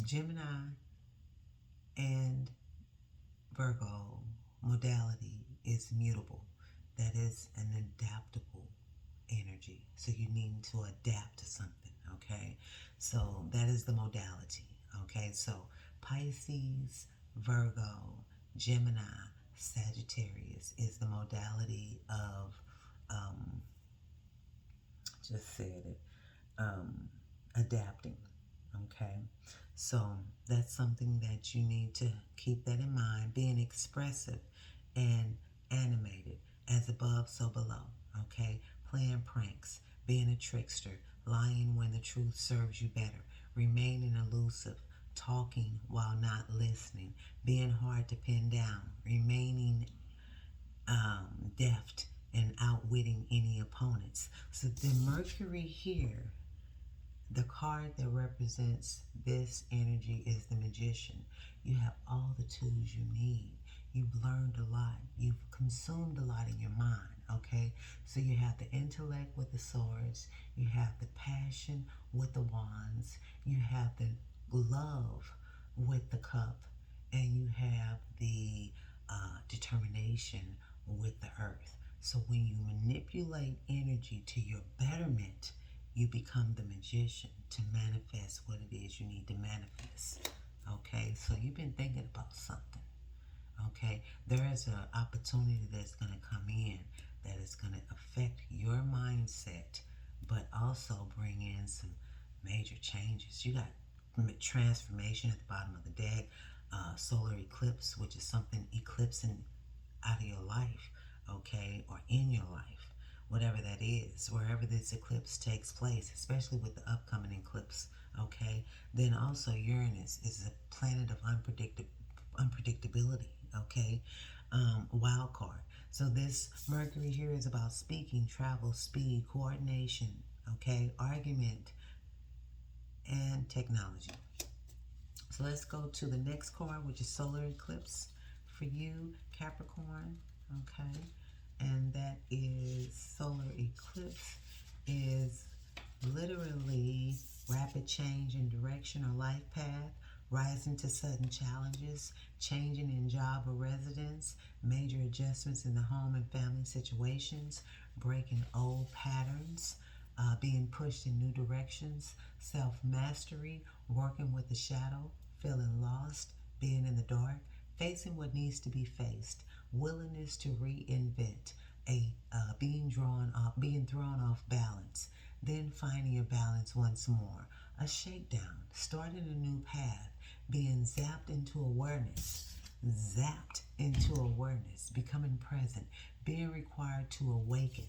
[SPEAKER 1] Gemini and Virgo modality is mutable. That is an adaptable energy. So you need to adapt to something, okay? So that is the modality, okay? So Pisces, Virgo, Gemini, Sagittarius is the modality of, just said it, adapting, okay? So that's something that you need to keep that in mind. Being expressive and animated, as above, so below, okay? Playing pranks, being a trickster, lying when the truth serves you better, remaining elusive, talking while not listening, being hard to pin down, remaining deft and outwitting any opponents. So the Mercury here, the card that represents this energy is the Magician. You have all the tools you need. You've learned a lot. You've consumed a lot in your mind, okay? So you have the intellect with the swords. You have the passion with the wands. You have the love with the cup. And you have the determination with the earth. So when you manipulate energy to your betterment, you become the magician to manifest what it is you need to manifest. Okay, so you've been thinking about something. Okay, there is an opportunity that's going to come in that is going to affect your mindset, but also bring in some major changes. You got transformation at the bottom of the deck, solar eclipse, which is something eclipsing out of your life, okay, or in your life, whatever that is, wherever this eclipse takes place, especially with the upcoming eclipse, okay. Then also Uranus is a planet of unpredictability, okay. Wild card. So this Mercury here is about speaking, travel, speed, coordination, okay, argument, and technology. So let's go to the next card, which is solar eclipse for you, Capricorn, okay. And that is solar eclipse is literally rapid change in direction or life path, rising to sudden challenges, changing in job or residence, major adjustments in the home and family situations, breaking old patterns, being pushed in new directions, self-mastery, working with the shadow, feeling lost, being in the dark, facing what needs to be faced, willingness to reinvent, being thrown off balance, then finding your balance once more. A shakedown, starting a new path, being zapped into awareness, becoming present, being required to awaken,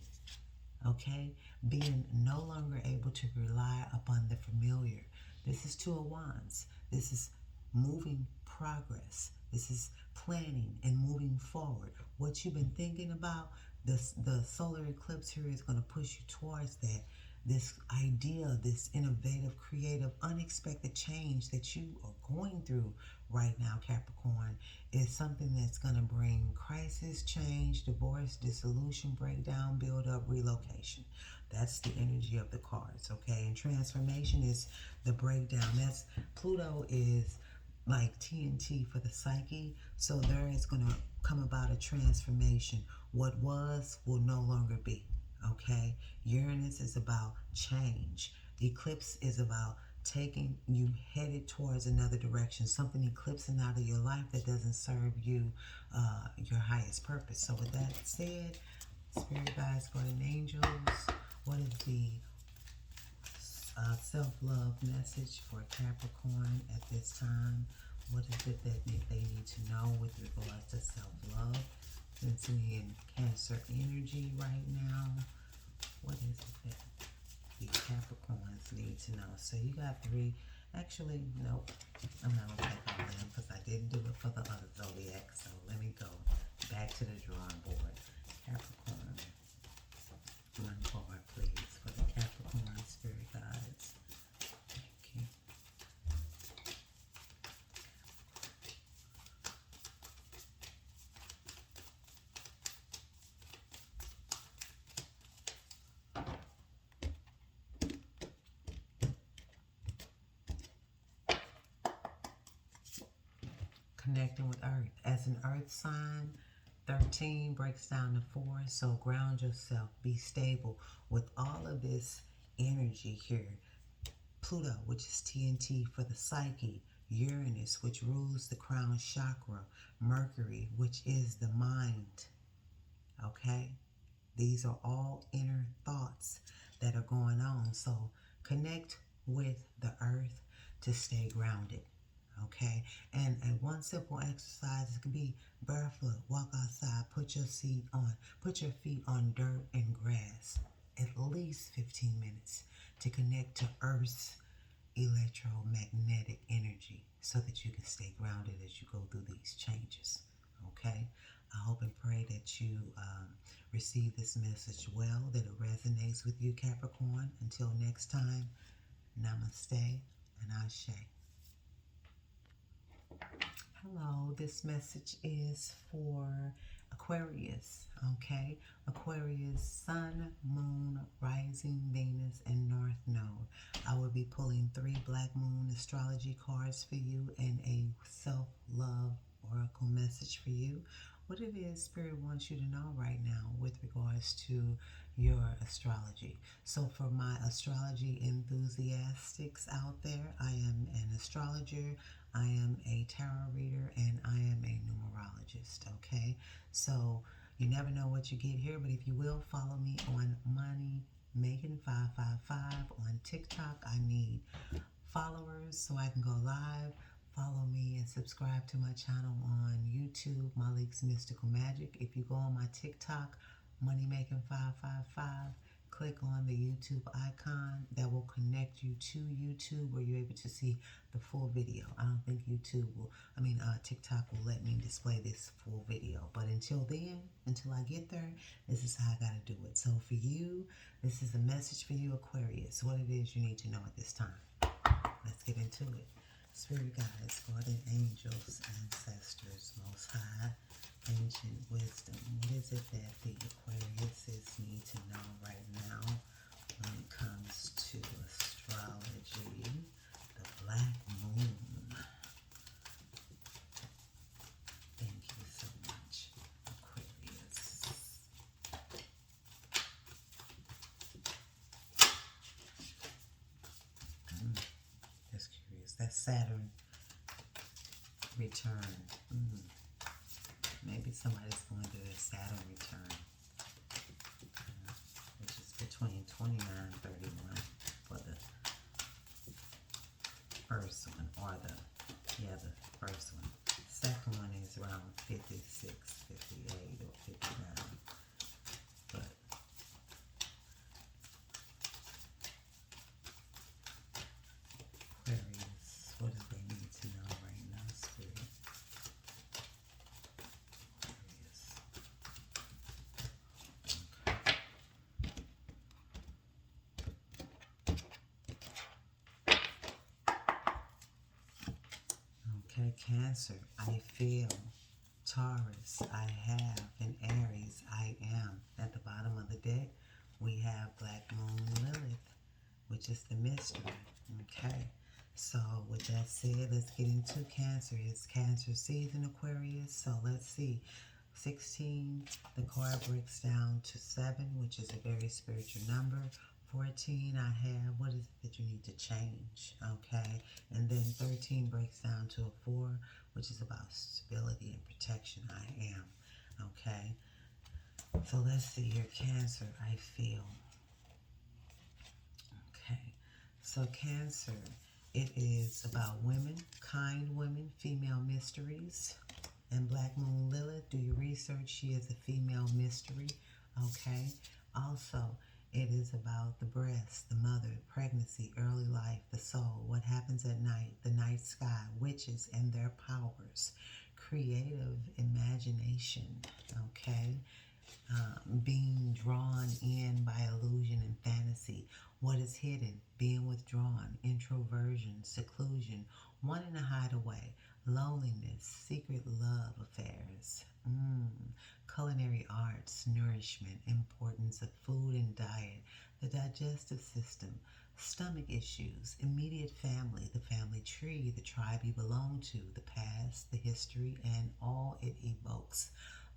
[SPEAKER 1] okay? Being no longer able to rely upon the familiar. This is Two of Wands. This is moving progress. This is planning and moving forward. What you've been thinking about, the solar eclipse here is going to push you towards that. This idea, this innovative, creative, unexpected change that you are going through right now, Capricorn, is something that's going to bring crisis, change, divorce, dissolution, breakdown, build up, relocation. That's the energy of the cards, okay? And transformation is the breakdown. That's Pluto is like TNT for the psyche. So there is going to come about a transformation. What was will no longer be, okay? Uranus is about change. Eclipse is about taking you headed towards another direction, something eclipsing out of your life that doesn't serve you, your highest purpose. So with that said, Spirit guides, guardian angels, what is the self-love message for Capricorn at this time? What is it that they need to know with regards to self-love? Since we're in Cancer energy right now, what is it that the Capricorns need to know? So you got three. Actually, nope. I'm not going to take all of them because I didn't do it for the other zodiac. So let me go back to the drawing board. Capricorn. One card, please, for the Capricorn spirit guides. Thank you. Connecting with Earth. As an Earth sign, 13 breaks down to 4, so ground yourself, be stable. With all of this energy here, Pluto, which is TNT for the psyche, Uranus, which rules the crown chakra, Mercury, which is the mind, okay? These are all inner thoughts that are going on, so connect with the earth to stay grounded. Okay, and one simple exercise, it could be barefoot, walk outside, put your feet on dirt and grass, at least 15 minutes to connect to Earth's electromagnetic energy so that you can stay grounded as you go through these changes. Okay, I hope and pray that you receive this message well, that it resonates with you, Capricorn. Until next time, namaste and ashe. Hello, this message is for Aquarius, okay? Aquarius, Sun, Moon, Rising, Venus, and North Node. I will be pulling 3 Black Moon astrology cards for you and a self-love oracle message for you. What it is Spirit wants you to know right now with regards to your astrology. So for my astrology enthusiasts out there, I am an astrologer, I am a tarot reader, and I am a numerologist, okay? So you never know what you get here, but if you will, follow me on Money Making 555 on TikTok. I need followers so I can go live. Follow me and subscribe to my channel on YouTube, Malik's Mystical Magic. If you go on my TikTok, Money Making 555, click on the YouTube icon. That will connect you to YouTube where you're able to see the full video. I don't think TikTok will let me display this full video. But until then, until I get there, this is how I got to do it. So for you, this is a message for you, Aquarius. What it is you need to know at this time. Let's get into it. Spirit guides, guardian angels, ancestors, most high, ancient wisdom. What is it that the Aquariuses need to know right now when it comes to astrology? The Black Moon. Thank you so much, Aquarius. Just curious. That's Saturn return. Maybe somebody's going through their Saturn return, which is the between 29 and 31 for the first one, or the first one. Second one is around 56, 58, or 59. But Aquarius, what do they need to know right now, Spirit? Okay, Cancer, I feel. Taurus, I have. And Aries, I am. At the bottom of the deck, we have Black Moon Lilith, which is the mystery. Okay, so with that said, let's get into Cancer. It's Cancer season, Aquarius. So let's see. 16, the card breaks down to 7, which is a very spiritual number. 14, I have, what is it that you need to change? Okay, and then 13 breaks down to a 4, which is about stability and protection. I am. Okay, so let's see here. Cancer, I feel. Okay, so Cancer, it is about women, kind women, female mysteries. And Black Moon Lilith, do your research. She is a female mystery. Okay, also, it is about the breast, the mother, pregnancy, early life, the soul, what happens at night, the night sky, witches and their powers, creative imagination, okay? Being drawn in by illusion and fantasy, what is hidden, being withdrawn, introversion, seclusion, wanting to hide away, loneliness, secret love affairs, culinary arts, nourishment, importance of food and diet, the digestive system, stomach issues, immediate family, the family tree, the tribe you belong to, the past, the history, and all it evokes.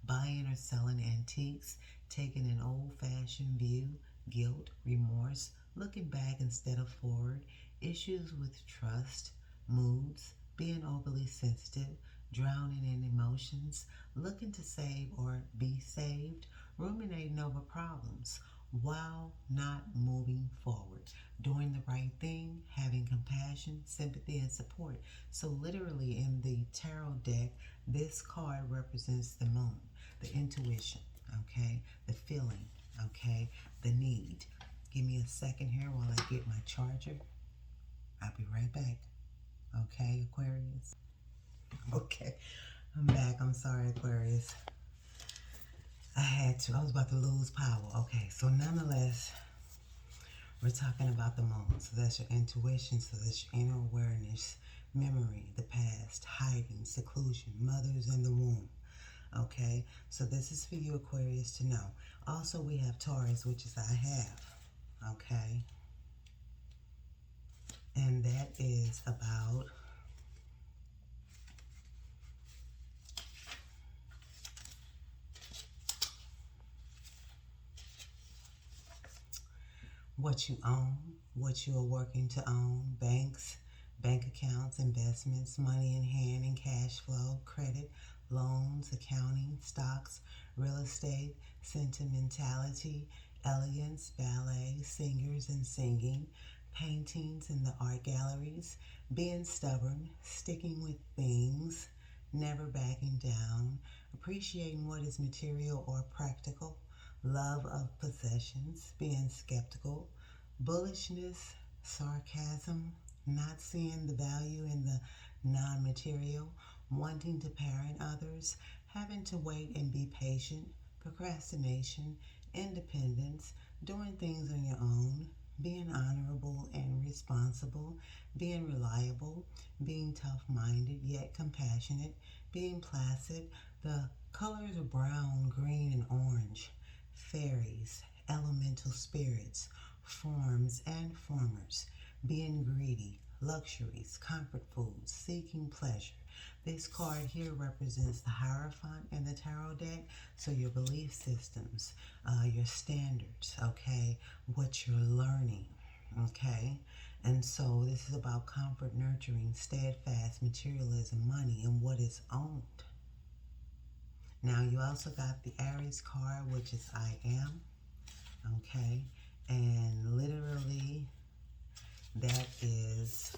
[SPEAKER 1] Buying or selling antiques, taking an old-fashioned view, guilt, remorse, looking back instead of forward, issues with trust, moods, being overly sensitive, drowning in emotions, looking to save or be saved, ruminating over problems while not moving forward, doing the right thing, having compassion, sympathy, and support. So literally in the tarot deck, this card represents the moon, the intuition, okay, the feeling, okay, the need. Give me a second here while I get my charger. I'll be right back. Okay, Aquarius? Okay, I'm back. I'm sorry, Aquarius. I was about to lose power. Okay, so nonetheless, we're talking about the moon. So that's your intuition, so that's your inner awareness, memory, the past, hiding, seclusion, mothers in the womb. Okay, so this is for you, Aquarius, to know. Also, we have Taurus, which is I have. Okay, and that is about what you own, what you are working to own, banks, bank accounts, investments, money in hand and cash flow, credit, loans, accounting, stocks, real estate, sentimentality, elegance, ballet, singers and singing, paintings in the art galleries, being stubborn, sticking with things, never backing down, appreciating what is material or practical, love of possessions, being skeptical, bullishness, sarcasm, not seeing the value in the non-material, wanting to parent others, having to wait and be patient, procrastination, independence, doing things on your own, being honorable and responsible, being reliable, being tough-minded yet compassionate, being placid. The colors are brown, green, and orange. Fairies, elemental spirits, forms and formers, being greedy, luxuries, comfort foods, seeking pleasure. This card here represents the Hierophant in the tarot deck, so your belief systems, your standards, okay, what you're learning, okay? And so this is about comfort, nurturing, steadfast, materialism, money, and what is owned. Now you also got the Aries card, which is I am, okay? And literally, that is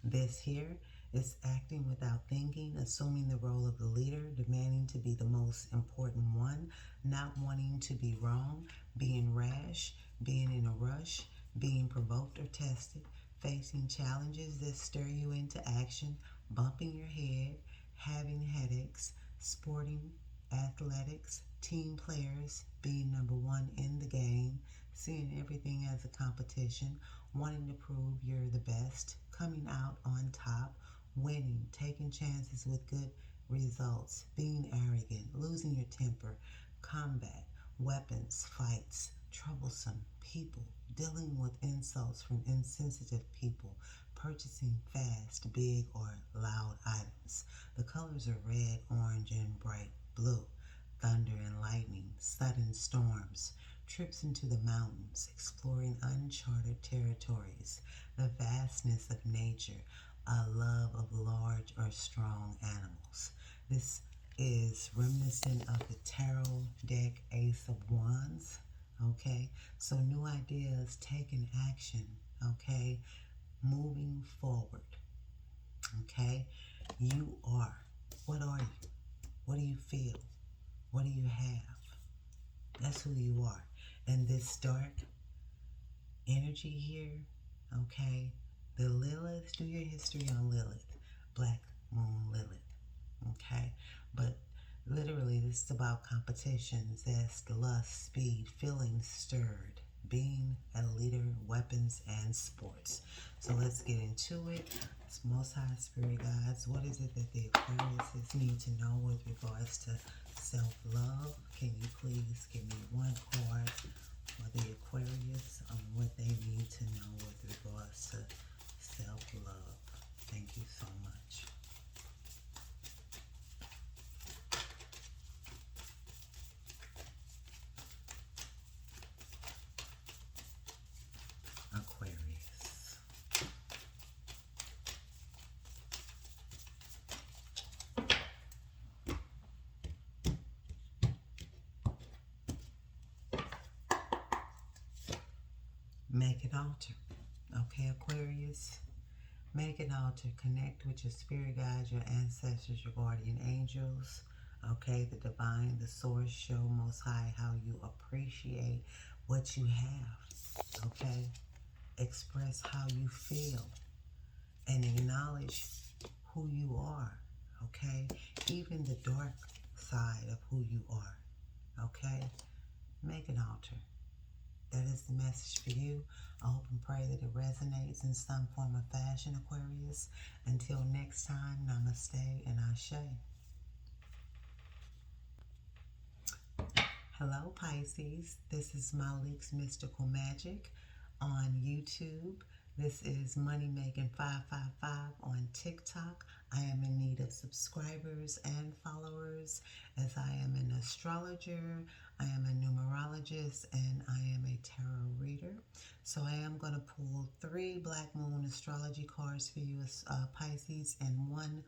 [SPEAKER 1] this here. Is acting without thinking, assuming the role of the leader, demanding to be the most important one, not wanting to be wrong, being rash, being in a rush, being provoked or tested, facing challenges that stir you into action, bumping your head, having headaches, sporting, athletics, team players, being number one in the game, seeing everything as a competition, wanting to prove you're the best, coming out on top, winning, taking chances with good results, being arrogant, losing your temper, combat, weapons, fights, troublesome, people, dealing with insults from insensitive people, purchasing fast, big, or loud items. The colors are red, orange, and bright blue. Thunder and lightning, sudden storms, trips into the mountains, exploring uncharted territories, the vastness of nature, a love of large or strong animals. This is reminiscent of the tarot deck Ace of Wands. Okay, so new ideas, taking action. Okay, moving forward. Okay, you are. What are you? What do you feel? What do you have? That's who you are. And this dark energy here, okay, the Lilith, do your history on Lilith, Black Moon Lilith, okay? But literally, this is about competition, zest, lust, speed, feelings stirred, being a leader, weapons, and sports. So let's get into it. It's Most High Spirit Guides. What is it that the Aquariuses need to know with regards to self-love? Can you please give me one card for the Aquarius on what they need to know with regards to self-love? Thank you so much. Aquarius. Make an altar. Okay, Aquarius? Make an altar. Connect with your spirit guides, your ancestors, your guardian angels. Okay, the divine, the source. Show Most High how you appreciate what you have. Okay? Express how you feel and acknowledge who you are. Okay? Even the dark side of who you are. Okay? Make an altar. That is the message for you. I hope and pray that it resonates in some form or fashion, Aquarius. Until next time, namaste and ashe. Hello, Pisces. This is Malik's Mystical Magic on YouTube. This is Money Making 555 on TikTok. I am in need of subscribers and followers, as I am an astrologer, I am a numerologist, and I am a tarot reader. So I am going to pull 3 Black Moon astrology cards for you, Pisces, and 1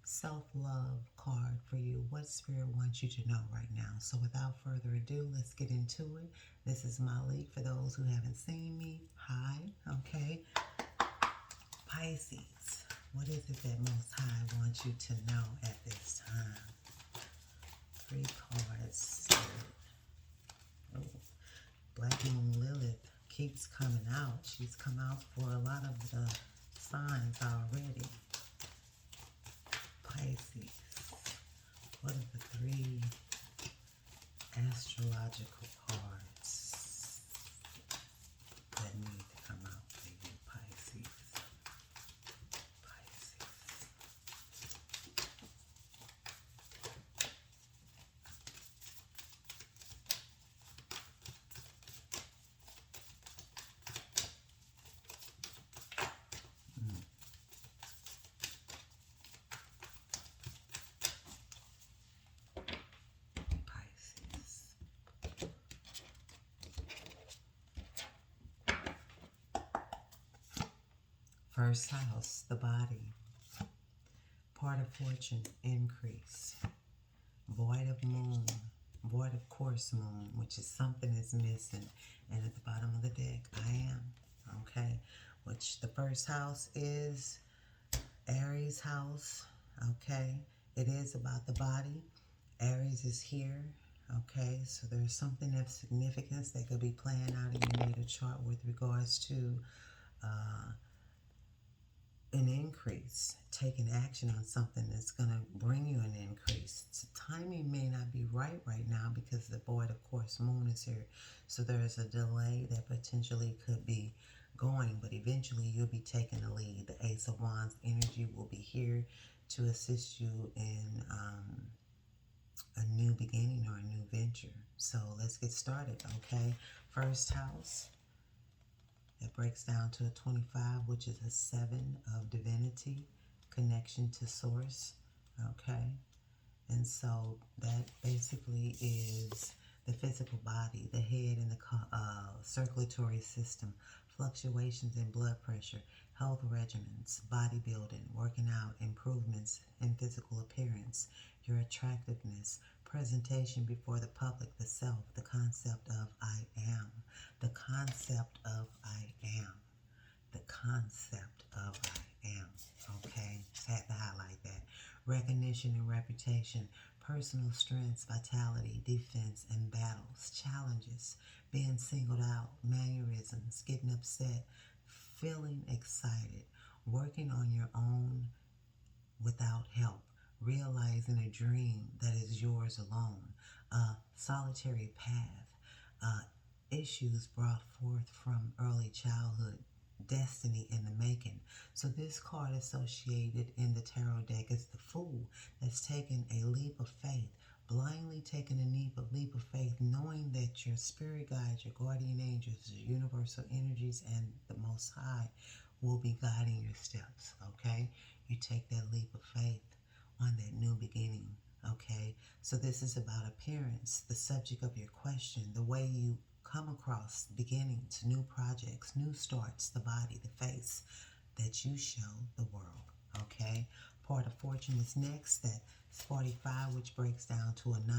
[SPEAKER 1] self-love card for you. What Spirit wants you to know right now. So without further ado, let's get into it. This is Malik. For those who haven't seen me, hi. Okay. Pisces, what is it that Most High wants you to know at this time? 3 cards. Oh, Black Moon Lilith keeps coming out. She's come out for a lot of the signs already. Pisces, what are the 3 astrological cards that need to come out for you, Pisces? Pisces. First house, the body. Part of fortune, increase. Void of moon, Void of course moon, which is something is missing. And at the bottom of the deck, I am. Okay. Which the first house is Aries house. Okay. It is about the body. Aries is here. Okay. So there's something of significance that could be playing out in your natal chart with regards to an increase, taking action on something that's going to bring you an increase. So timing may not be right now because the void of course moon is here. So there's a delay that potentially could be going, but eventually you'll be taking the lead. The Ace of Wands energy will be here to assist you in a new beginning or a new venture. So let's get started, okay? First house. It breaks down to a 25, which is a 7 of divinity, connection to source, okay? And so that basically is the physical body, the head and the circulatory system, fluctuations in blood pressure, health regimens, bodybuilding, working out, improvements in physical appearance, your attractiveness, presentation before the public, the self, the concept of I am, the concept of I am, the concept of I am, okay? Just had to highlight that. Recognition and reputation, personal strengths, vitality, defense, and battles, challenges, being singled out, mannerisms, getting upset, feeling excited, working on your own without help, realizing a dream that is yours alone, a solitary path, issues brought forth from early childhood, destiny in the making. So this card associated in the tarot deck is the Fool that's taken a leap of faith, blindly taking a leap of faith, knowing that your spirit guides, your guardian angels, your universal energies, and the Most High will be guiding your steps, okay? You take that leap of faith on that new beginning, okay? So this is about appearance, the subject of your question, the way you come across beginnings, new projects, new starts, the body, the face that you show the world, okay? Part of fortune is next. That's 45, which breaks down to a 9.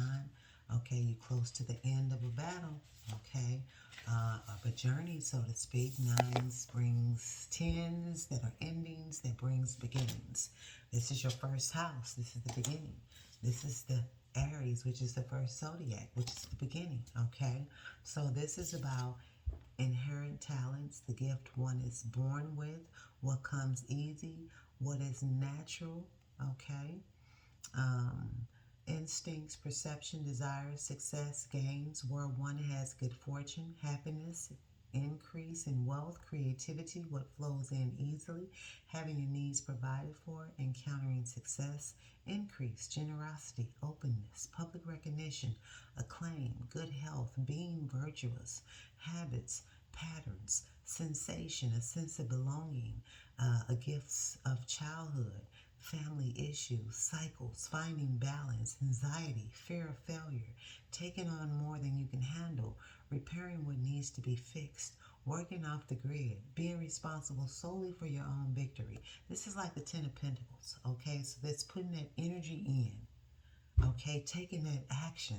[SPEAKER 1] Okay, you close to the end of a battle, okay? Of a journey, so to speak. 9s brings 10s that are endings, that brings beginnings. This is your first house. This is the beginning. This is the Aries, which is the first zodiac, which is the beginning, okay? So this is about inherent talents, the gift one is born with, what comes easy, what is natural, okay? Instincts, perception, desire, success, gains, where one has good fortune, happiness, increase in wealth, creativity, what flows in easily, having your needs provided for, encountering success, increase, generosity, openness, public recognition, acclaim, good health, being virtuous, habits, patterns, sensation, a sense of belonging, a gifts of childhood, family issues, cycles, finding balance, anxiety, fear of failure, taking on more than you can handle, repairing what needs to be fixed, working off the grid, being responsible solely for your own victory. This is like the 10 of Pentacles, okay? So that's putting that energy in, okay? Taking that action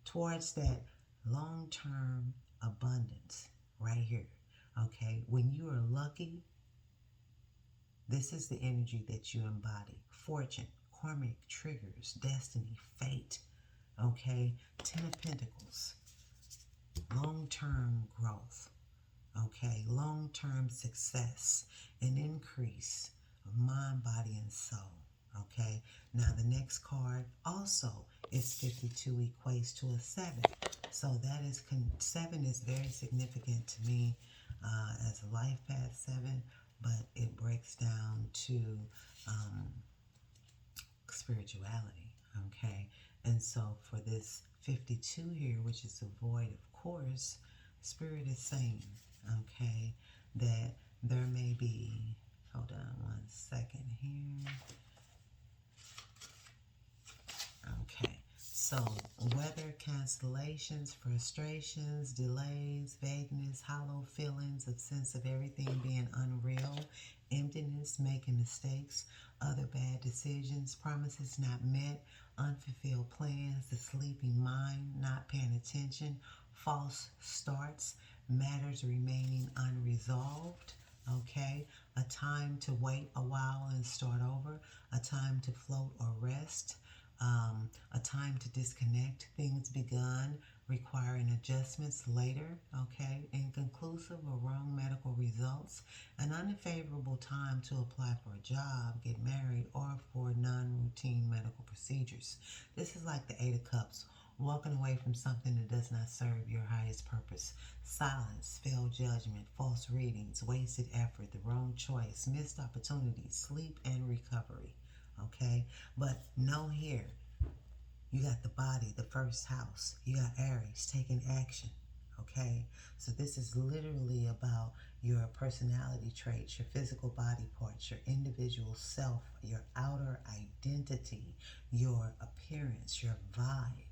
[SPEAKER 1] towards that long-term abundance right here, okay? When you are lucky, this is the energy that you embody. Fortune, karmic triggers, destiny, fate, okay? 10 of Pentacles, long-term growth, okay? Long-term success, an increase of mind, body, and soul, okay? Now, the next card also is 52, equates to a 7. So that is, 7 is very significant to me as a life path 7, but it breaks down to spirituality, okay? And so for this 52 here, which is a void, of course, Spirit is saying, okay, that there may be, hold on one second here. Okay, so weather, cancellations, frustrations, delays, vagueness, hollow feelings, a sense of everything being unreal, emptiness, making mistakes, other bad decisions, promises not met, unfulfilled plans, the sleeping mind, not paying attention, false starts, matters remaining unresolved. Okay, a time to wait a while and start over, a time to float or rest, a time to disconnect, things begun requiring adjustments later, okay, inconclusive or wrong medical results, an unfavorable time to apply for a job, get married, or for non-routine medical procedures. This is like the Eight of Cups, walking away from something that does not serve your highest purpose. Silence, failed judgment, false readings, wasted effort, the wrong choice, missed opportunities, sleep and recovery. Okay, but know here, you got the body, the first house. You got Aries taking action. Okay, so this is literally about your personality traits, your physical body parts, your individual self, your outer identity, your appearance, your vibe.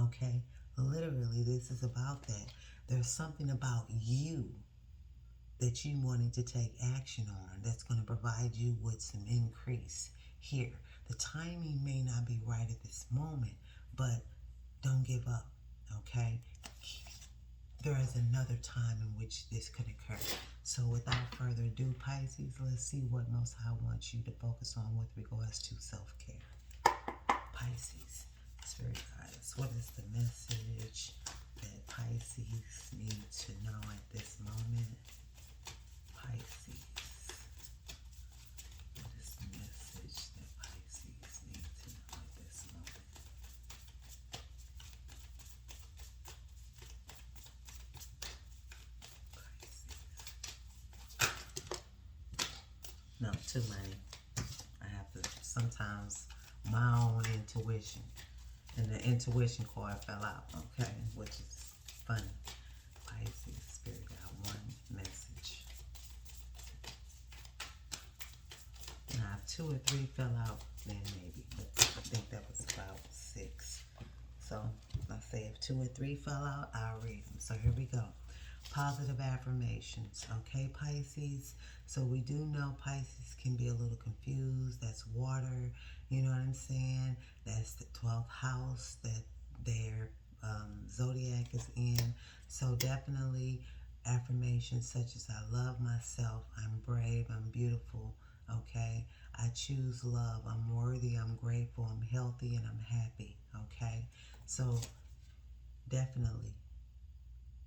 [SPEAKER 1] Okay, literally, this is about that. There's something about you that you wanting to take action on that's going to provide you with some increase here. The timing may not be right at this moment, but don't give up, okay? There is another time in which this could occur. So without further ado, Pisces, let's see what Most High wants you to focus on with regards to self-care. Pisces, Spirit Guides, what is the message that Pisces need to know at this moment? Pisces. What is the message that Pisces need to know at this moment? Pisces. No, too many. I have to sometimes my own intuition. And the intuition card fell out, okay? Which is funny. Pisces, Spirit got one message. Now, if 2 or 3 fell out, then maybe. But I think that was about 6. So, let's say if 2 or 3 fell out, I'll read them. So, here we go. Positive affirmations. Okay, Pisces? So, we do know Pisces can be a little confused. That's water. You know what I'm saying? That's the 12th house that their zodiac is in. So, definitely affirmations such as I love myself, I'm brave, I'm beautiful. Okay, I choose love, I'm worthy, I'm grateful, I'm healthy, and I'm happy. Okay, so definitely,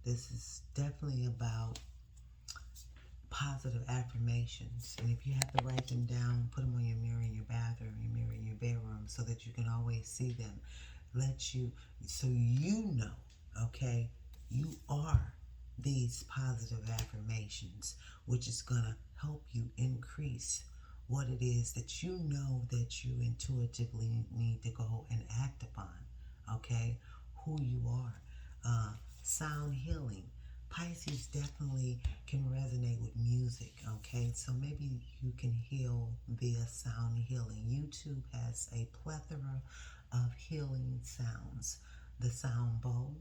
[SPEAKER 1] this is definitely about positive affirmations. And if you have to write them down, put them on your mirror in your bathroom, your mirror in your bedroom, so that you can always see them. So you know, okay, you are these positive affirmations, which is going to help you increase what it is that you know that you intuitively need to go and act upon, okay? Who you are. Sound healing. Pisces definitely can resonate with music, okay? So maybe you can heal via sound healing. YouTube has a plethora of healing sounds. The sound bowl,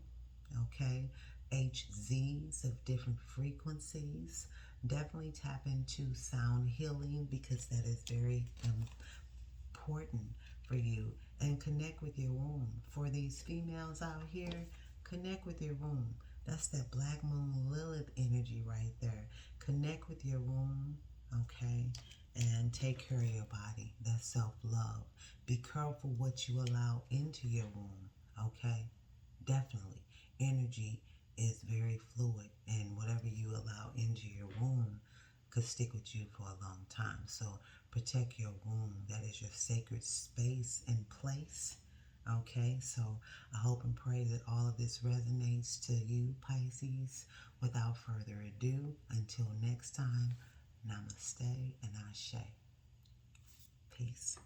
[SPEAKER 1] okay? HZs of different frequencies. Definitely tap into sound healing because that is very important for you. And connect with your womb. For these females out here, connect with your womb. That's that Black Moon Lilith energy right there. Connect with your womb, okay? And take care of your body. That's self-love. Be careful what you allow into your womb, okay? Definitely. Energy is very fluid, and whatever you allow into your womb could stick with you for a long time. So protect your womb. That is your sacred space and place. Okay, so I hope and pray that all of this resonates to you, Pisces. Without further ado, until next time, namaste and ashe. Peace.